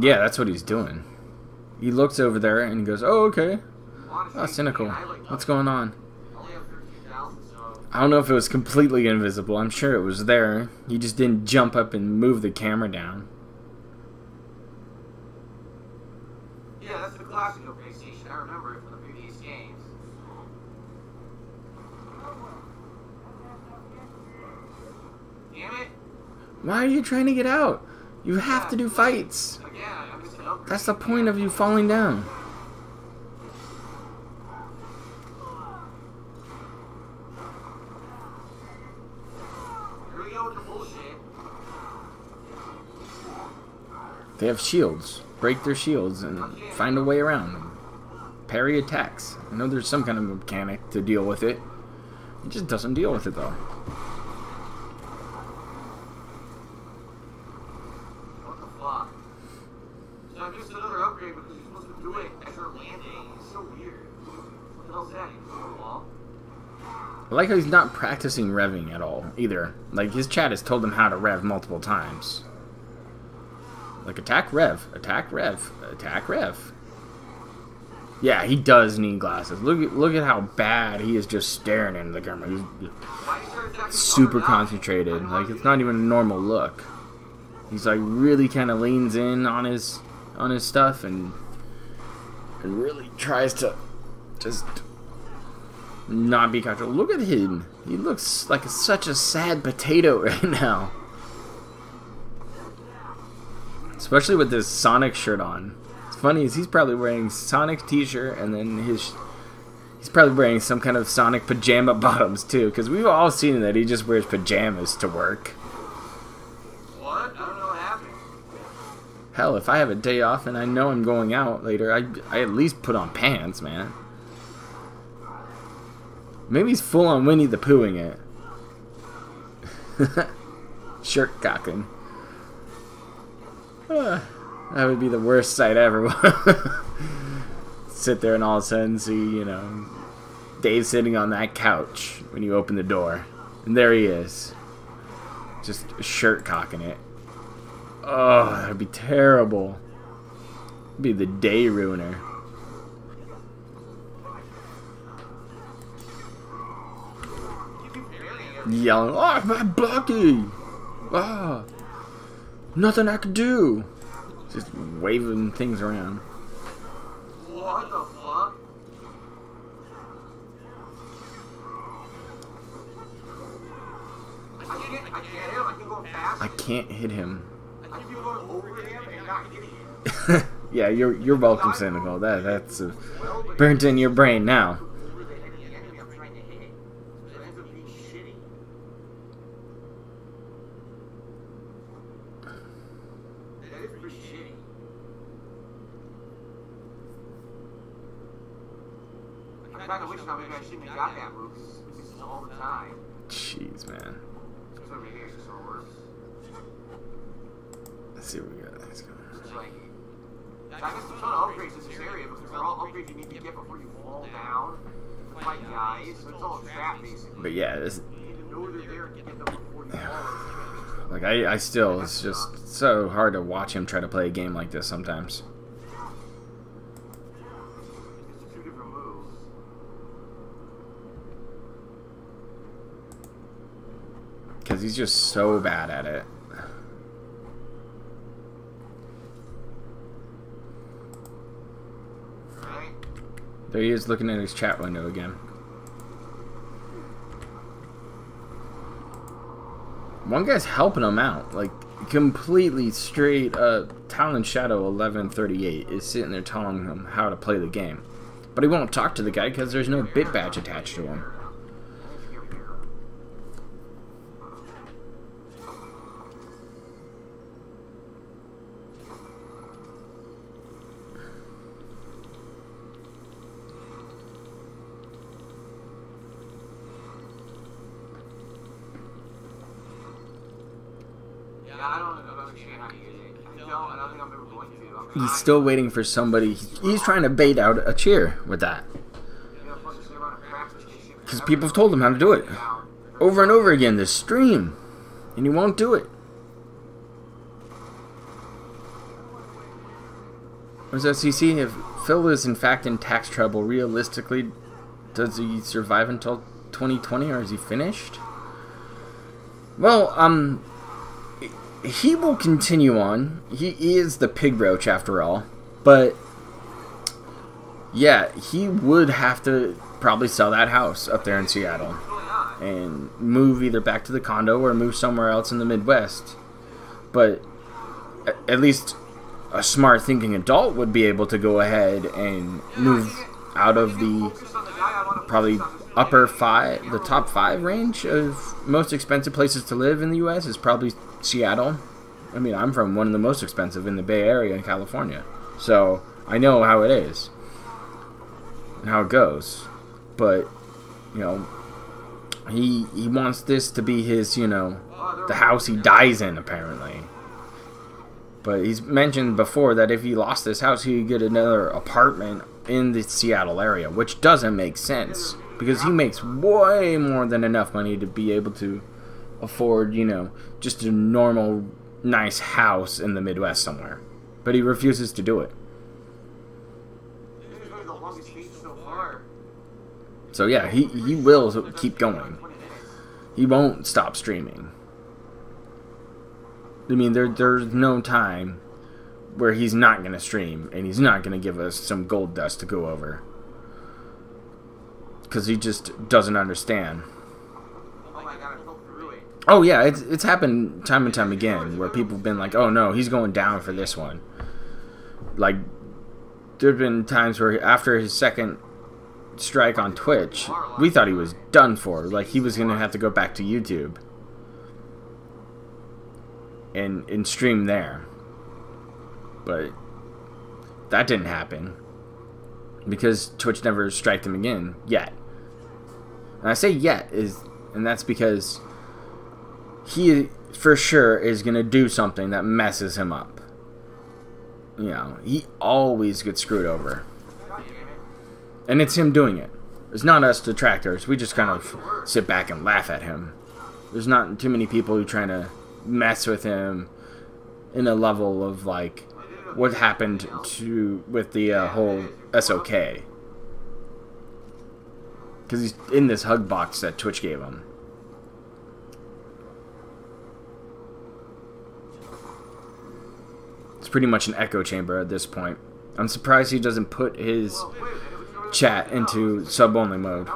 Speaker 1: Yeah, that's what he's doing. He looks over there and he goes, oh, okay. Oh, cynical. What's going on? I don't know if it was completely invisible. I'm sure it was there. He just didn't jump up and move the camera down.
Speaker 2: Yeah, that's the classic of PlayStation. I remember it from the previous games. Damn it.
Speaker 1: Why are you trying to get out? You have to do fights. That's the point of you falling down.
Speaker 2: Here we go with the bullshit.
Speaker 1: They have shields. Break their shields and find a way around them. Parry attacks. I know there's some kind of mechanic to deal with it. It just doesn't deal with it though. I like how he's not practicing revving at all, either. Like, his chat has told him how to rev multiple times. Like, attack, rev, attack, rev, attack, rev. Yeah, he does need glasses. Look at how bad he is just staring into the camera. He's super concentrated. Like, it's not even a normal look. He's, like, really kind of leans in on his stuff and really tries to just not be comfortable. Look at him. He looks like such a sad potato right now. Especially with this Sonic shirt on. It's funny is he's probably wearing Sonic's t-shirt and then he's probably wearing some kind of Sonic pajama bottoms too, because we've all seen that he just wears pajamas to work.
Speaker 2: What? I don't know what happened.
Speaker 1: Hell, if I have a day off and I know I'm going out later, I at least put on pants, man. Maybe he's full on Winnie the Poohing it. Shirt cocking. That would be the worst sight ever. Sit there and all of a sudden see, you know, Dave sitting on that couch when you open the door. And there he is. Just shirt cocking it. Oh, that would be terrible. It'd be the day ruiner. Yelling, oh, my blocky! Ah, nothing I could do. Just waving things around.
Speaker 2: What the fuck?
Speaker 1: I can't hit him.
Speaker 2: I keep going over him and not hitting him.
Speaker 1: Yeah, you're welcome, Cynical. That's burnt in your brain now.
Speaker 2: I wish maybe I shouldn't have got that move. This is all the time.
Speaker 1: Jeez, man.
Speaker 2: So maybe it's just worse.
Speaker 1: Let's see what we got. Let's go.
Speaker 2: It's like, I guess there's not upgrades in this area, because they're all upgrades you need to get before you fall down, fight guys, so it's all a trap basically.
Speaker 1: But yeah, this.
Speaker 2: You need to know they're there and get them before you fall.
Speaker 1: Like I still, it's just so hard to watch him try to play a game like this sometimes.
Speaker 2: It's two different moves.
Speaker 1: Because he's just so bad at it.
Speaker 2: Right?
Speaker 1: There he is looking at his chat window again. One guy's helping him out, like completely straight up. Talon Shadow 1138 is sitting there telling him how to play the game, but he won't talk to the guy because there's no bit badge attached to him.
Speaker 2: I don't understand how to use it. I don't think I'm ever going to.
Speaker 1: He's still waiting for somebody. He's trying to bait out a cheer with that. Because people have told him how to do it. Over and over again this stream. And he won't do it. What does that CC? If Phil is in fact in tax trouble, realistically, does he survive until 2020 or is he finished? Well, he will continue on. He is the Pig Roach after all. But yeah, he would have to probably sell that house up there in Seattle and move either back to the condo or move somewhere else in the Midwest. But at least a smart thinking adult would be able to go ahead and move out of the probably the top 5 range of most expensive places to live in the US is probably Seattle. I mean, I'm from one of the most expensive in the Bay Area in California, so I know how it is and how it goes. But you know, he wants this to be his, you know, the house he dies in apparently. But he's mentioned before that if he lost this house, he could get another apartment in the Seattle area, which doesn't make sense because he makes way more than enough money to be able to afford, you know, just a normal, nice house in the Midwest somewhere. But he refuses to do it. So yeah, he will keep going. He won't stop streaming. I mean, there's no time where he's not going to stream and he's not going to give us some gold dust to go over. Because he just doesn't understand. Oh yeah, it's happened time and time again where people have been like, oh no, he's going down for this one. Like, there have been times where after his second strike on Twitch, we thought he was done for. Like, he was going to have to go back to YouTube and stream there. But that didn't happen because Twitch never striked him again yet. And I say yet and that's because he for sure is going to do something that messes him up. You know, he always gets screwed over. And it's him doing it. It's not us detractors. We just kind of sit back and laugh at him. There's not too many people who are trying to mess with him in a level of like what happened with the whole SOK. Because he's in this hug box that Twitch gave him. It's pretty much an echo chamber at this point. I'm surprised he doesn't put his chat into sub-only mode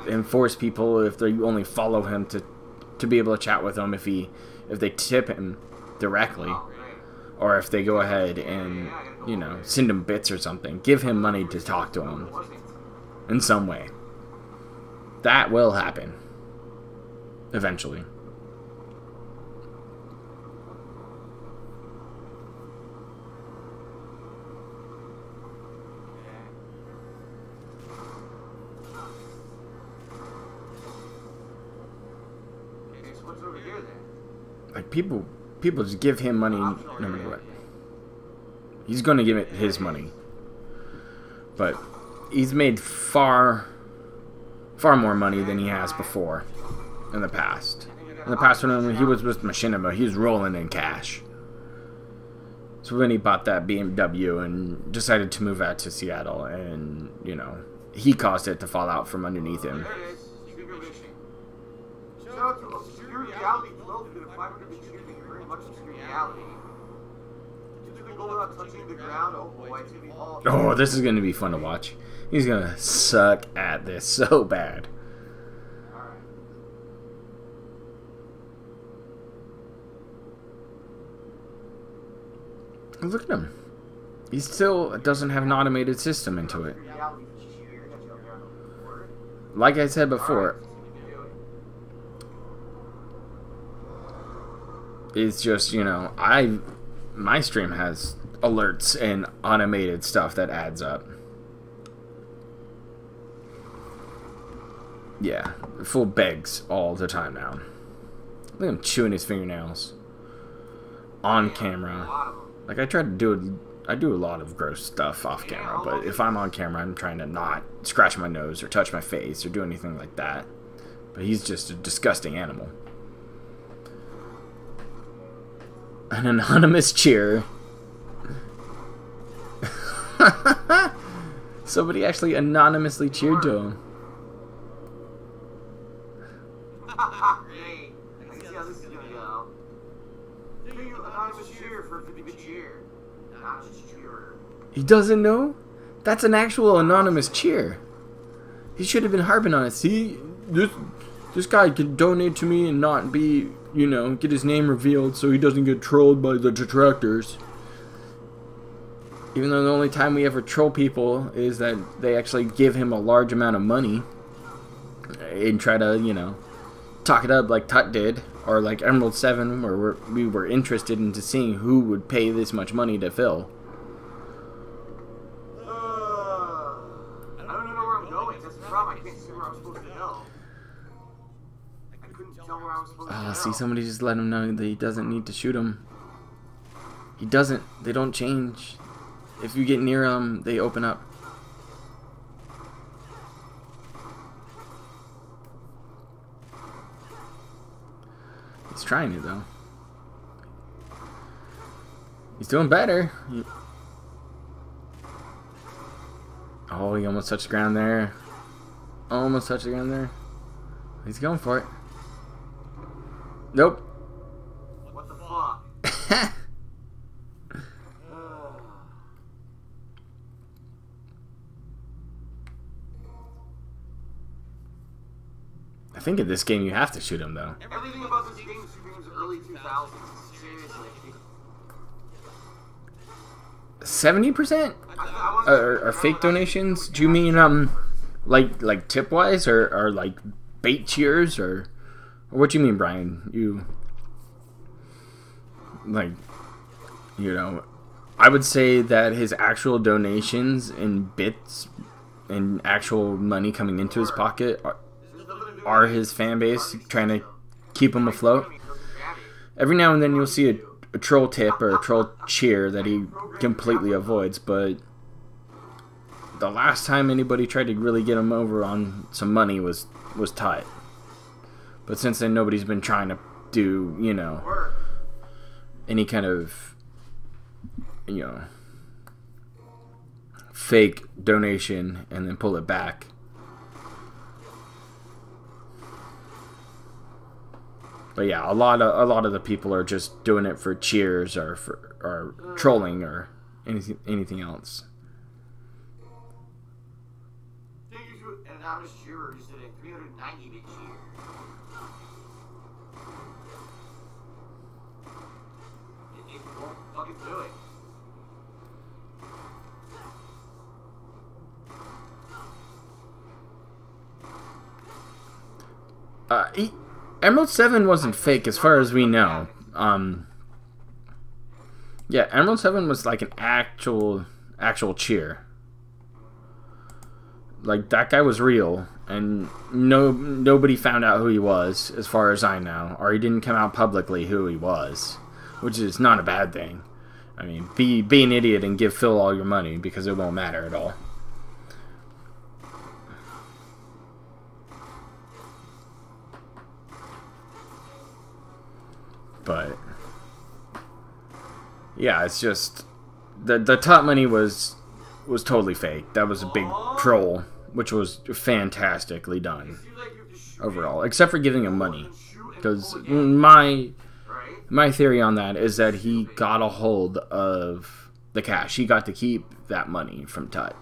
Speaker 1: and force people, if they only follow him, to be able to chat with him if they tip him directly, or if they go ahead and, you know, send him bits or something. Give him money to talk to him in some way. That will happen eventually.
Speaker 2: what's over here then?
Speaker 1: Like, people just give him money no matter what. He's going to give it his money. But he's made far more money than he has before in the past. In the past, when he was with Machinima, he was rolling in cash. So when he bought that BMW and decided to move out to Seattle, and, you know, he caused it to fall out from underneath him.
Speaker 2: There it is. Secret mission. Shout out to obscure reality 12 to the 500 shooting very much obscure reality. Took the goal without touching the ground. Oh boy, it's gonna be all.
Speaker 1: Oh, this is going to be fun to watch. He's going to suck at this so bad.
Speaker 2: Alright.
Speaker 1: Look at him. He still doesn't have an automated system into it.
Speaker 2: Reality cheer. Got you up there on the board.
Speaker 1: Like I said before, it's just, you know, my stream has alerts and automated stuff that adds up. Yeah, full begs all the time now. Look at him chewing his fingernails on camera. Like, I try to do it. I do a lot of gross stuff off camera, but if I'm on camera, I'm trying to not scratch my nose or touch my face or do anything like that. But he's just a disgusting animal. An anonymous cheer. Somebody actually anonymously cheered to him.
Speaker 2: Great. I see how this is gonna go. Do you anonymous cheer for a 50-bit cheer? Anonymous cheerer.
Speaker 1: He doesn't know? That's an actual anonymous cheer. He should have been harping on it. See, this guy could donate to me and not be, you know, get his name revealed so he doesn't get trolled by the detractors. Even though the only time we ever troll people is that they actually give him a large amount of money and try to, you know, talk it up like Tut did, or like Emerald 7, where we were interested into seeing who would pay this much money to fill.
Speaker 2: I don't even know where I'm going. That's the problem. I can't see where I'm supposed to go. I couldn't tell where I was supposed to go.
Speaker 1: See, somebody just let him know that he doesn't need to shoot him. He doesn't. They don't change. If you get near them, they open up. He's trying it, though. He's doing better. Oh, he almost touched the ground there. Almost touched the ground there. He's going for it. Nope.
Speaker 2: What the fuck?
Speaker 1: I think in this game you have to shoot him, though.
Speaker 2: Everything about this game screams early 2000s. Seriously.
Speaker 1: 70% are fake donations? Do you mean like tip wise, or like bait cheers, or what do you mean, Brian? You like, you know, I would say that his actual donations in bits and actual money coming into his pocket are his fan base trying to keep him afloat. Every now and then you'll see a troll tip or a troll cheer that he completely avoids, but the last time anybody tried to really get him over on some money was Tut. But since then, nobody's been trying to do, you know, any kind of, you know, fake donation and then pull it back. But yeah, a lot of the people are just doing it for cheers or trolling or anything else.
Speaker 2: Thank you to an anonymous cheerer who did a 390-bit cheer. It won't fucking do it.
Speaker 1: Emerald 7 wasn't fake as far as we know. Yeah, Emerald 7 was like an actual cheer. Like, that guy was real, and nobody found out who he was, as far as I know, or he didn't come out publicly who he was, which is not a bad thing. I mean, be an idiot and give Phil all your money, because it won't matter at all. But yeah, it's just the top money was totally fake. That was a big troll, which was fantastically done overall, except for giving him money. Because my theory on that is that he got a hold of the cash. He got to keep that money from Tut.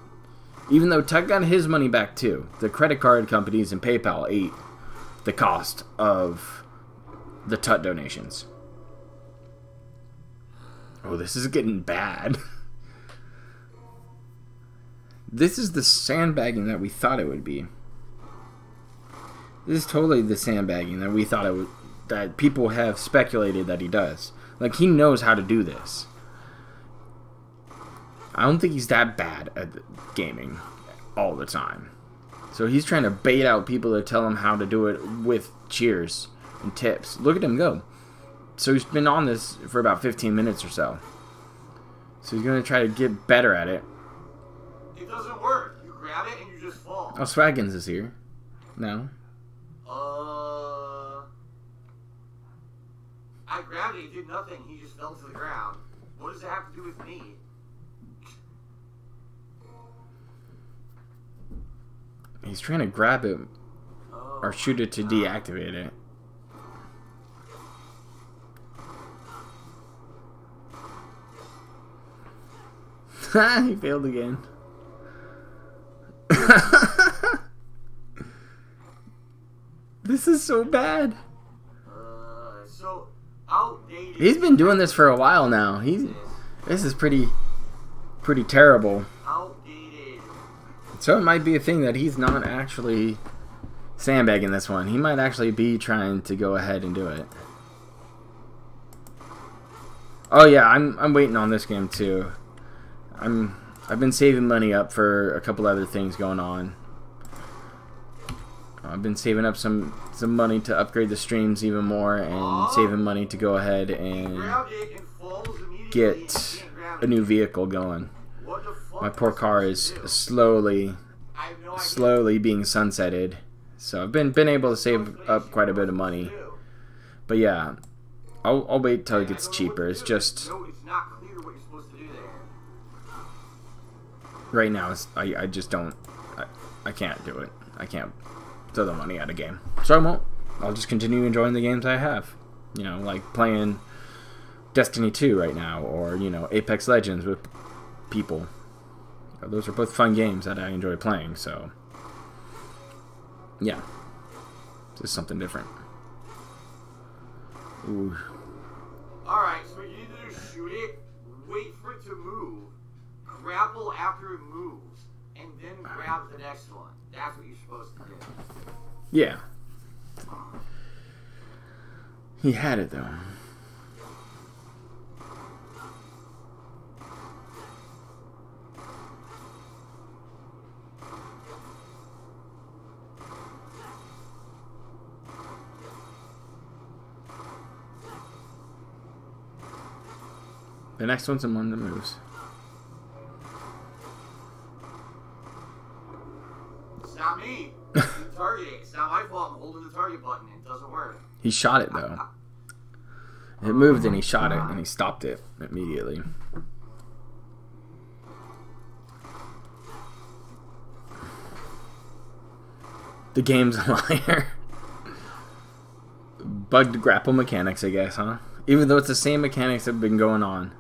Speaker 1: Even though Tut got his money back too. The credit card companies and PayPal ate the cost of the Tut donations. Oh, this is getting bad. This is the sandbagging that we thought it would be. This is totally the sandbagging that we thought it would, that people have speculated that he does. Like, he knows how to do this. I don't think he's that bad at gaming all the time. So he's trying to bait out people to tell him how to do it with cheers and tips. Look at him go. So he's been on this for about 15 minutes or so. So he's going to try to get better at it.
Speaker 2: It doesn't work. You grab it and you just fall.
Speaker 1: Oh, Swaggins is here. No.
Speaker 2: I grabbed it, it did nothing. He just fell to the ground. What does it have to do with me?
Speaker 1: He's trying to grab it or shoot it to deactivate it. He failed again. This is so bad.
Speaker 2: So outdated.
Speaker 1: He's been doing this for a while now. This is pretty terrible.
Speaker 2: Outdated.
Speaker 1: So it might be a thing that he's not actually sandbagging this one. He might actually be trying to go ahead and do it. Oh yeah, I'm waiting on this game too. I've been saving money up for a couple other things going on. I've been saving up some money to upgrade the streams even more, and saving money to go ahead and get a new vehicle going. My poor car is slowly being sunsetted, so I've been able to save up quite a bit of money. But yeah, I'll wait till it gets cheaper. It's just right now I just don't. I can't do it. I can't throw the money at a game, so I won't. I'll just continue enjoying the games I have. You know, like playing Destiny 2 right now, or you know, Apex Legends with people. Those are both fun games that I enjoy playing. So yeah, just something different. Ooh.
Speaker 2: Alright, so what you need to do is shoot it, wait for it to move, grapple after it moves, and then grab the next one. That's what you're supposed to do.
Speaker 1: Yeah. He had it though. The next one's the one that moves.
Speaker 2: It's not me. It's the targeting. It's not my fault. I'm holding the target button. It doesn't work.
Speaker 1: He shot it though. It moved and he shot it and he stopped it immediately. The game's a liar. Bugged grapple mechanics, I guess, huh? Even though it's the same mechanics that have been going on.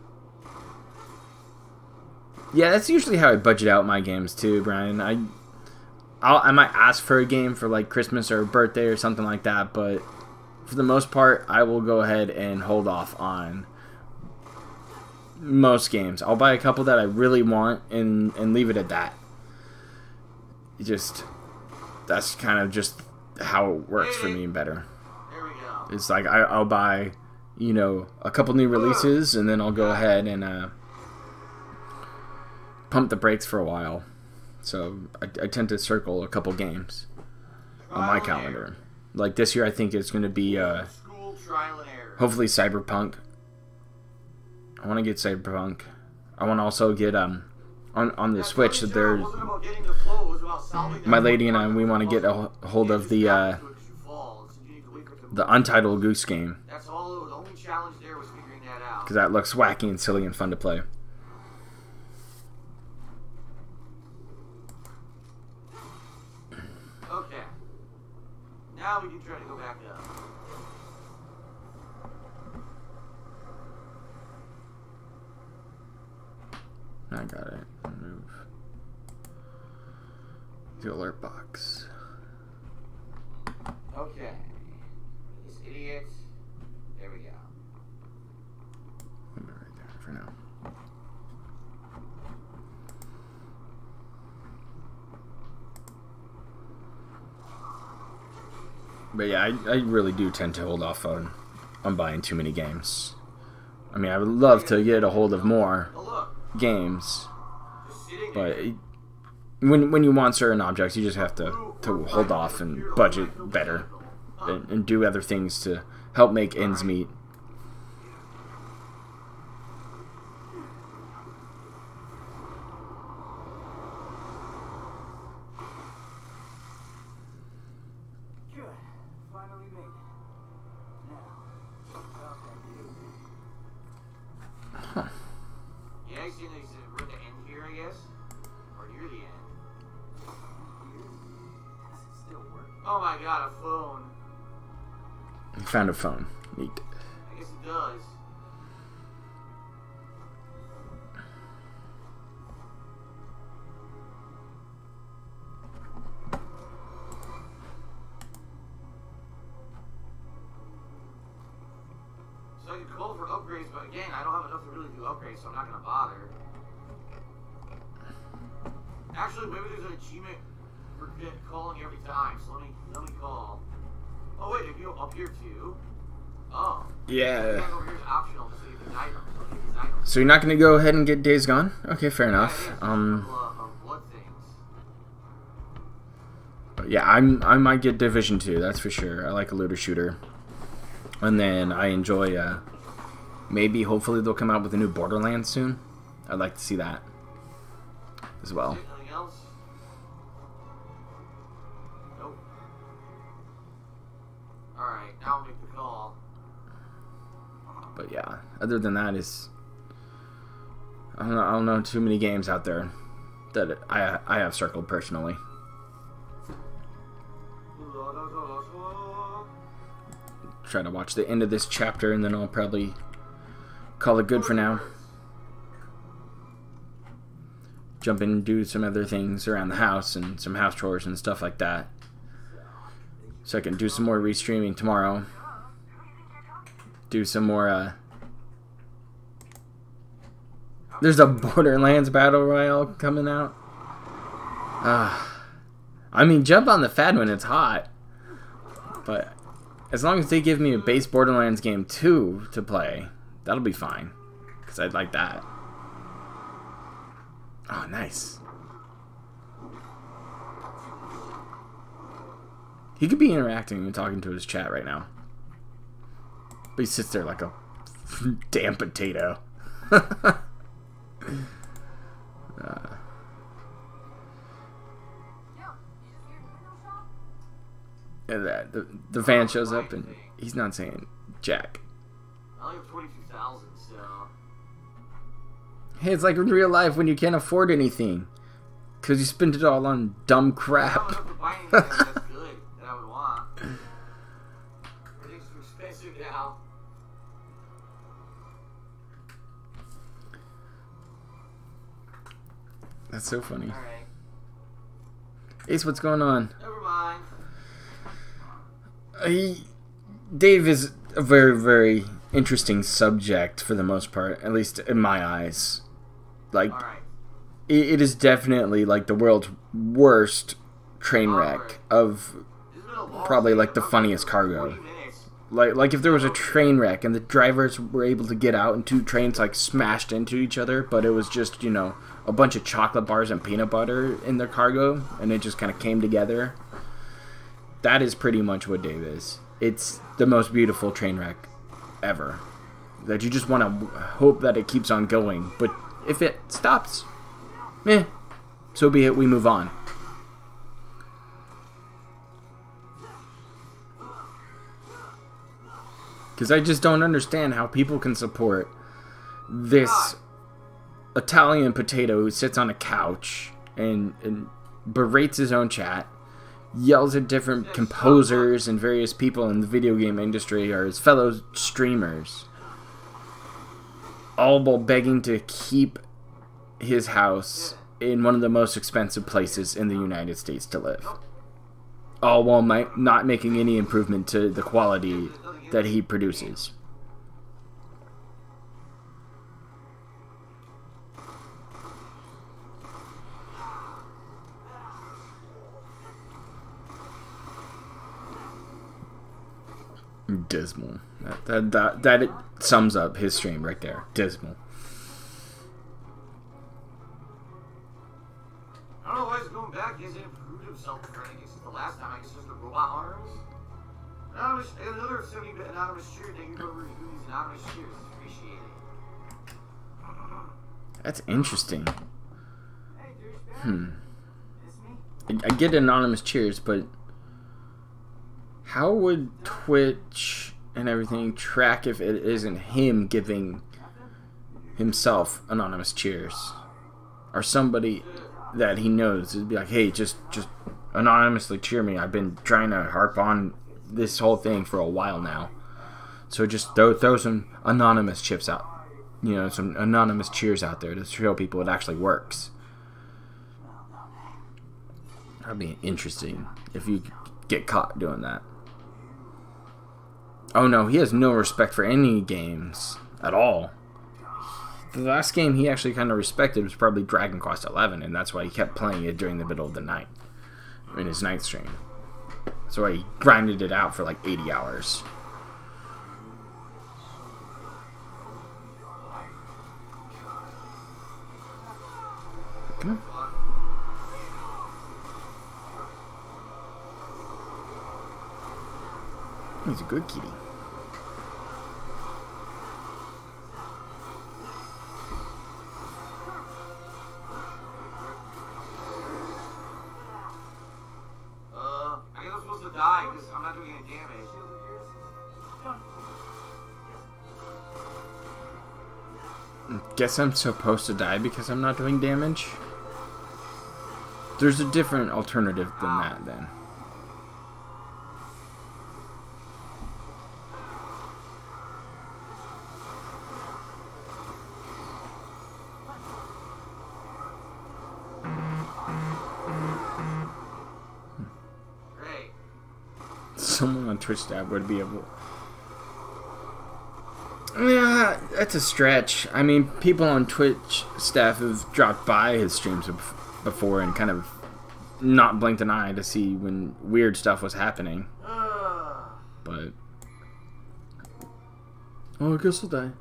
Speaker 1: Yeah, that's usually how I budget out my games too, Brian. I might ask for a game for like Christmas or birthday or something like that, but for the most part, I will go ahead and hold off on most games. I'll buy a couple that I really want and leave it at that. That's kind of just how it works for me better.
Speaker 2: There we go.
Speaker 1: It's like I'll buy, you know, a couple new releases, and then I'll go ahead and pump the brakes for a while. So I tend to circle a couple games. on my calendar. Like this year, I think it's going to be
Speaker 2: School trial and error.
Speaker 1: hopefully Cyberpunk. I want to get Cyberpunk. I want to also get on the Switch. That there's my lady and I. We want to get a hold of the Untitled Goose Game.
Speaker 2: That's all. The only challenge there was figuring that out.
Speaker 1: Because that looks wacky and silly and fun to play.
Speaker 2: Okay. Now we can try to go back up.
Speaker 1: I got it. Move. The alert box.
Speaker 2: Okay. This idiot. There we go.
Speaker 1: Put it right there for now. But yeah, I really do tend to hold off on buying too many games. I mean, I would love to get a hold of more games, but when you want certain objects, you just have to hold off and budget better and do other things to help make ends meet.
Speaker 4: Good. Finally made it. Now, about that view.
Speaker 1: Huh.
Speaker 2: Yeah, I see that we're at the end here, I guess. Or near the end.
Speaker 4: Does it still work?
Speaker 2: Oh my god, a phone.
Speaker 1: You found a phone. Neat.
Speaker 2: I guess it does. So I could call for upgrades, but again, I don't have enough to really do upgrades, so I'm not gonna bother. Actually, maybe there's an achievement for calling every time, so let me call. Oh wait, if you go up here too. Oh.
Speaker 1: Yeah.
Speaker 2: Over here is optional to see these items. So these items.
Speaker 1: So you're not gonna go ahead and get Days Gone? Okay, fair enough.
Speaker 2: Blood things.
Speaker 1: But yeah, I might get Division 2. That's for sure. I like a looter shooter, and then I enjoy. Maybe hopefully they'll come out with a new Borderlands soon. I'd like to see that as well.
Speaker 2: Anything else? Nope. Alright, now I'll make the call.
Speaker 1: But yeah, other than that is I don't know too many games out there that I have circled personally. Try to watch the end of this chapter and then I'll probably call it good for now. Jump in and do some other things around the house and some house chores and stuff like that. So I can do some more restreaming tomorrow. Do some more, there's a Borderlands Battle Royale coming out. I mean, jump on the fad when it's hot. But as long as they give me a base Borderlands game 2 to play, that'll be fine. Because I'd like that. Oh, nice. He could be interacting and talking to his chat right now. But he sits there like a damn potato. And that the van shows up and he's not saying jack.
Speaker 2: I only have 22,000, so.
Speaker 1: Hey, it's like in real life when you can't afford anything because you spend it all on dumb crap.
Speaker 2: I don't have to buy anything that's good that I would want. Everything's too expensive now.
Speaker 1: That's so funny.
Speaker 2: Alright.
Speaker 1: Ace, what's going on?
Speaker 2: Never mind.
Speaker 1: Dave is a very, very interesting subject for the most part, at least in my eyes. Like,
Speaker 2: Alright.
Speaker 1: it is definitely like the world's worst train wreck of probably like the funniest cargo. Like if there was a train wreck and the drivers were able to get out and two trains like smashed into each other, but it was just, you know, a bunch of chocolate bars and peanut butter in their cargo and it just kind of came together. that is pretty much what Dave is. It's the most beautiful train wreck ever. That you just want to hope that it keeps on going. But if it stops, so be it, we move on. Because I just don't understand how people can support this Italian potato who sits on a couch and berates his own chat, yells at different composers and various people in the video game industry or his fellow streamers, all while begging to keep his house in one of the most expensive places in the United States to live. All while not making any improvement to the quality that he produces. Dismal. That it sums up his stream right there. Dismal.
Speaker 2: I don't know why he's going back. He hasn't improved himself for anything since the last time. I guess just the robot arms. Another 70-bit anonymous cheer. Thank you for reviewing these anonymous cheers. Appreciate it.
Speaker 1: That's interesting.
Speaker 4: Hey, douchebag. It's me.
Speaker 1: I get anonymous cheers, but how would Twitch and everything track if it isn't him giving himself anonymous cheers? Or somebody that he knows would be like, hey, just anonymously cheer me. I've been trying to harp on this whole thing for a while now. So just throw some anonymous chips out. You know, some anonymous cheers out there to show people it actually works. That'd be interesting if you get caught doing that. Oh no, he has no respect for any games at all. The last game he actually kind of respected was probably Dragon Quest XI, and that's why he kept playing it during the middle of the night in his night stream. That's why he grinded it out for like 80 hours. Come on. He's a good kitty.
Speaker 2: I guess I'm supposed to die because I'm not doing any damage.
Speaker 1: Guess I'm supposed to die because I'm not doing damage? There's a different alternative than that, then. Someone on Twitch staff would be able. Yeah, that's a stretch. I mean, people on Twitch staff have dropped by his streams before and kind of not blinked an eye to see when weird stuff was happening. But oh, I guess I'll die.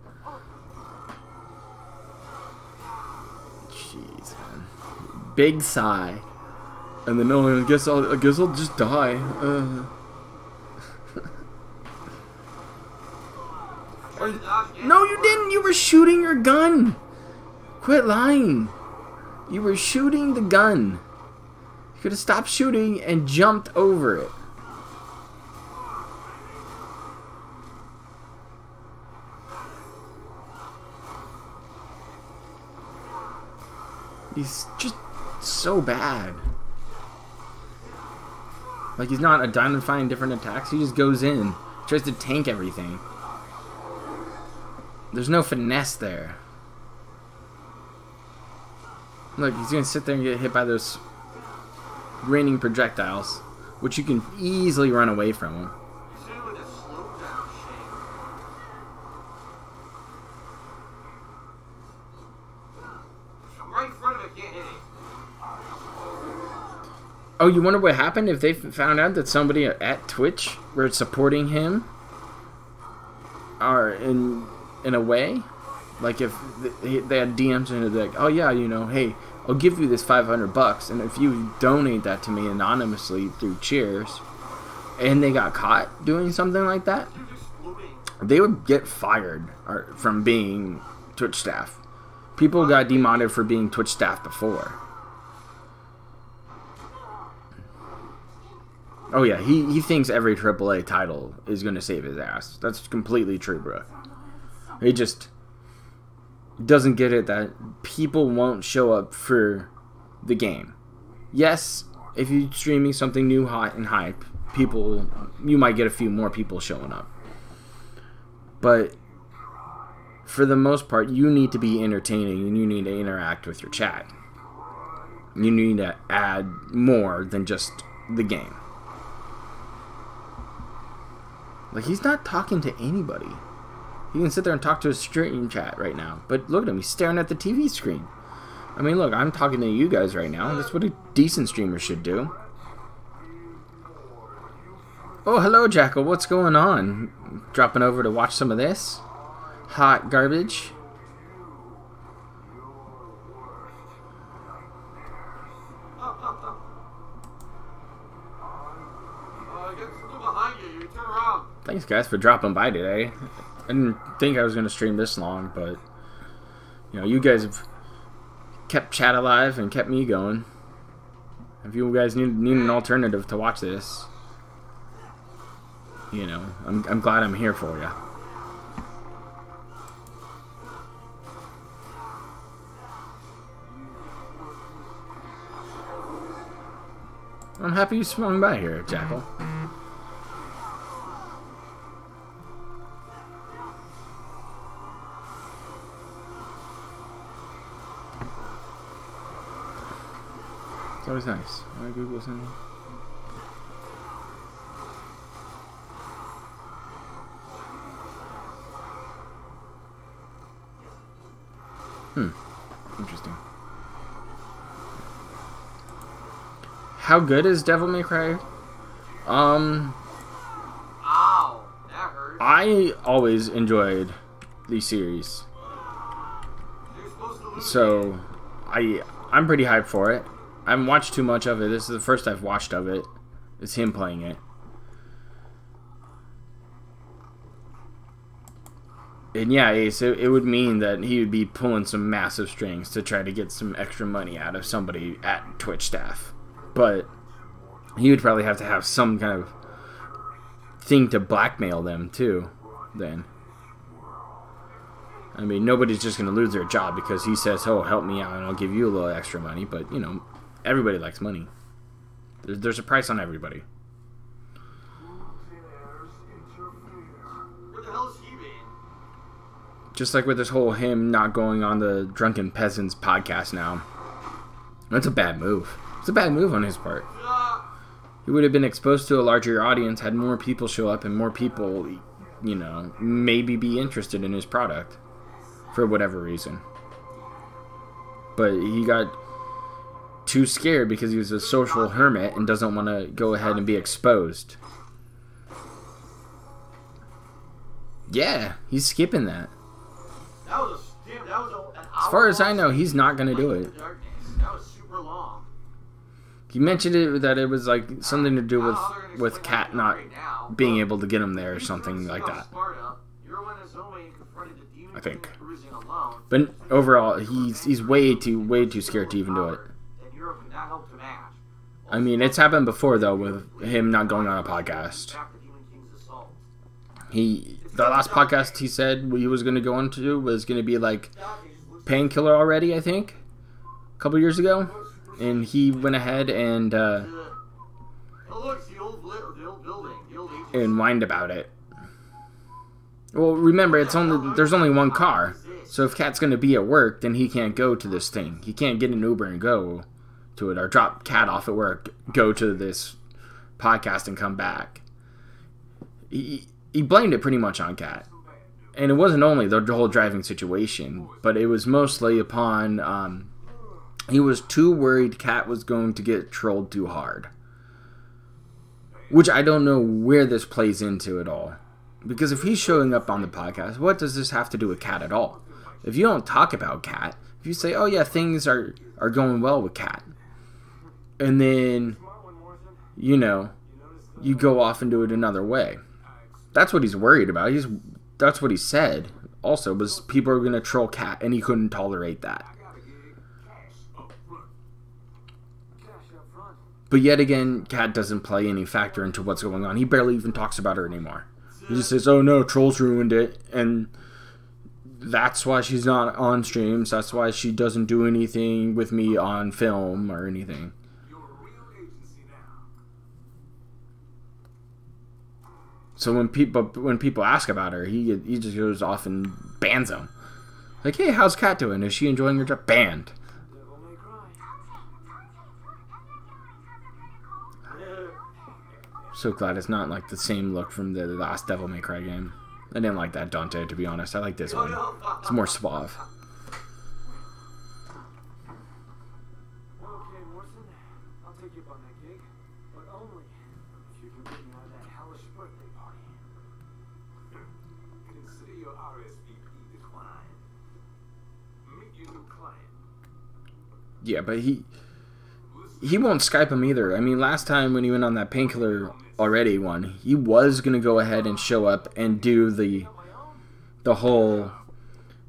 Speaker 1: Jeez, man. Big sigh, and then I guess I'll just die. No, you didn't. You were shooting your gun. Quit lying. You were shooting the gun. You could have stopped shooting and jumped over it. He's just so bad. Like, he's not identifying different attacks. He just goes in, tries to tank everything. There's no finesse there. Look, he's gonna sit there and get hit by those raining projectiles, which you can easily run away from him.
Speaker 2: Right in front of it, can't hit it.
Speaker 1: Oh, you wonder what happened if they found out that somebody at Twitch were supporting him? Or in a way, like if they had DMs and they'd be like, oh yeah, you know, hey, I'll give you this $500, and if you donate that to me anonymously through cheers, and they got caught doing something like that, they would get fired from being Twitch staff. People got demoted for being Twitch staff before. Oh yeah, he thinks every AAA title is going to save his ass. That's completely true, bro. He just doesn't get it that people won't show up for the game. Yes, if you're streaming something new, hot, and hype, you might get a few more people showing up. But for the most part, you need to be entertaining and you need to interact with your chat. You need to add more than just the game. Like, he's not talking to anybody. He can sit there and talk to his stream chat right now. But look at him, he's staring at the TV screen. I mean, look, I'm talking to you guys right now. That's what a decent streamer should do. Oh, hello, Jackal. What's going on? Dropping over to watch some of this hot garbage. Thanks, guys, for dropping by today. I didn't think I was going to stream this long, but you know, you guys have kept chat alive and kept me going. If you guys need an alternative to watch this, you know, I'm glad I'm here for you. I'm happy you swung by here, Jackal. It's always nice. I Google something. Interesting. How good is Devil May Cry?
Speaker 2: Ow, that hurt.
Speaker 1: I always enjoyed the series, so I'm pretty hyped for it. I haven't watched too much of it. This is the first I've watched of it. It's him playing it. And yeah, Ace, it would mean that he would be pulling some massive strings to try to get some extra money out of somebody at Twitch staff. But he would probably have to have some kind of thing to blackmail them too, then. I mean, nobody's just going to lose their job because he says, oh, help me out and I'll give you a little extra money. But, you know, everybody likes money. There's a price on everybody.
Speaker 2: Where the hell is he been?
Speaker 1: Just like with this whole him not going on the Drunken Peasants podcast now. That's a bad move. It's a bad move on his part. He would have been exposed to a larger audience, had more people show up, and more people, you know, maybe be interested in his product. For whatever reason. But he got too scared because he was a social hermit and doesn't want to go ahead and be exposed. Yeah, he's skipping that. As far as I know, he's not going to do it.
Speaker 2: That was super long.
Speaker 1: He mentioned it that it was like something to do with Cat not being able to get him there or something like that. I think. But overall, he's way too scared to even do it. I mean, it's happened before though with him not going on a podcast. The last podcast he said he was going to go into was going to be like Painkiller already, I think, a couple years ago, and he went ahead and whined about it. Well, remember, there's only one car, so if Cat's going to be at work, then he can't go to this thing. He can't get an Uber and go to it, or drop Cat off at work, go to this podcast and come back. He blamed it pretty much on Cat. And it wasn't only the whole driving situation, but it was mostly upon, he was too worried Cat was going to get trolled too hard. Which I don't know where this plays into at all. Because if he's showing up on the podcast, what does this have to do with Cat at all? If you don't talk about Cat, if you say, oh yeah, things are going well with Cat, and then, you know, you go off and do it another way. That's what he's worried about. That's what he said. Also, was people are going to troll Cat, and he couldn't tolerate that. But yet again, Cat doesn't play any factor into what's going on. He barely even talks about her anymore. He just says, "Oh no, trolls ruined it," and that's why she's not on streams. That's why she doesn't do anything with me on film or anything. So when people ask about her, he just goes off and bans them. Like, hey, how's Cat doing? Is she enjoying her job? Banned. So glad it's not like the same look from the last Devil May Cry game. I didn't like that Dante, to be honest. I like this one. It's more suave.
Speaker 4: Okay, Morrison, I'll take you up on that gig, but only if you can get me out of that hellish birthday party.
Speaker 3: Consider your RSVP declined. Meet your new client.
Speaker 1: Yeah, but he won't Skype him either. I mean, last time when he went on that Painkiller Already one, he was going to go ahead and show up and do the whole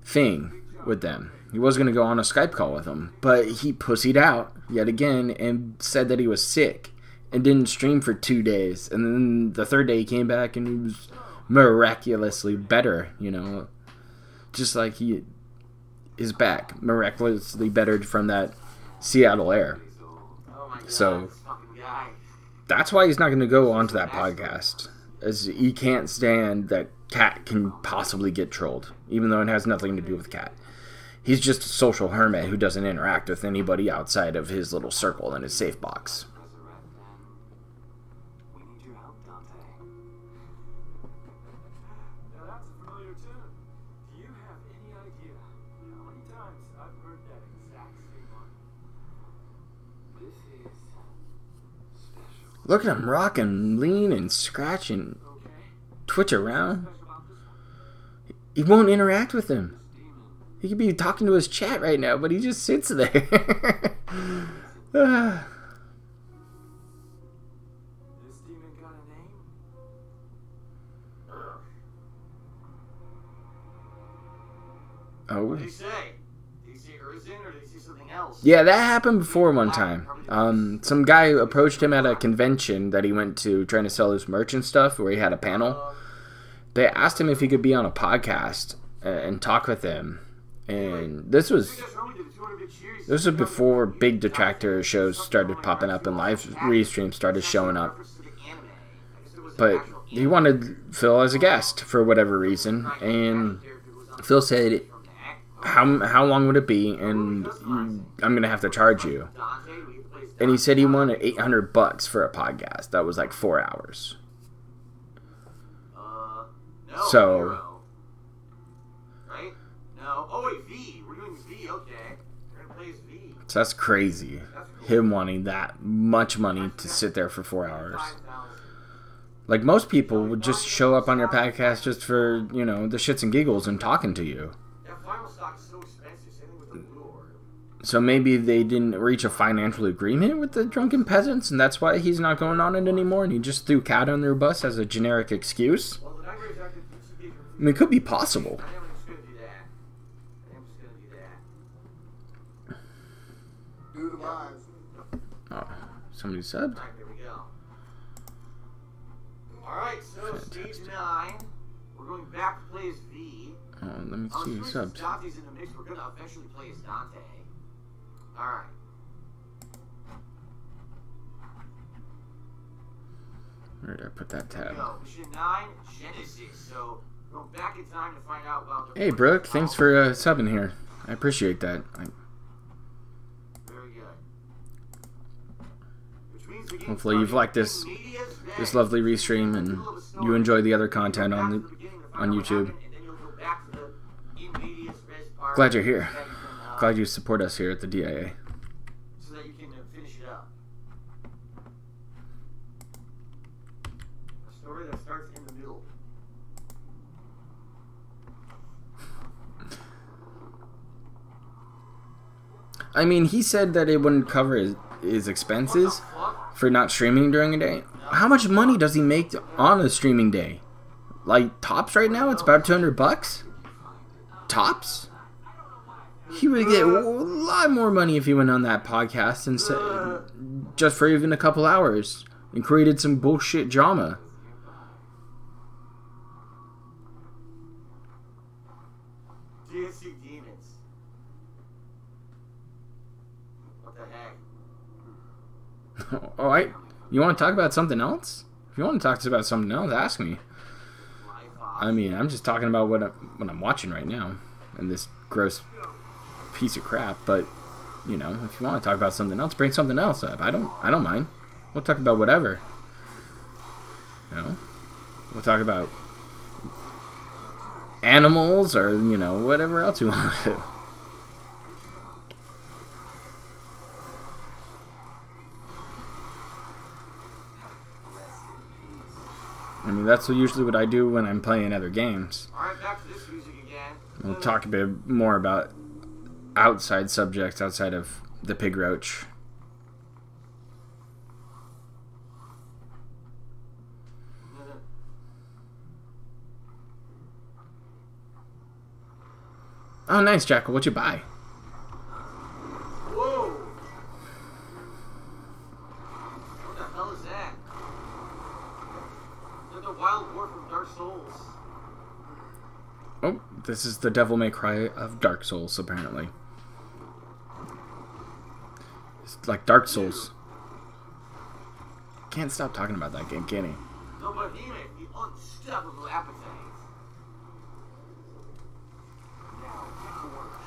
Speaker 1: thing with them. He was going to go on a Skype call with them, but he pussied out yet again and said that he was sick and didn't stream for 2 days. And then the third day he came back and he was miraculously better, you know. Just like he is back, miraculously bettered from that Seattle air. So that's why he's not going to go onto that podcast, as he can't stand that Cat can possibly get trolled, even though it has nothing to do with Cat. He's just a social hermit who doesn't interact with anybody outside of his little circle and his safe box.
Speaker 4: We need your help, Dante. Now that's a familiar tune. Do you have any idea how many times I've heard that exact same one? This is special.
Speaker 1: Look at him rock and lean and scratch and twitch around. He won't interact with him. He could be talking to his chat right now, but he just sits there.
Speaker 4: This demon got a name?
Speaker 1: Oh.
Speaker 2: What did he say? Did he say Urzin or did he say something else?
Speaker 1: Yeah, that happened before one time. Some guy approached him at a convention that he went to trying to sell his merch and stuff, where he had a panel. They asked him if he could be on a podcast and talk with them. And this was before big detractor shows started popping up and live restreams started showing up. But he wanted Phil as a guest for whatever reason, and Phil said, how long would it be, and I'm gonna have to charge you. And he said he wanted $800 for a podcast. That was like 4 hours. So,
Speaker 2: right? No. Oh wait, V. We're doing V. Okay. We're gonna play as V.
Speaker 1: so that's crazy. Him wanting that much money to sit there for 4 hours. Like, most people would just show up on your podcast just for, you know, the shits and giggles and talking to you.
Speaker 2: That final stock is so expensive. Same thing with the lure.
Speaker 1: So maybe they didn't reach a financial agreement with the drunken peasants, and that's why he's not going on it anymore, and he just threw Cat on their bus as a generic excuse.
Speaker 2: Well, the Nightmares active PCB.
Speaker 1: I mean, it could be possible.
Speaker 2: I am just gonna do that.
Speaker 3: Do the lines.
Speaker 1: Oh, somebody subbed.
Speaker 2: Alright, there we go. Alright, so stage 9. We're going back to play as V.
Speaker 1: Oh, let me see who subbed.
Speaker 2: Dante's in the mix. We're gonna eventually play as Dante. Alright.
Speaker 1: Where did I put that tab?
Speaker 2: Go. Mission 9, Genesis. So, go back in time to find out about the...
Speaker 1: Hey, Brooke, thanks for subbing here. I appreciate that.
Speaker 2: Very good. Which means the game
Speaker 1: Hopefully you've liked this
Speaker 2: Media's
Speaker 1: lovely restream, and you enjoy the other content on YouTube. Glad you're here. Glad you support us here at the DIA.
Speaker 2: So that you can finish it up. A story that starts in the middle.
Speaker 1: I mean, he said that it wouldn't cover his expenses for not streaming during a day. How much money does he make on a streaming day? Like, tops right now, it's about $200? Tops? He would get a lot more money if he went on that podcast and just for even a couple hours and created some bullshit drama.
Speaker 2: DSC Demons. What the heck?
Speaker 1: Alright, you want to talk about something else? If you want to talk about something else, ask me. I mean, I'm just talking about what I'm watching right now, and this gross piece of crap. But you know, if you want to talk about something else, bring something else up. I don't mind. We'll talk about whatever. You know, we'll talk about animals or you know whatever else you want to. I mean, that's usually what I do when I'm playing other games.
Speaker 2: Alright, back to this music again.
Speaker 1: We'll talk a bit more about outside subjects outside of the Pig Roach. Oh, nice, Jackal. What'd you buy?
Speaker 2: Whoa! What the hell is that? Is that the Wild War from Dark Souls?
Speaker 1: Oh, this is the Devil May Cry of Dark Souls, apparently. It's like Dark Souls. Can't stop talking about that game, can he?
Speaker 2: The behemoth, the unstoppable appetite. Now, get to work.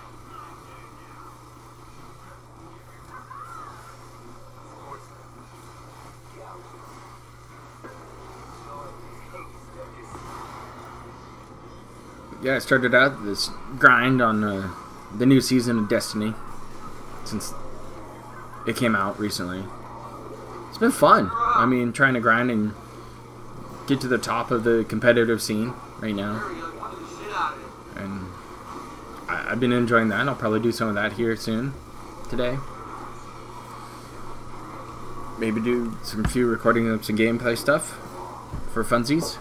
Speaker 1: Yeah, I started out this grind on the new season of Destiny since it came out recently. It's been fun. I mean, trying to grind and get to the top of the competitive scene right now. And I've been enjoying that. I'll probably do some of that here soon, today. Maybe do some few recording of some gameplay stuff for funsies.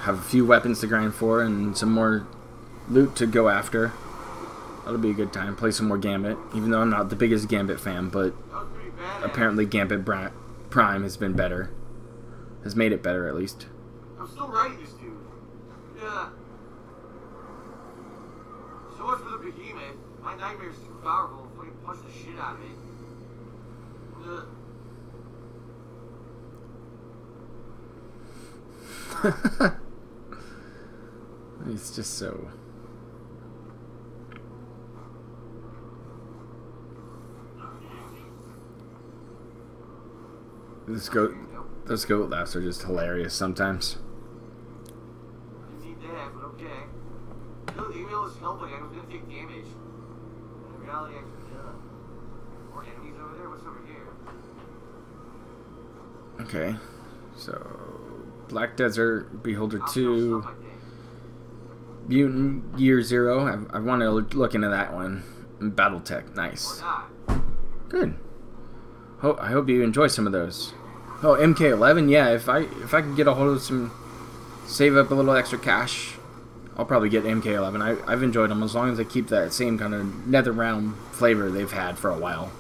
Speaker 1: Have a few weapons to grind for and some more loot to go after. That'll be a good time. Play some more Gambit, even though I'm not the biggest Gambit fan, but apparently Gambit Prime has been better. Has made it better, at least.
Speaker 2: I'm still writing this dude. Yeah. So much for the behemoth. My nightmare's too powerful. If I can punch the shit out of it.
Speaker 1: It's just so... Those goat laughs are just hilarious sometimes.
Speaker 2: I need that, but okay. The email is helping. I was gonna take damage. In reality, I could more enemies over there. What's over here?
Speaker 1: Okay, so Black Desert, Beholder 2, Mutant Year Zero. I want to look into that one. BattleTech, nice. Good. I hope you enjoy some of those. Oh, MK11, yeah. If I can get a hold of some, save up a little extra cash, I'll probably get MK11. I've enjoyed them as long as they keep that same kind of NetherRealm flavor they've had for a while.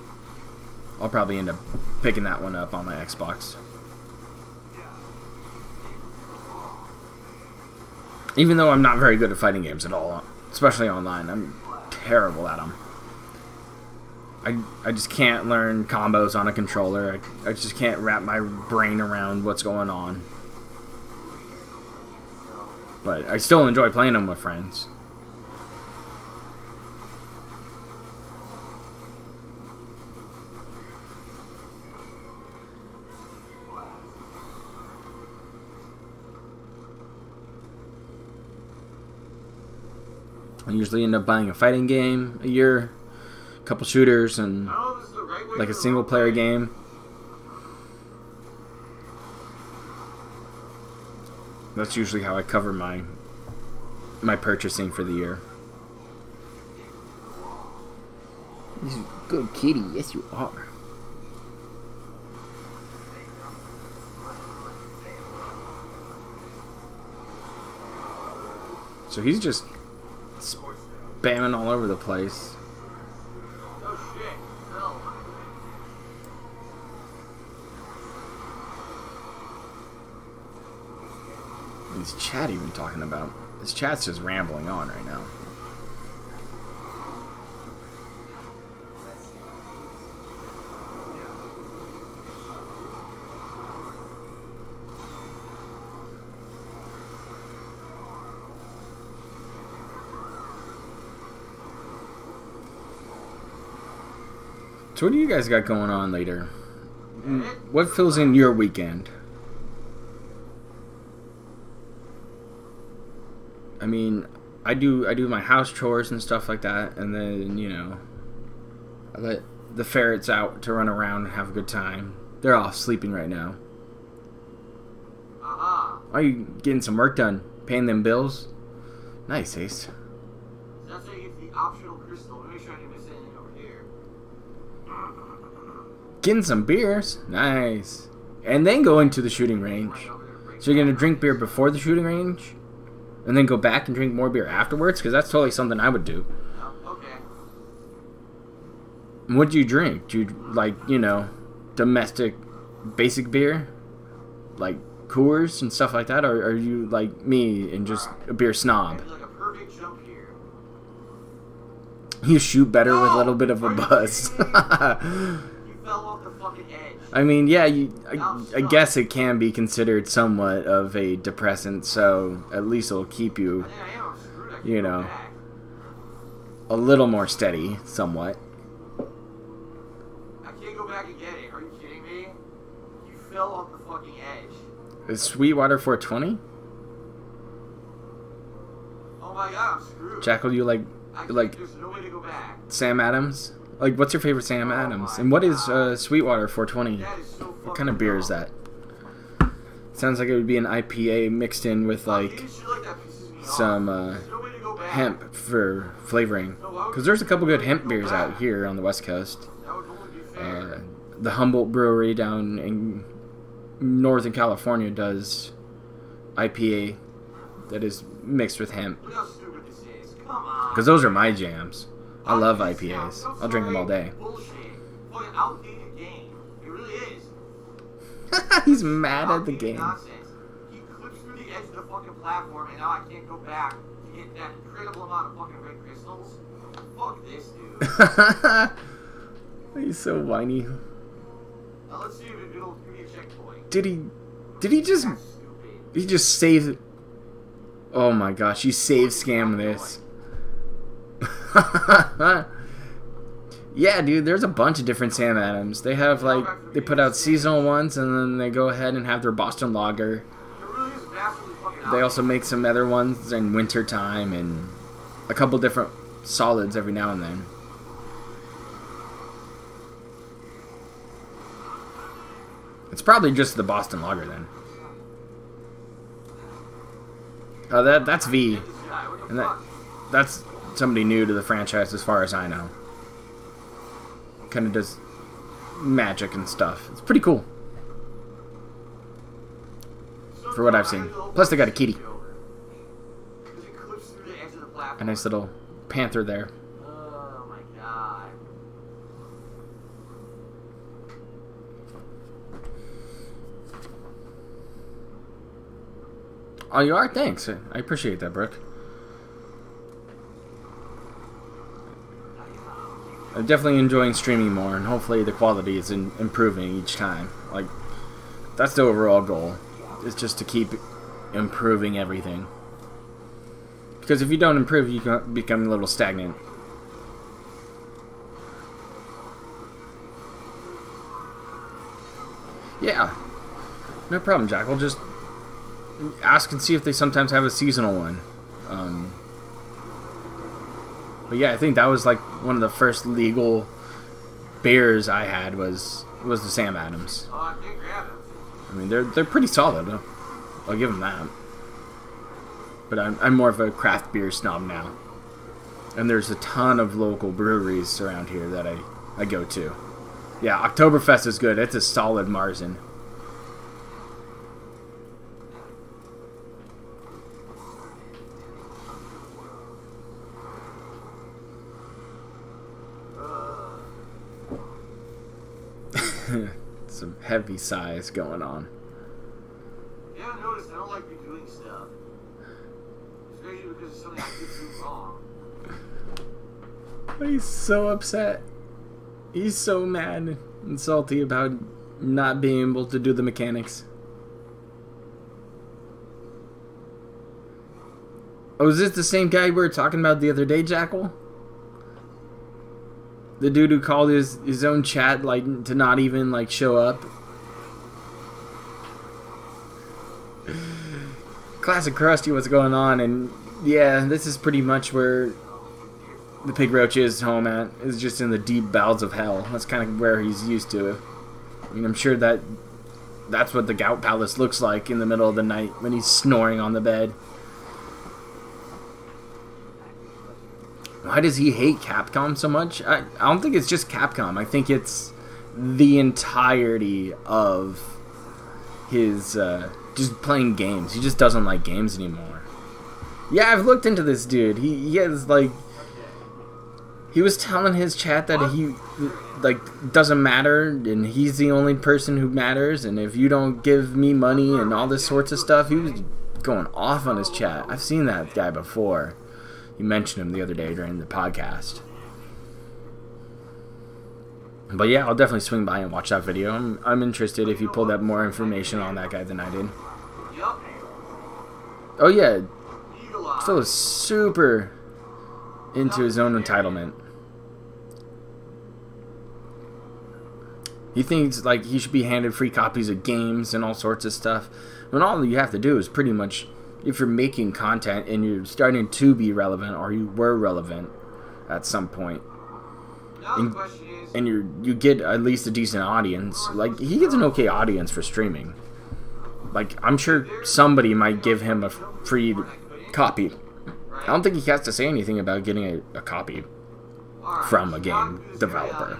Speaker 1: I'll probably end up picking that one up on my Xbox. Even though I'm not very good at fighting games at all, especially online, I'm terrible at them. I just can't learn combos on a controller. I just can't wrap my brain around what's going on. But I still enjoy playing them with friends. I usually end up buying a fighting game a year, a couple shooters, and like a single player game. That's usually how I cover my purchasing for the year. He's a good kitty. Yes, you are. So he's just spamming all over the place.
Speaker 2: Oh shit. No.
Speaker 1: What's chat even talking about? This chat's just rambling on right now. So what do you guys got going on later? What fills in your weekend? I mean, I do my house chores and stuff like that, and then, you know, I let the ferrets out to run around and have a good time. They're all sleeping right now. Are you getting some work done? Paying them bills? Nice, Ace.
Speaker 2: That's how you get the optional crystal. Make sure I didn't miss anything over here.
Speaker 1: Getting some beers? Nice. And then go into the shooting range. So you're going to drink beer before the shooting range? And then go back and drink more beer afterwards? Because that's totally something I would do.
Speaker 2: Oh, okay.
Speaker 1: What do you drink? Do you, like, you know, domestic basic beer? Like Coors and stuff like that? Or are you like me and just a beer snob?
Speaker 2: Like a perfect jump here.
Speaker 1: You shoot better with a little bit of a buzz.
Speaker 2: You fell off the fucking edge.
Speaker 1: I mean, yeah, I guess it can be considered somewhat of a depressant, so at least it'll keep you, you know, a little more steady, somewhat.
Speaker 2: I can't go back and get it. Are you kidding me? You fell off the fucking edge.
Speaker 1: Is Sweetwater 420?
Speaker 2: Oh my god, I'm screwed.
Speaker 1: Jackal, you like
Speaker 2: there's no way to go back.
Speaker 1: Sam Adams? Like, what's your favorite Sam Adams? And what is Sweetwater 420?
Speaker 2: That is so
Speaker 1: What kind of beer is that? Sounds like it would be an IPA mixed in with, like, some hemp for flavoring. Because there's a couple good hemp beers out here on the West Coast. The Humboldt Brewery down in Northern California does IPA that is mixed with hemp.
Speaker 2: Look how stupid this is. Come on.
Speaker 1: Because those are my jams. I love IPAs. I'll drink them all day.
Speaker 2: Bullshit. Fucking outdated game. It really is.
Speaker 1: He's mad at the game.
Speaker 2: Nonsense. He clips through the edge of the fucking platform, and now I can't go back to get that incredible amount of fucking red crystals. Fuck this, dude.
Speaker 1: He's so whiny.
Speaker 2: Now let's see if it'll give me a checkpoint.
Speaker 1: Did he just...
Speaker 2: That's stupid.
Speaker 1: He just saved... Oh my gosh, you save scam this. Yeah, dude, there's a bunch of different Sam Adams. They have, like, they put out seasonal ones, and then they go ahead and have their Boston Lager. They also make some other ones in winter time, and a couple different solids every now and then. It's probably just the Boston Lager, then. That's V. And that's somebody new to the franchise as far as I know. Kind of does magic and stuff. It's pretty cool. For what I've seen. Plus they got a kitty. A nice little panther there.
Speaker 2: Oh my god.
Speaker 1: Oh, you are? Thanks. I appreciate that, Brooke. I'm definitely enjoying streaming more, and hopefully the quality is improving each time. Like, that's the overall goal. Is just to keep improving everything. Because if you don't improve, you can become a little stagnant. Yeah. No problem, Jack. We'll just ask and see if they sometimes have a seasonal one. But yeah, I think that was like one of the first legal beers I had was the Sam Adams.
Speaker 2: Oh, I did grab it.
Speaker 1: I mean, they're pretty solid. I'll give them that. But I'm more of a craft beer snob now. And there's a ton of local breweries around here that I go to. Yeah, Oktoberfest is good. It's a solid Marzen. Some heavy sighs going on.
Speaker 2: Yeah, I noticed I don't like redoing stuff. Especially because it's something I did do wrong.
Speaker 1: He's so upset. He's so mad and salty about not being able to do the mechanics. Oh, is this the same guy we were talking about the other day, Jackal? The dude who called his own chat like to not even like show up. Classic Krusty, what's going on? And yeah, this is pretty much where the Pig Roach is home at. Is just in the deep bowels of hell. That's kind of where he's used to. I mean, I'm sure that's what the Gout Palace looks like in the middle of the night when he's snoring on the bed. Why does he hate Capcom so much? I don't think it's just Capcom. I think it's the entirety of his just playing games. He just doesn't like games anymore. Yeah, I've looked into this dude. He has like... He was telling his chat that he like doesn't matter and he's the only person who matters, and if you don't give me money and all this sorts of stuff. He was going off on his chat. I've seen that guy before. You mentioned him the other day during the podcast. But yeah, I'll definitely swing by and watch that video. I'm interested if you pulled up more information on that guy than I did. Oh yeah, Phil is super into his own entitlement. He thinks like he should be handed free copies of games and all sorts of stuff, when all you have to do is pretty much, if you're making content and you're starting to be relevant, or you were relevant at some point, and you get at least a decent audience. Like, he gets an okay audience for streaming. Like, I'm sure somebody might give him a free copy. I don't think he has to say anything about getting a copy from a game developer.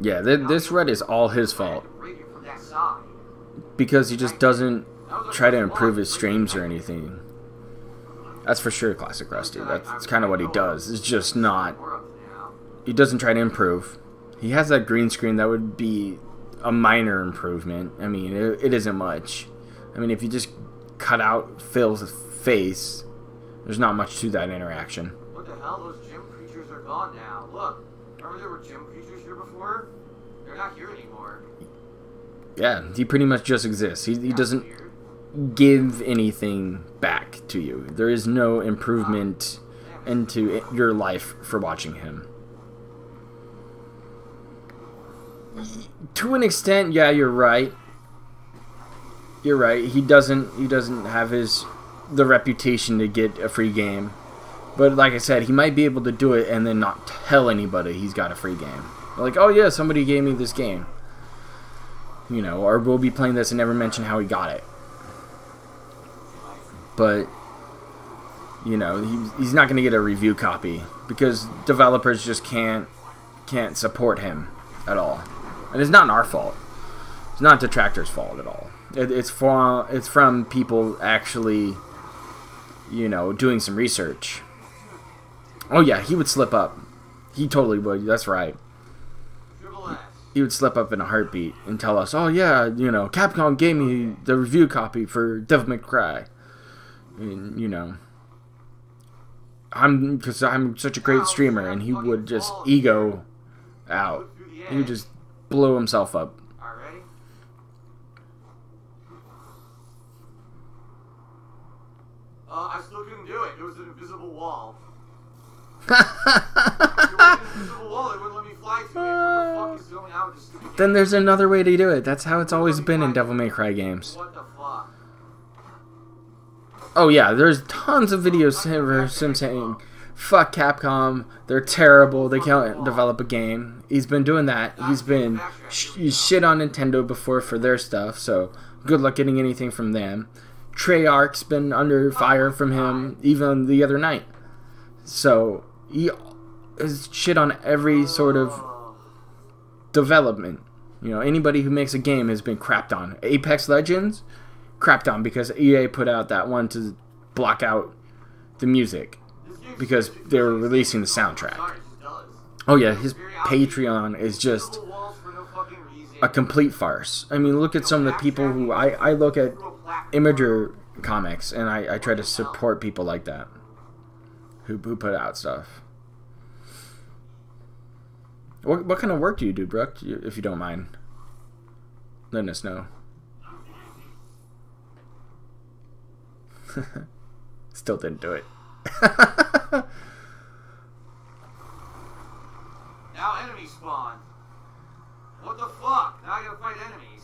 Speaker 1: Yeah, this red is all his fault. Because he just doesn't try to improve his streams or anything. That's for sure, Classic Rusty. That's kind of what he does. It's just not... He doesn't try to improve. He has that green screen that would be a minor improvement. I mean, it isn't much. I mean, if you just cut out Phil's face, there's not much to that interaction.
Speaker 2: What the hell? Those gym creatures are gone now. Look, remember there were gym creatures here before? They're not here anymore.
Speaker 1: Yeah, he pretty much just exists. He doesn't give anything back to you. There is no improvement into your life for watching him. To an extent, yeah, you're right. You're right. He doesn't have the reputation to get a free game. But like I said, he might be able to do it and then not tell anybody he's got a free game. Like, oh yeah, somebody gave me this game. You know, or we'll be playing this and never mention how he got it. But, you know, he's not going to get a review copy because developers just can't support him at all. And it's not our fault. It's not Detractor's fault at all. It's from people actually, you know, doing some research. Oh yeah, he would slip up. He totally would. That's right. He would slip up in a heartbeat and tell us, oh yeah, you know, Capcom gave me the review copy for Devil May Cry. And, you know, because I'm such a great streamer, and he would just ego out. He would just blow himself up.
Speaker 2: Alright. I still couldn't do it. It was an invisible wall.
Speaker 1: Then there's another way to do it. That's how it's always been in Devil May Cry games.
Speaker 2: What the fuck?
Speaker 1: Oh yeah, there's tons of videos of him saying, fuck Capcom, they're terrible, they can't develop a game. He's been doing that. He's shit on Nintendo before for their stuff, so good luck getting anything from them. Treyarch's been under fire from him even the other night. So he is shit on every sort of development. You know, anybody who makes a game has been crapped on. Apex Legends, crapped on because EA put out that one to block out the music because they were releasing the soundtrack. Oh yeah, his Patreon is just a complete farce. I mean, look at some of the people who I look at Imager comics and I try to support people like that who put out stuff. What kind of work do you do, Brooke, if you don't mind letting us know? Still didn't do it.
Speaker 2: Now enemies spawn. What the fuck? Now I gotta fight enemies.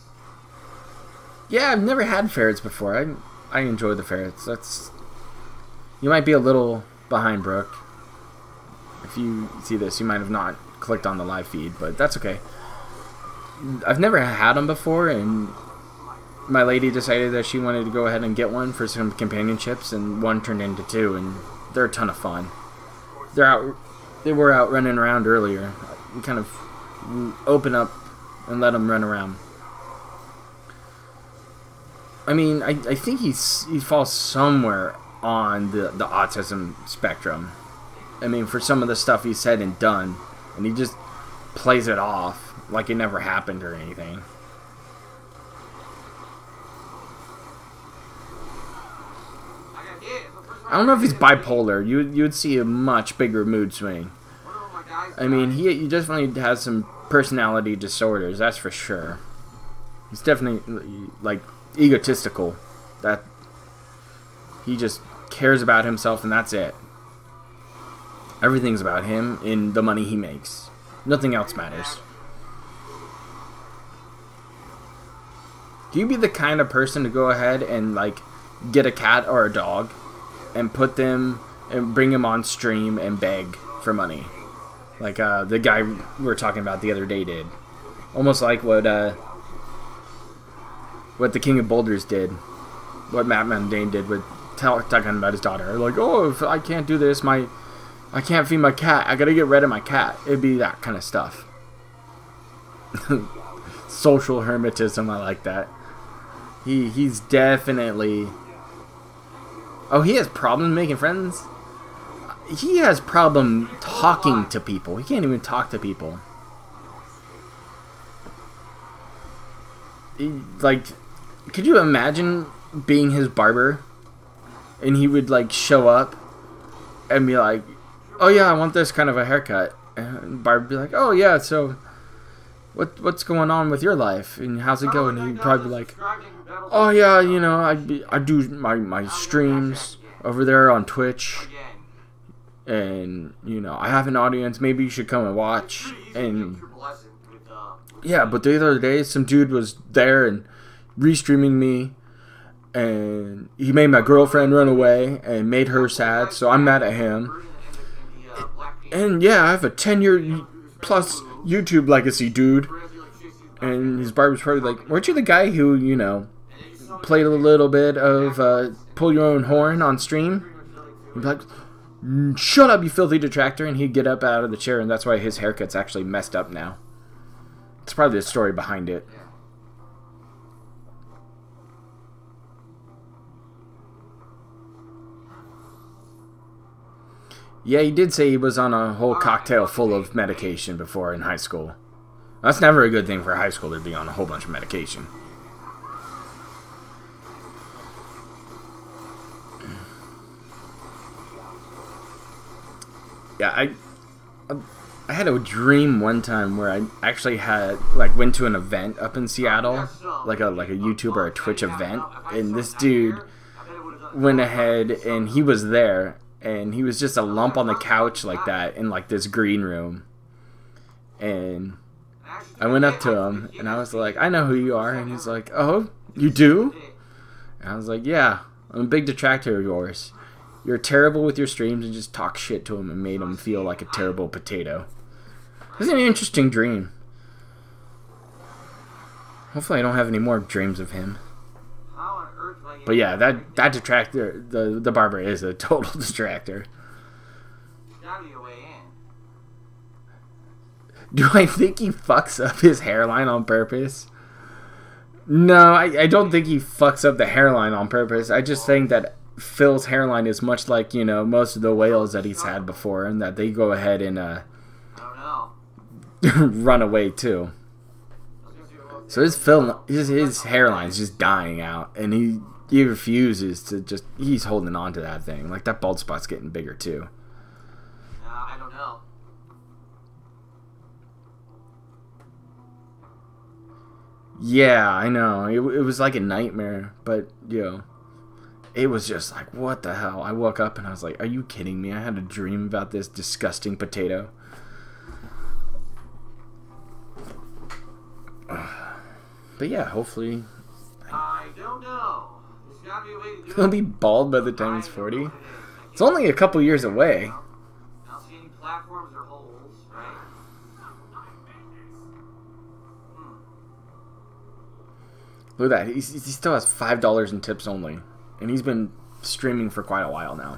Speaker 1: Yeah, I've never had ferrets before. I enjoy the ferrets. You might be a little behind, Brooke. If you see this, you might have not clicked on the live feed, but that's okay. I've never had them before, and my lady decided that she wanted to go ahead and get one for some companionships, and one turned into two, and they're a ton of fun. They were out running around earlier. We kind of open up and let them run around. I mean, I think he falls somewhere on the autism spectrum. I mean, for some of the stuff he said and done, and he just plays it off like it never happened or anything. I don't know if he's bipolar. You would see a much bigger mood swing. I mean, he definitely has some personality disorders, that's for sure. He's definitely, like, egotistical. That he just cares about himself and that's it. Everything's about him and the money he makes. Nothing else matters. Do you be the kind of person to go ahead and, like, get a cat or a dog and put them and bring them on stream and beg for money? Like the guy we were talking about the other day did. Almost like what the King of Boulders did. What Matt Mundane did with talking about his daughter. Like, oh, if I can't do this, I can't feed my cat. I gotta get rid of my cat. It'd be that kind of stuff. Social hermetism, I like that. He's definitely... Oh, he has problems making friends? He has problem talking to people. He can't even talk to people. Like, could you imagine being his barber? And he would, like, show up and be like, oh yeah, I want this kind of a haircut. And barber would be like, oh yeah, so what's going on with your life? And how's it going? And he'd probably be like, oh yeah, you know, I do my streams over there on Twitch. And, you know, I have an audience. Maybe you should come and watch. And yeah, but the other day, some dude was there and restreaming me. And he made my girlfriend run away and made her sad. So I'm mad at him. And yeah, I have a 10-year plus YouTube legacy, dude. And his barber's probably like, weren't you the guy who, you know, played a little bit of pull your own horn on stream? He'd be like, shut up, you filthy detractor. And he'd get up out of the chair, and that's why his haircut's actually messed up now. It's probably the story behind it. Yeah, he did say he was on a whole cocktail full of medication before in high school. That's never a good thing for a high schooler to be on a whole bunch of medication. Yeah, I had a dream one time where I actually went to an event up in Seattle, like a YouTube or a Twitch event, and this dude went ahead and he was there, and he was just a lump on the couch like that in like this green room, and I went up to him and I was like, I know who you are, and he's like, oh, you do? And I was like, yeah, I'm a big detractor of yours. You're terrible with your streams, and just talk shit to him and made him feel like a terrible potato. It was an interesting dream. Hopefully I don't have any more dreams of him.
Speaker 2: How on earth do
Speaker 1: But yeah, that detractor, the barber is a total distractor.
Speaker 2: Gotta be a way in.
Speaker 1: Do I think he fucks up his hairline on purpose? No, I don't think he fucks up the hairline on purpose. I just think that Phil's hairline is much like, you know, most of the whales that he's had before, and that they go ahead and
Speaker 2: I don't know.
Speaker 1: run away too. So his hairline's just dying out, and he refuses to just, he's holding on to that thing. Like, that bald spot's getting bigger too.
Speaker 2: I don't know.
Speaker 1: Yeah, I know. It was like a nightmare, but, you know, it was just like, what the hell? I woke up and I was like, are you kidding me? I had a dream about this disgusting potato. But yeah, hopefully
Speaker 2: I don't know. There's gotta be a way to do
Speaker 1: he'll
Speaker 2: it.
Speaker 1: be bald by the time he's 40. It's only a couple years away.
Speaker 2: I don't see any platforms or holes, right?
Speaker 1: Look at that. He still has $5 in tips only. And he's been streaming for quite a while now.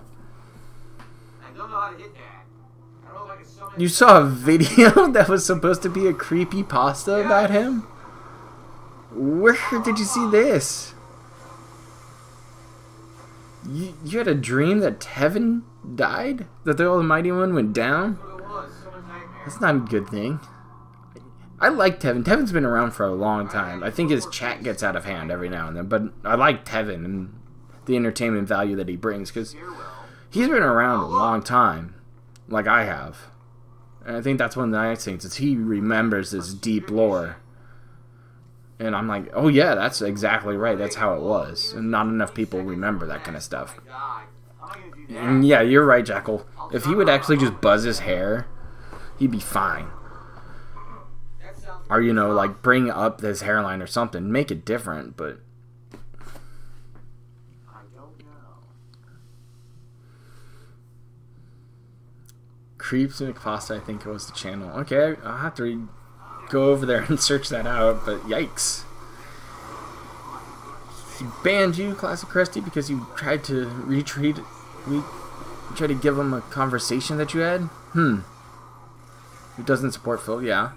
Speaker 2: I don't know how to hit that. I don't know if I can summon.
Speaker 1: You saw a video that was supposed to be a creepy pasta about him? Where did you see this? You had a dream that Tevin died? That the Almighty One went down?
Speaker 2: That's what it was. Summon nightmare.
Speaker 1: That's not a good thing. I like Tevin. Tevin's been around for a long time. I think his chat gets out of hand every now and then, but I like Tevin and the entertainment value that he brings, because he's been around a long time, like I have. And I think that's one of the nice things, is he remembers this deep lore. And I'm like, oh yeah, that's exactly right. That's how it was. And not enough people remember that kind of stuff.
Speaker 2: God. How am I gonna do that?
Speaker 1: And yeah, you're right, Jackal. If he would actually just buzz his hair, he'd be fine.
Speaker 2: That sounds
Speaker 1: Or, you know, like, bring up his hairline or something. Make it different, but...
Speaker 2: I don't know.
Speaker 1: Creeps McPasta, I think it was the channel. Okay, I'll have to go over there and search that out, but yikes. He banned you, Classic Krusty, because you tried to retweet... You tried to give him a conversation that you had? Who doesn't support Phil? Yeah.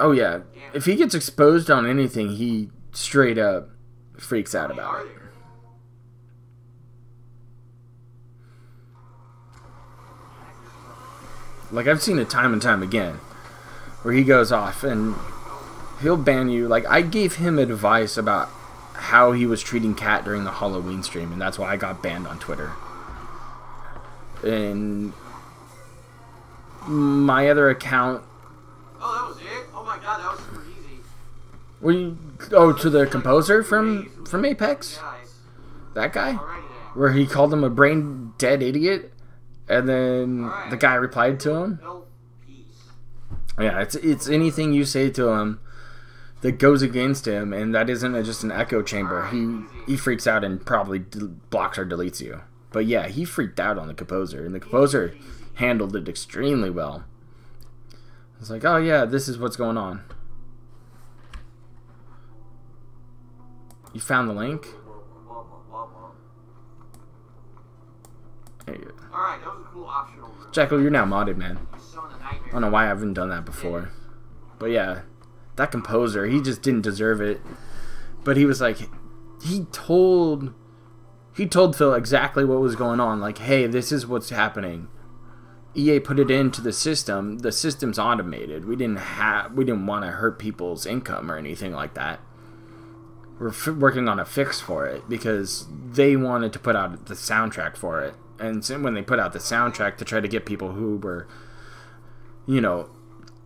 Speaker 1: Oh yeah, if he gets exposed on anything, he straight up freaks out about it. Like, I've seen it time and time again, where he goes off and he'll ban you. Like, I gave him advice about how he was treating Kat during the Halloween stream, and that's why I got banned on Twitter. And my other account...
Speaker 2: Oh, that was it? Oh my god, that was super easy.
Speaker 1: Were you... Oh, to the composer from Apex?
Speaker 2: Guys.
Speaker 1: That guy?
Speaker 2: Alrighty then.
Speaker 1: Where he called him a brain-dead idiot? And then
Speaker 2: Alright.
Speaker 1: the guy replied to him?
Speaker 2: No peace.
Speaker 1: Yeah, it's anything you say to him that goes against him, and that isn't just an echo chamber. He freaks out and probably blocks or deletes you. But yeah, he freaked out on the composer, and the composer handled it extremely well. It's like, oh yeah, this is what's going on. You found the link? There you go.
Speaker 2: Alright, that was a cool optional room.
Speaker 1: Jackal, you're now modded, man.
Speaker 2: Summon the nightmare.
Speaker 1: I don't know why I haven't done that before. But yeah, that composer, he just didn't deserve it. But he was like, he told Phil exactly what was going on. Like, hey, this is what's happening. EA put it into the system. The system's automated. We didn't want to hurt people's income or anything like that. We're working on a fix for it because they wanted to put out the soundtrack for it. And so when they put out the soundtrack to try to get people who were, you know,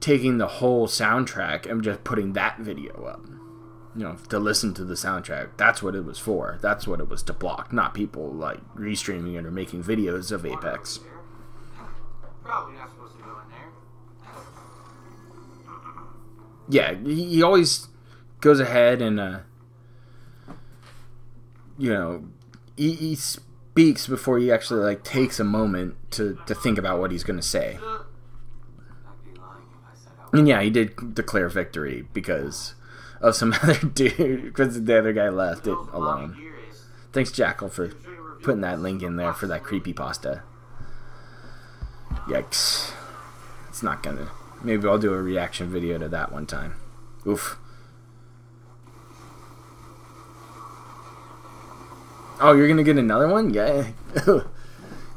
Speaker 1: taking the whole soundtrack and just putting that video up, you know, to listen to the soundtrack. That's what it was for. That's what it was to block, not people like restreaming it or making videos of Apex.
Speaker 2: Probably not supposed to go in there.
Speaker 1: Yeah, he always goes ahead and, you know, he speaks before he actually, like, takes a moment to think about what he's going to say.
Speaker 4: I'd be lying if I said I
Speaker 1: And yeah, he did declare victory because of some other dude because the other guy left it alone. Thanks, Jackal, for putting that link in there for that creepypasta. Yikes. It's not gonna... Maybe I'll do a reaction video to that one time. Oof. Oh, you're gonna get another one? Yeah. You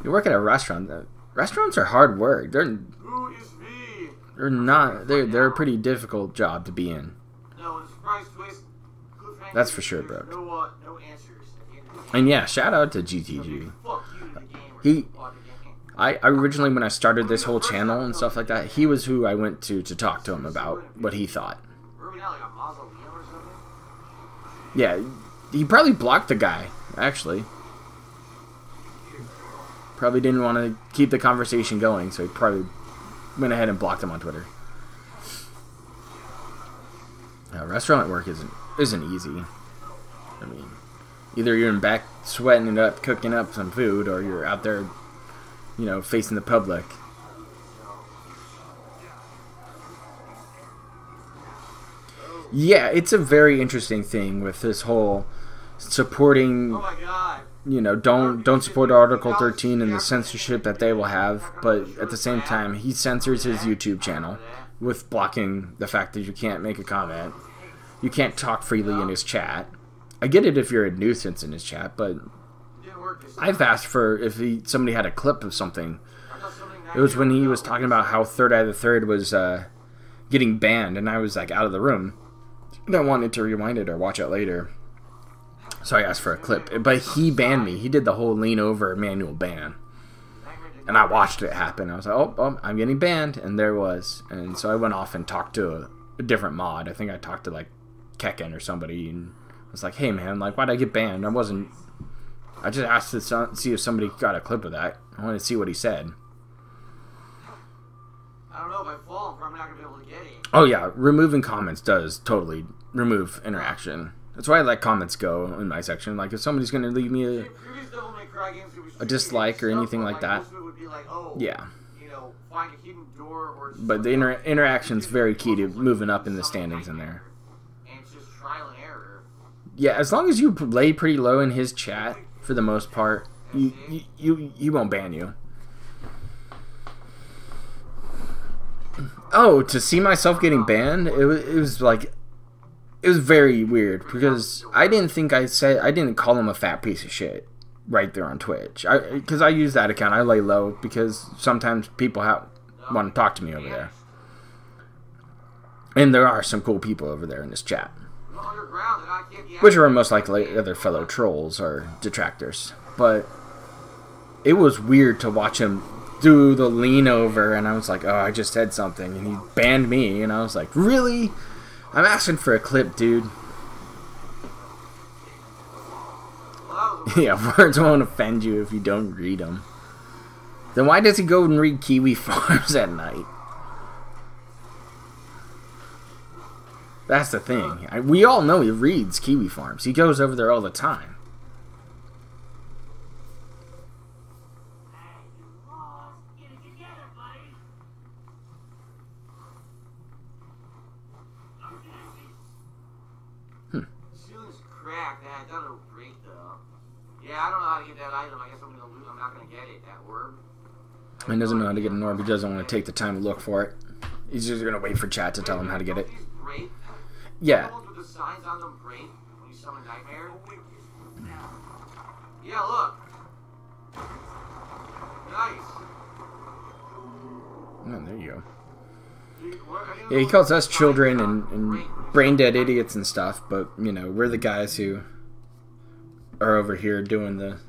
Speaker 1: work at a restaurant. Restaurants are hard work. They're not. They're a pretty difficult job to be in. That's for sure, bro. And yeah, shout out to GTG. I originally, when I started this whole channel and stuff like that, he was who I went to talk to him about what he thought. Yeah, he probably blocked the guy, actually. Probably didn't want to keep the conversation going, so he probably went ahead and blocked him on Twitter. Restaurant work isn't easy. I mean, either you're in back sweating it up, cooking up some food, or you're out there, you know, facing the public. Yeah, it's a very interesting thing with this whole supporting, you know, don't support Article 13 and the censorship that they will have, but at the same time, he censors his YouTube channel with blocking the fact that you can't make a comment. You can't talk freely in his chat. I get it if you're a nuisance in his chat, but I've asked for if somebody had a clip of something. It was when he was talking about how Third Eye the Third was getting banned, and I was like out of the room. And I wanted to rewind it or watch it later. So I asked for a clip. But he banned me. He did the whole lean over manual ban. And I watched it happen. I was like, oh, I'm getting banned. And there it was. And so I went off and talked to a different mod. I think I talked to like Kekken or somebody. And I was like, hey man, like, why'd I get banned? I just asked to see if somebody got a clip of that. I wanted to see what he said.
Speaker 2: I don't know if I fall, I'm not going to be able to get it.
Speaker 1: Oh yeah, removing comments does totally remove interaction. That's why I let comments go in my section. Like, if somebody's going to leave me a dislike or anything like that, yeah. But the interaction's very key to moving up in the standings in there. Yeah, as long as you lay pretty low in his chat, for the most part, he won't ban you. Oh, to see myself getting banned, it was like, it was very weird because I didn't call him a fat piece of shit right there on Twitch. Because I use that account, I lay low because sometimes people want to talk to me over there, and there are some cool people over there in this chat, which are most likely other fellow trolls or detractors. But it was weird to watch him do the lean over, and I was like, oh, I just said something, and he banned me, and I was like, really? I'm asking for a clip, dude. Yeah, words won't offend you if you don't read them. Then why does he go and read Kiwi Farms at night? That's the thing. We all know he reads Kiwi Farms. He goes over there all the time.
Speaker 2: Yeah, I don't know how to get that item. I guess I'm not going to get it, that orb.
Speaker 1: He doesn't know how to get an orb. He doesn't want to take the time to look for it. He's just going to wait for chat to tell him how to get it. Yeah.
Speaker 2: The signs on them break when you summon Nightmare. Yeah, look. Nice.
Speaker 1: Oh, there you go. Yeah, he calls us children and brain dead idiots and stuff, but, you know, we're the guys who are over here doing the,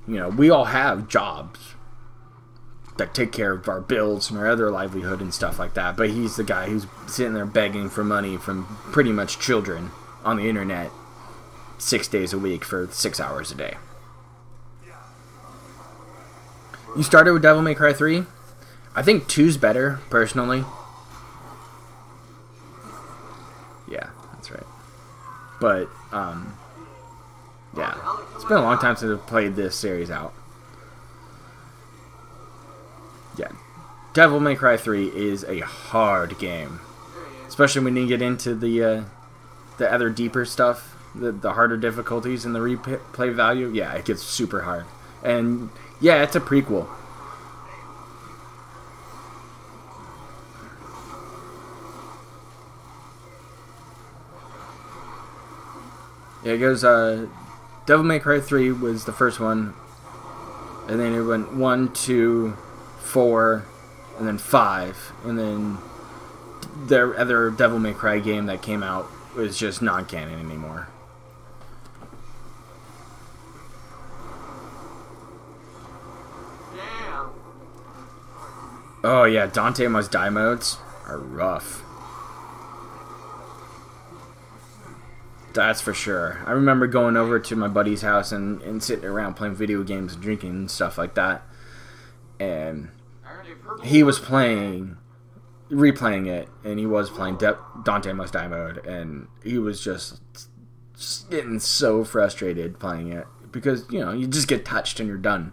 Speaker 1: you know, we all have jobs that take care of our bills and our other livelihood and stuff like that, but he's the guy who's sitting there begging for money from pretty much children on the internet 6 days a week for 6 hours a day. You started with Devil May Cry 3? I think 2's better, personally. Yeah, that's right. But, yeah, it's been a long time since I've played this series out. Yeah, Devil May Cry 3 is a hard game, especially when you get into the the other deeper stuff, the harder difficulties and the replay value, yeah, it gets super hard. And yeah, it's a prequel. Yeah, it goes, Devil May Cry 3 was the first one, and then it went 1, 2, 4, and then 5, and then the other Devil May Cry game that came out was just non-canon anymore.
Speaker 2: Damn.
Speaker 1: Oh yeah, Dante Must Die modes are rough. That's for sure. I remember going over to my buddy's house and sitting around playing video games and drinking and stuff like that. And he was replaying it, and he was playing Dante Must Die mode, and he was just getting so frustrated playing it because, you know, you just get touched and you're done.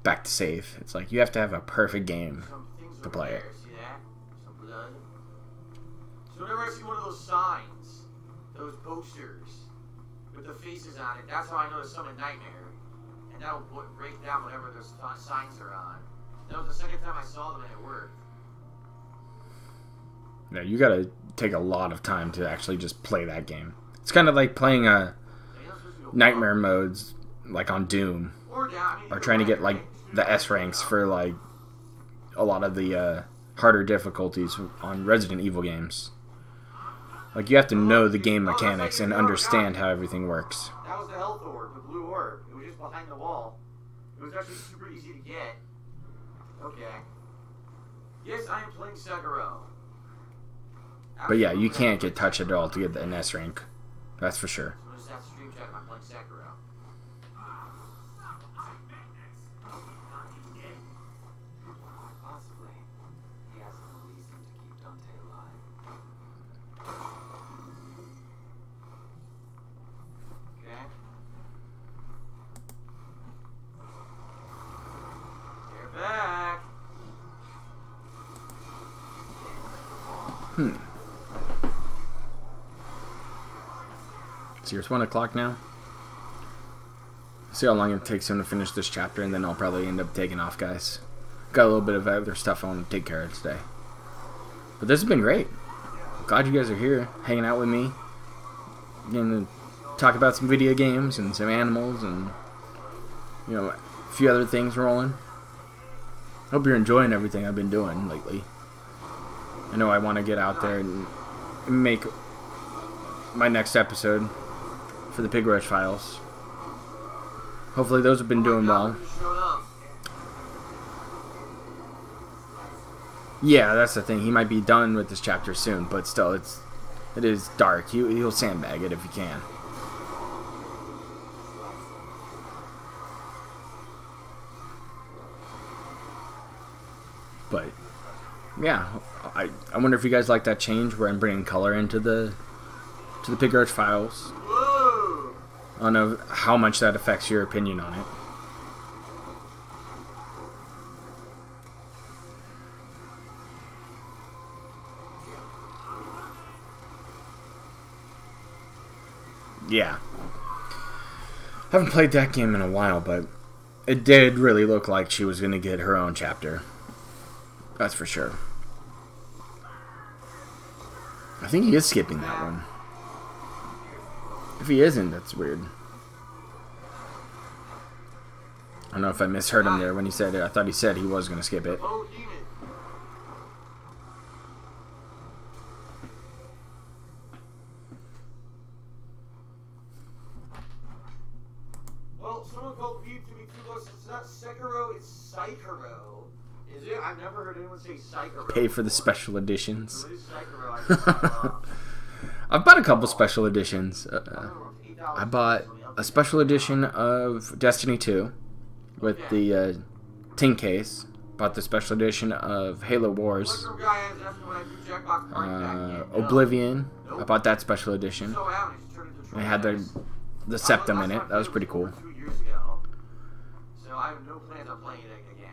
Speaker 1: Back to save. It's like you have to have a perfect game to play it.
Speaker 2: See that? Some blood. So whenever I see one of those signs, those posters with the faces on it, that's how I know to summon Nightmare, and that'll break down whatever those signs are on. That was the second time I saw them and it worked.
Speaker 1: No, you gotta take a lot of time to actually just play that game. It's kind of like playing Nightmare modes, like on Doom, or trying to get like the S ranks for like a lot of the harder difficulties on Resident Evil games. Like, you have to know the game mechanics and understand how everything works.
Speaker 2: That was the health orb, the blue orb. It was just behind the wall. It was actually super easy to get. Okay. Yes, I am playing Sekiro.
Speaker 1: But yeah, you can't get touched at all to get the NS rank. That's for sure.
Speaker 2: So just have to stream check. I'm playing Sekiro.
Speaker 4: Possibly. He has no reason to keep Dante alive.
Speaker 2: Okay. They're back.
Speaker 1: So it's 1 o'clock now. See how long it takes him to finish this chapter, and then I'll probably end up taking off, guys. Got a little bit of other stuff I want to take care of today. But this has been great. Glad you guys are here, hanging out with me. Getting to talk about some video games and some animals and, you know, a few other things rolling. Hope you're enjoying everything I've been doing lately. I know I want to get out there and make my next episode for the PigRoach files. Hopefully those have been doing well. Yeah, that's the thing. He might be done with this chapter soon, but still, it is dark. He'll sandbag it if he can. But yeah, I wonder if you guys like that change where I'm bringing color into the PigRoach files.
Speaker 2: Whoa!
Speaker 1: I don't know how much that affects your opinion on it. Yeah. Haven't played that game in a while, but it did really look like she was going to get her own chapter. That's for sure. I think he is skipping that one. If he isn't, that's weird. I don't know if I misheard him there when he said it. I thought he said he was going to skip it.
Speaker 2: Oh, demon. Well, someone called View to be too close. It's not Sekiro, it's Psychero. Is it? I've never heard anyone say Psychero.
Speaker 1: Pay for the special editions.
Speaker 2: So it is Psychero. I just
Speaker 1: I've bought a couple special editions. I bought a special edition of Destiny 2 with the tin case. Bought the special edition of Halo Wars. Oblivion. I bought that special edition. It had the septum in it. That was pretty cool.
Speaker 2: So I have no plans on playing it again.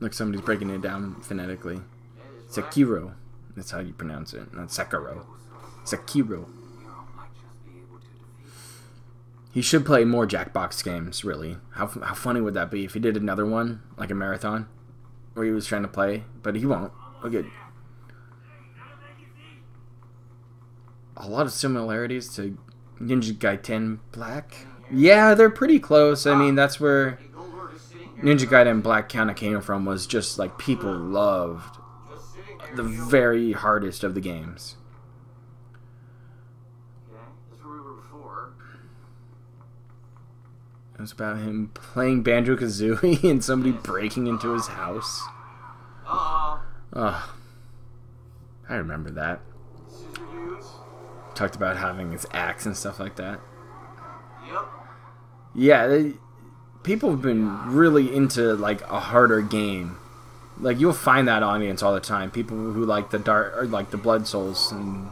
Speaker 1: Like somebody's breaking it down phonetically. Sekiro. That's how you pronounce it. Not Sekiro. Sekiro. He should play more Jackbox games, really. How funny would that be if he did another one, like a marathon, where he was trying to play, but he won't. Look at a lot of similarities to Ninja Gaiden Black. Yeah, they're pretty close. I mean, that's where Ninja Gaiden Black kind of came from, was just like people loved the very hardest of the games.
Speaker 2: That's where we were before.
Speaker 1: It was about him playing Banjo-Kazooie and somebody breaking into his house. Oh, I remember that. Talked about having his axe and stuff like that.
Speaker 2: Yep.
Speaker 1: Yeah, people have been really into like a harder game. Like you'll find that audience all the time. People who like the dark or like the Blood Souls and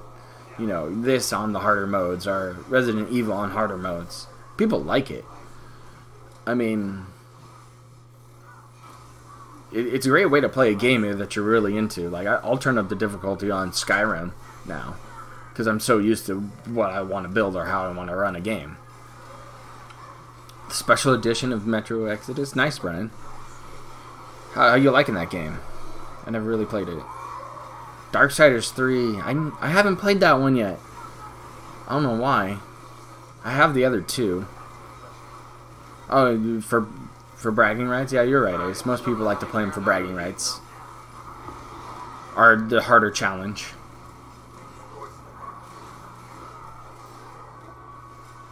Speaker 1: you know this on the harder modes, or Resident Evil on harder modes. People like it. I mean, it's a great way to play a game that you're really into. Like I'll turn up the difficulty on Skyrim now because I'm so used to what I want to build or how I want to run a game. The special edition of Metro Exodus, nice, Brian. How are you liking that game? I never really played it. Darksiders 3, I haven't played that one yet. I don't know why. I have the other two. Oh, for bragging rights? Yeah, you're right, Ace. Most people like to play them for bragging rights. Or the harder challenge.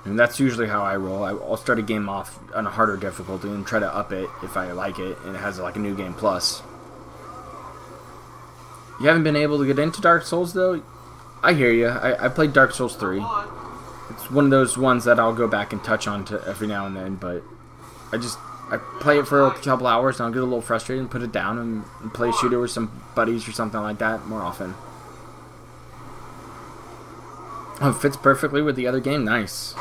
Speaker 1: And that's usually how I roll. I'll start a game off on a harder difficulty and try to up it if I like it, and it has like a new game plus. You haven't been able to get into Dark Souls though? I hear you. I played Dark Souls 3. It's one of those ones that I'll go back and touch on to every now and then, but I play it for a couple hours and I'll get a little frustrated and put it down and play a shooter with some buddies or something like that more often. Oh, it fits perfectly with the other game. Nice.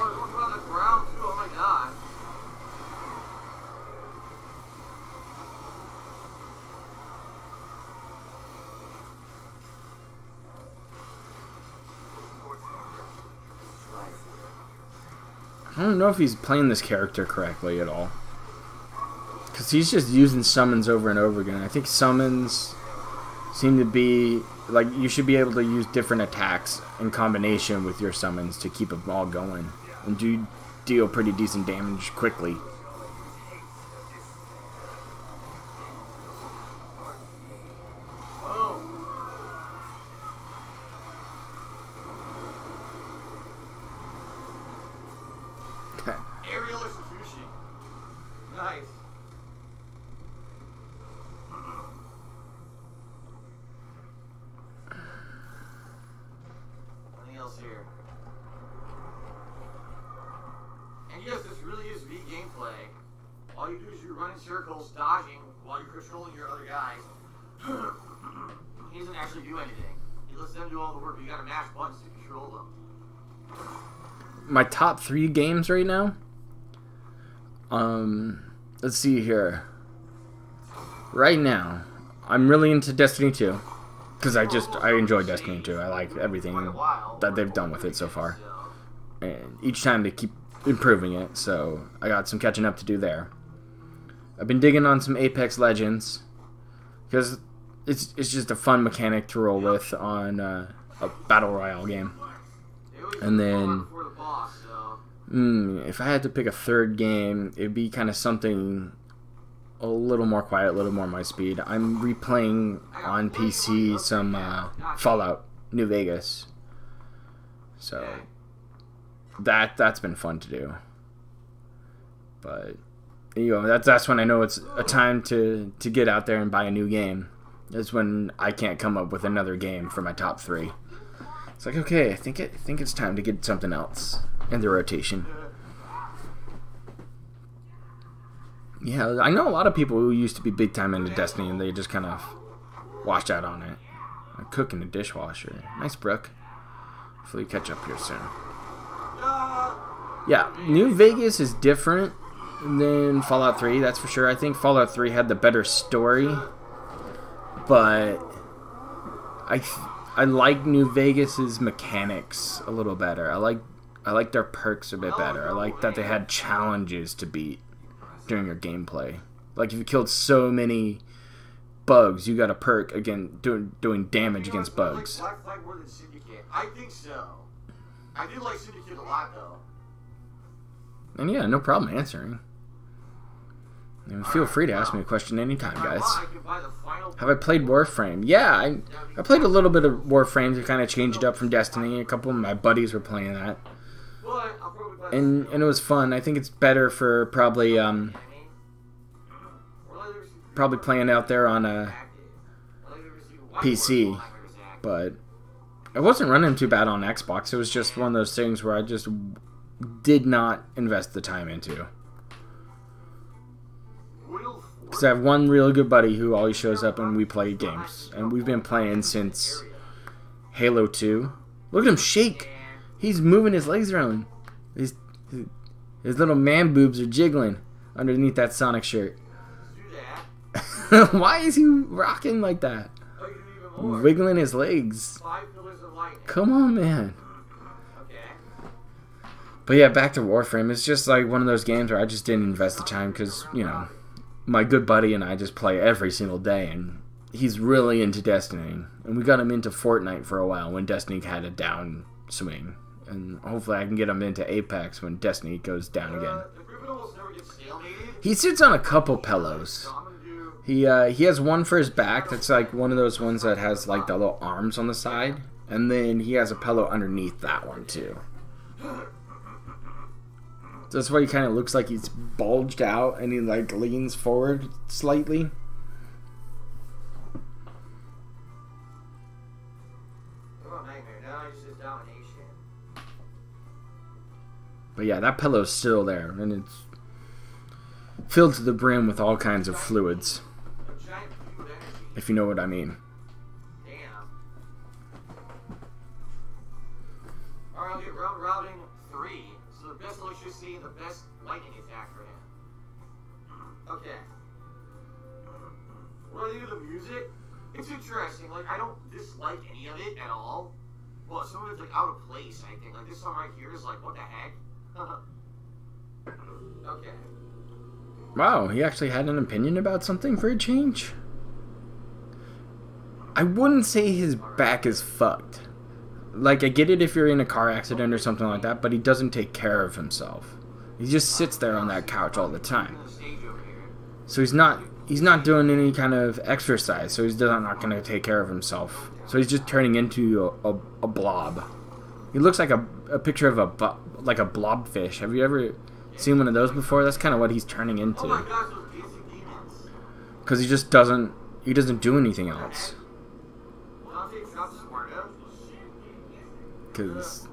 Speaker 1: I don't know if he's playing this character correctly at all. Because he's just using summons over and over again. I think summons seem to be... like, you should be able to use different attacks in combination with your summons to keep them all going. And do deal pretty decent damage quickly.
Speaker 2: Aerial execution. Nice. Anything else here? And yes, this really is V gameplay. All you do is you run in circles, dodging while you're controlling your other guys. He doesn't actually do anything. He lets them do all the work, but you gotta mash buttons to control them.
Speaker 1: My top 3 games right now. Let's see here. Right now, I'm really into Destiny 2 because I enjoy Destiny 2. I like everything that they've done with it so far, and each time they keep improving it. So I got some catching up to do there. I've been digging on some Apex Legends because it's just a fun mechanic to roll with on a battle royale game. And then if I had to pick a third game, it'd be kind of something a little more quiet, a little more my speed. I'm replaying on PC some Fallout New Vegas, so that's been fun to do. But you know, that's when I know it's a time to get out there and buy a new game. That's when I can't come up with another game for my top 3. It's like, okay, I think it's time to get something else in the rotation. Yeah, I know a lot of people who used to be big time into Destiny and they just kind of washed out on it. I cook in the dishwasher. Nice, Brooke. Hopefully catch up here soon. Yeah, New Vegas is different than Fallout 3, that's for sure. I think Fallout 3 had the better story, but I like New Vegas's mechanics a little better. I like their perks a bit better. I like that they had challenges to beat during your gameplay. Like if you killed so many bugs, you got a perk again doing damage against bugs.
Speaker 2: Black Flag more than Syndicate? I think so. I do like Syndicate a lot though.
Speaker 1: And yeah, no problem answering. And feel free to ask me a question anytime, guys. Have I played Warframe? Yeah, I played a little bit of Warframe to kind of change it up from Destiny. A couple of my buddies were playing that. And it was fun. I think it's better for probably playing out there on a PC. But it wasn't running too bad on Xbox. It was just one of those things where I just did not invest the time into. Because I have one real good buddy who always shows up and we play games. And we've been playing since Halo 2. Look at him shake! He's moving his legs around. His little man boobs are jiggling underneath that Sonic shirt. Why is he rocking like that? Wiggling his legs. Come on, man. But yeah, back to Warframe. It's just like one of those games where I just didn't invest the time because, you know, my good buddy and I just play every single day, and he's really into Destiny. And we got him into Fortnite for a while when Destiny had a downswing. And hopefully I can get him into Apex when Destiny goes down again. He sits on a couple pillows. He has one for his back that's like one of those ones that has like the little arms on the side. And then he has a pillow underneath that one too. So that's why he kind of looks like he's bulged out and he like leans forward slightly. But yeah, that pillow's still there and it's filled to the brim with all kinds of fluids. If you know what I mean.
Speaker 2: Routing 3. So the best electricity and the best lightning attack for him. Okay. What do I do with the music? It's interesting. Like, I don't dislike any of it at all. Well, some of it's like out of place, I think. Like this song right here is like, what the heck? Okay.
Speaker 1: Wow, he actually had an opinion about something for a change? I wouldn't say his back is fucked. Like, I get it if you're in a car accident or something like that, but he doesn't take care of himself. He just sits there on that couch all the time. So he's not doing any kind of exercise, so he's not going to take care of himself. So he's just turning into a blob. He looks like a picture of a blobfish. Have you ever seen one of those before? That's kind of what he's turning into. Because he just doesn't do anything else. Because,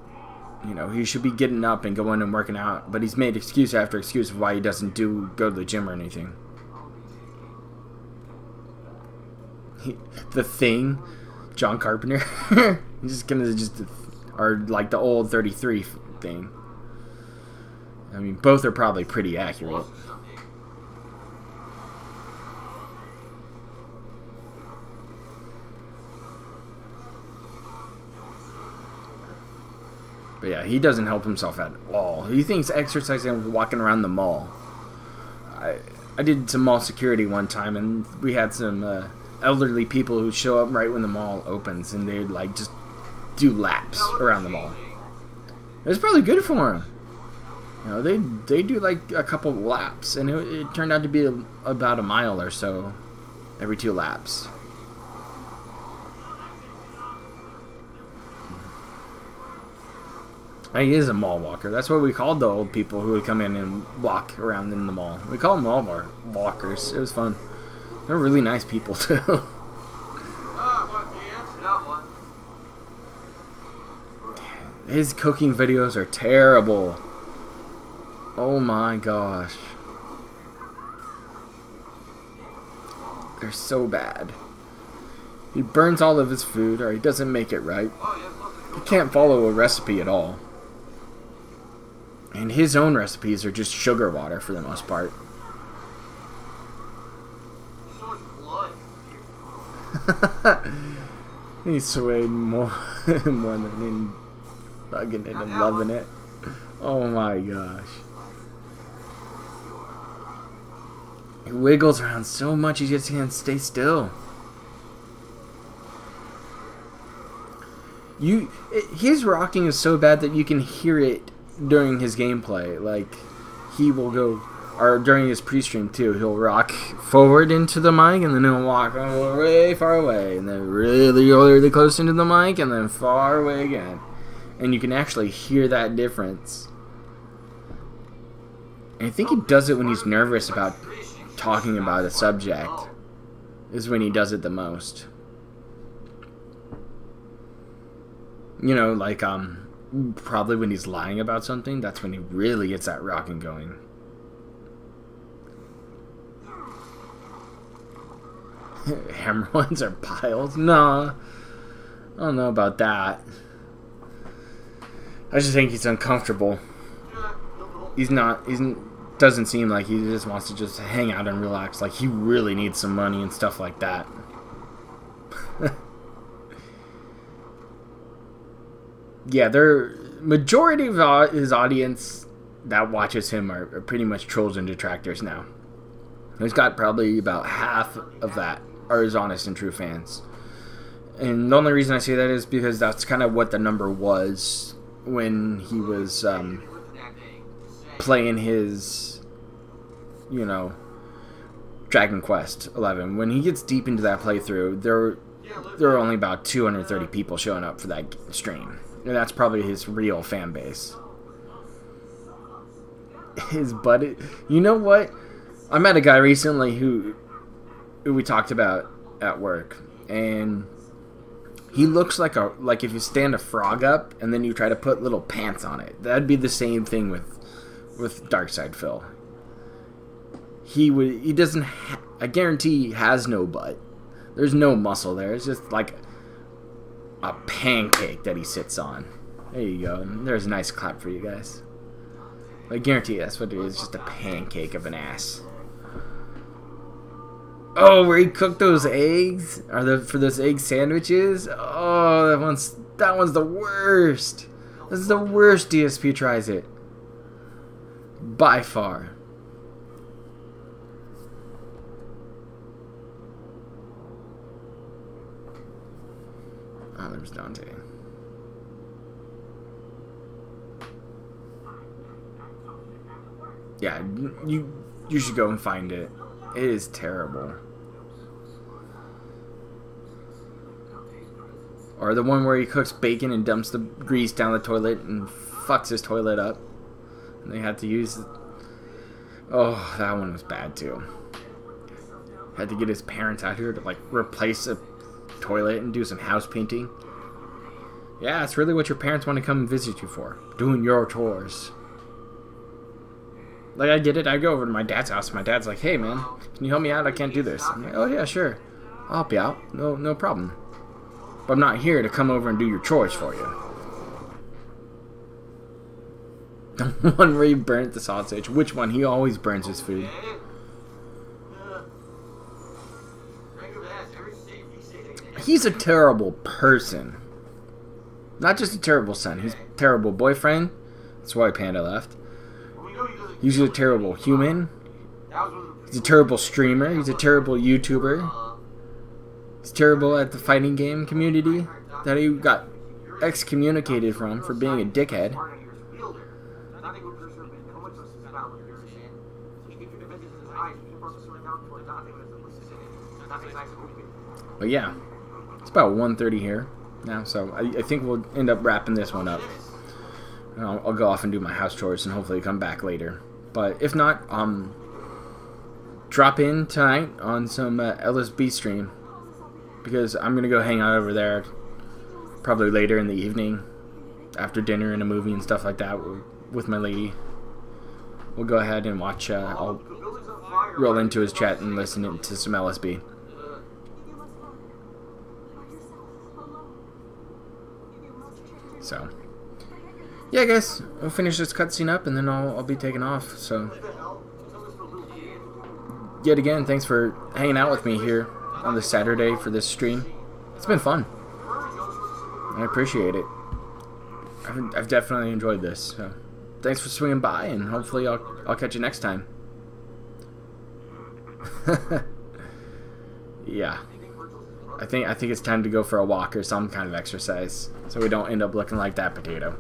Speaker 1: you know, he should be getting up and going and working out, but he's made excuse after excuse of why he doesn't go to the gym or anything. The Thing, John Carpenter, he's just gonna or like the old 33 thing. I mean, both are probably pretty accurate. But yeah, he doesn't help himself at all. He thinks exercising and walking around the mall. I did some mall security one time, and we had some elderly people who show up right when the mall opens, and they'd like just do laps around the mall. It was probably good for him. You know, they do like a couple laps, and it turned out to be about a mile or so every 2 laps. He is a mall walker. That's what we called the old people who would come in and walk around in the mall. We call them mall walkers. It was fun. They're really nice people too. His cooking videos are terrible. Oh my gosh. They're so bad. He burns all of his food, or he doesn't make it right. He can't follow a recipe at all. And his own recipes are just sugar water for the most part.
Speaker 2: So much blood.
Speaker 1: He's swayed more, more than in fucking it and loving it. Oh my gosh. He wiggles around so much he just can't stay still. His rocking is so bad that you can hear it during his gameplay. Like, he will go, or during his pre-stream too, he'll rock forward into the mic and then he'll walk way far away and then really, really close into the mic and then far away again. And you can actually hear that difference. And I think he does it when he's nervous about talking about a subject. Is when he does it the most. You know, like, probably when he's lying about something, that's when he really gets that rocking going. Hemorrhoids are piles? Nah. I don't know about that. I just think he's uncomfortable. Doesn't seem like he just wants to just hang out and relax. Like, he really needs some money and stuff like that. Yeah, majority of his audience that watches him are pretty much trolls and detractors now. He's got probably about half of that are his honest and true fans. And the only reason I say that is because that's kind of what the number was when he was playing his, you know, Dragon Quest 11. When he gets deep into that playthrough, there are only about 230 people showing up for that stream. And that's probably his real fan base. His buddy... You know what? I met a guy recently who we talked about at work. And he looks like if you stand a frog up and then you try to put little pants on it. That'd be the same thing with Darkside Phil. He doesn't... I guarantee he has no butt. There's no muscle there. It's just like a pancake that he sits on. There you go. There's a nice clap for you guys. I guarantee that's what it is. Just a pancake of an ass. Oh, where he cooked those eggs? For those egg sandwiches? Oh, that one's the worst. This is the worst DSP tries it. By far. Oh, there's Dante. Yeah, you should go and find it. It is terrible. Or the one where he cooks bacon and dumps the grease down the toilet and fucks his toilet up. And they had to use... Oh, that one was bad too. Had to get his parents out here to like replace a toilet and do some house painting. Yeah, it's really what your parents want to come and visit you for. Doing your chores. Like, I get it. I go over to my dad's house. My dad's like, hey, man, can you help me out? I can't do this. I'm like, oh, yeah, sure. I'll help you out. No problem. But I'm not here to come over and do your chores for you. The one where he burnt the sausage. Which one? He always burns his food. He's a terrible person. Not just a terrible son. He's a terrible boyfriend. That's why Panda left. He's a terrible human. He's a terrible streamer. He's a terrible YouTuber. He's terrible at the fighting game community that he got excommunicated from for being a dickhead. But yeah, it's about 1:30 here now, so I think we'll end up wrapping this one up. I'll go off and do my house chores and hopefully come back later. But if not, drop in tonight on some LSB stream, because I'm gonna go hang out over there probably later in the evening after dinner and a movie and stuff like that with my lady. We'll go ahead and watch. I'll roll into his chat and listen to some LSB. So yeah, guys, we'll finish this cutscene up and then I'll be taking off. So, yet again, thanks for hanging out with me here on this Saturday for this stream. It's been fun. I appreciate it. I've definitely enjoyed this. So, thanks for swinging by, and hopefully I'll catch you next time. Yeah. I think it's time to go for a walk or some kind of exercise, so we don't end up looking like that potato.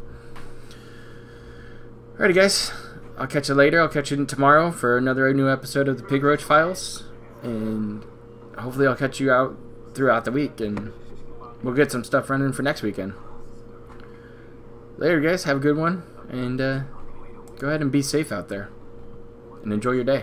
Speaker 1: Alrighty, guys. I'll catch you later. I'll catch you tomorrow for another new episode of the Pig Roach Files, and hopefully I'll catch you out throughout the week, and we'll get some stuff running for next weekend. Later, guys. Have a good one, and go ahead and be safe out there, and enjoy your day.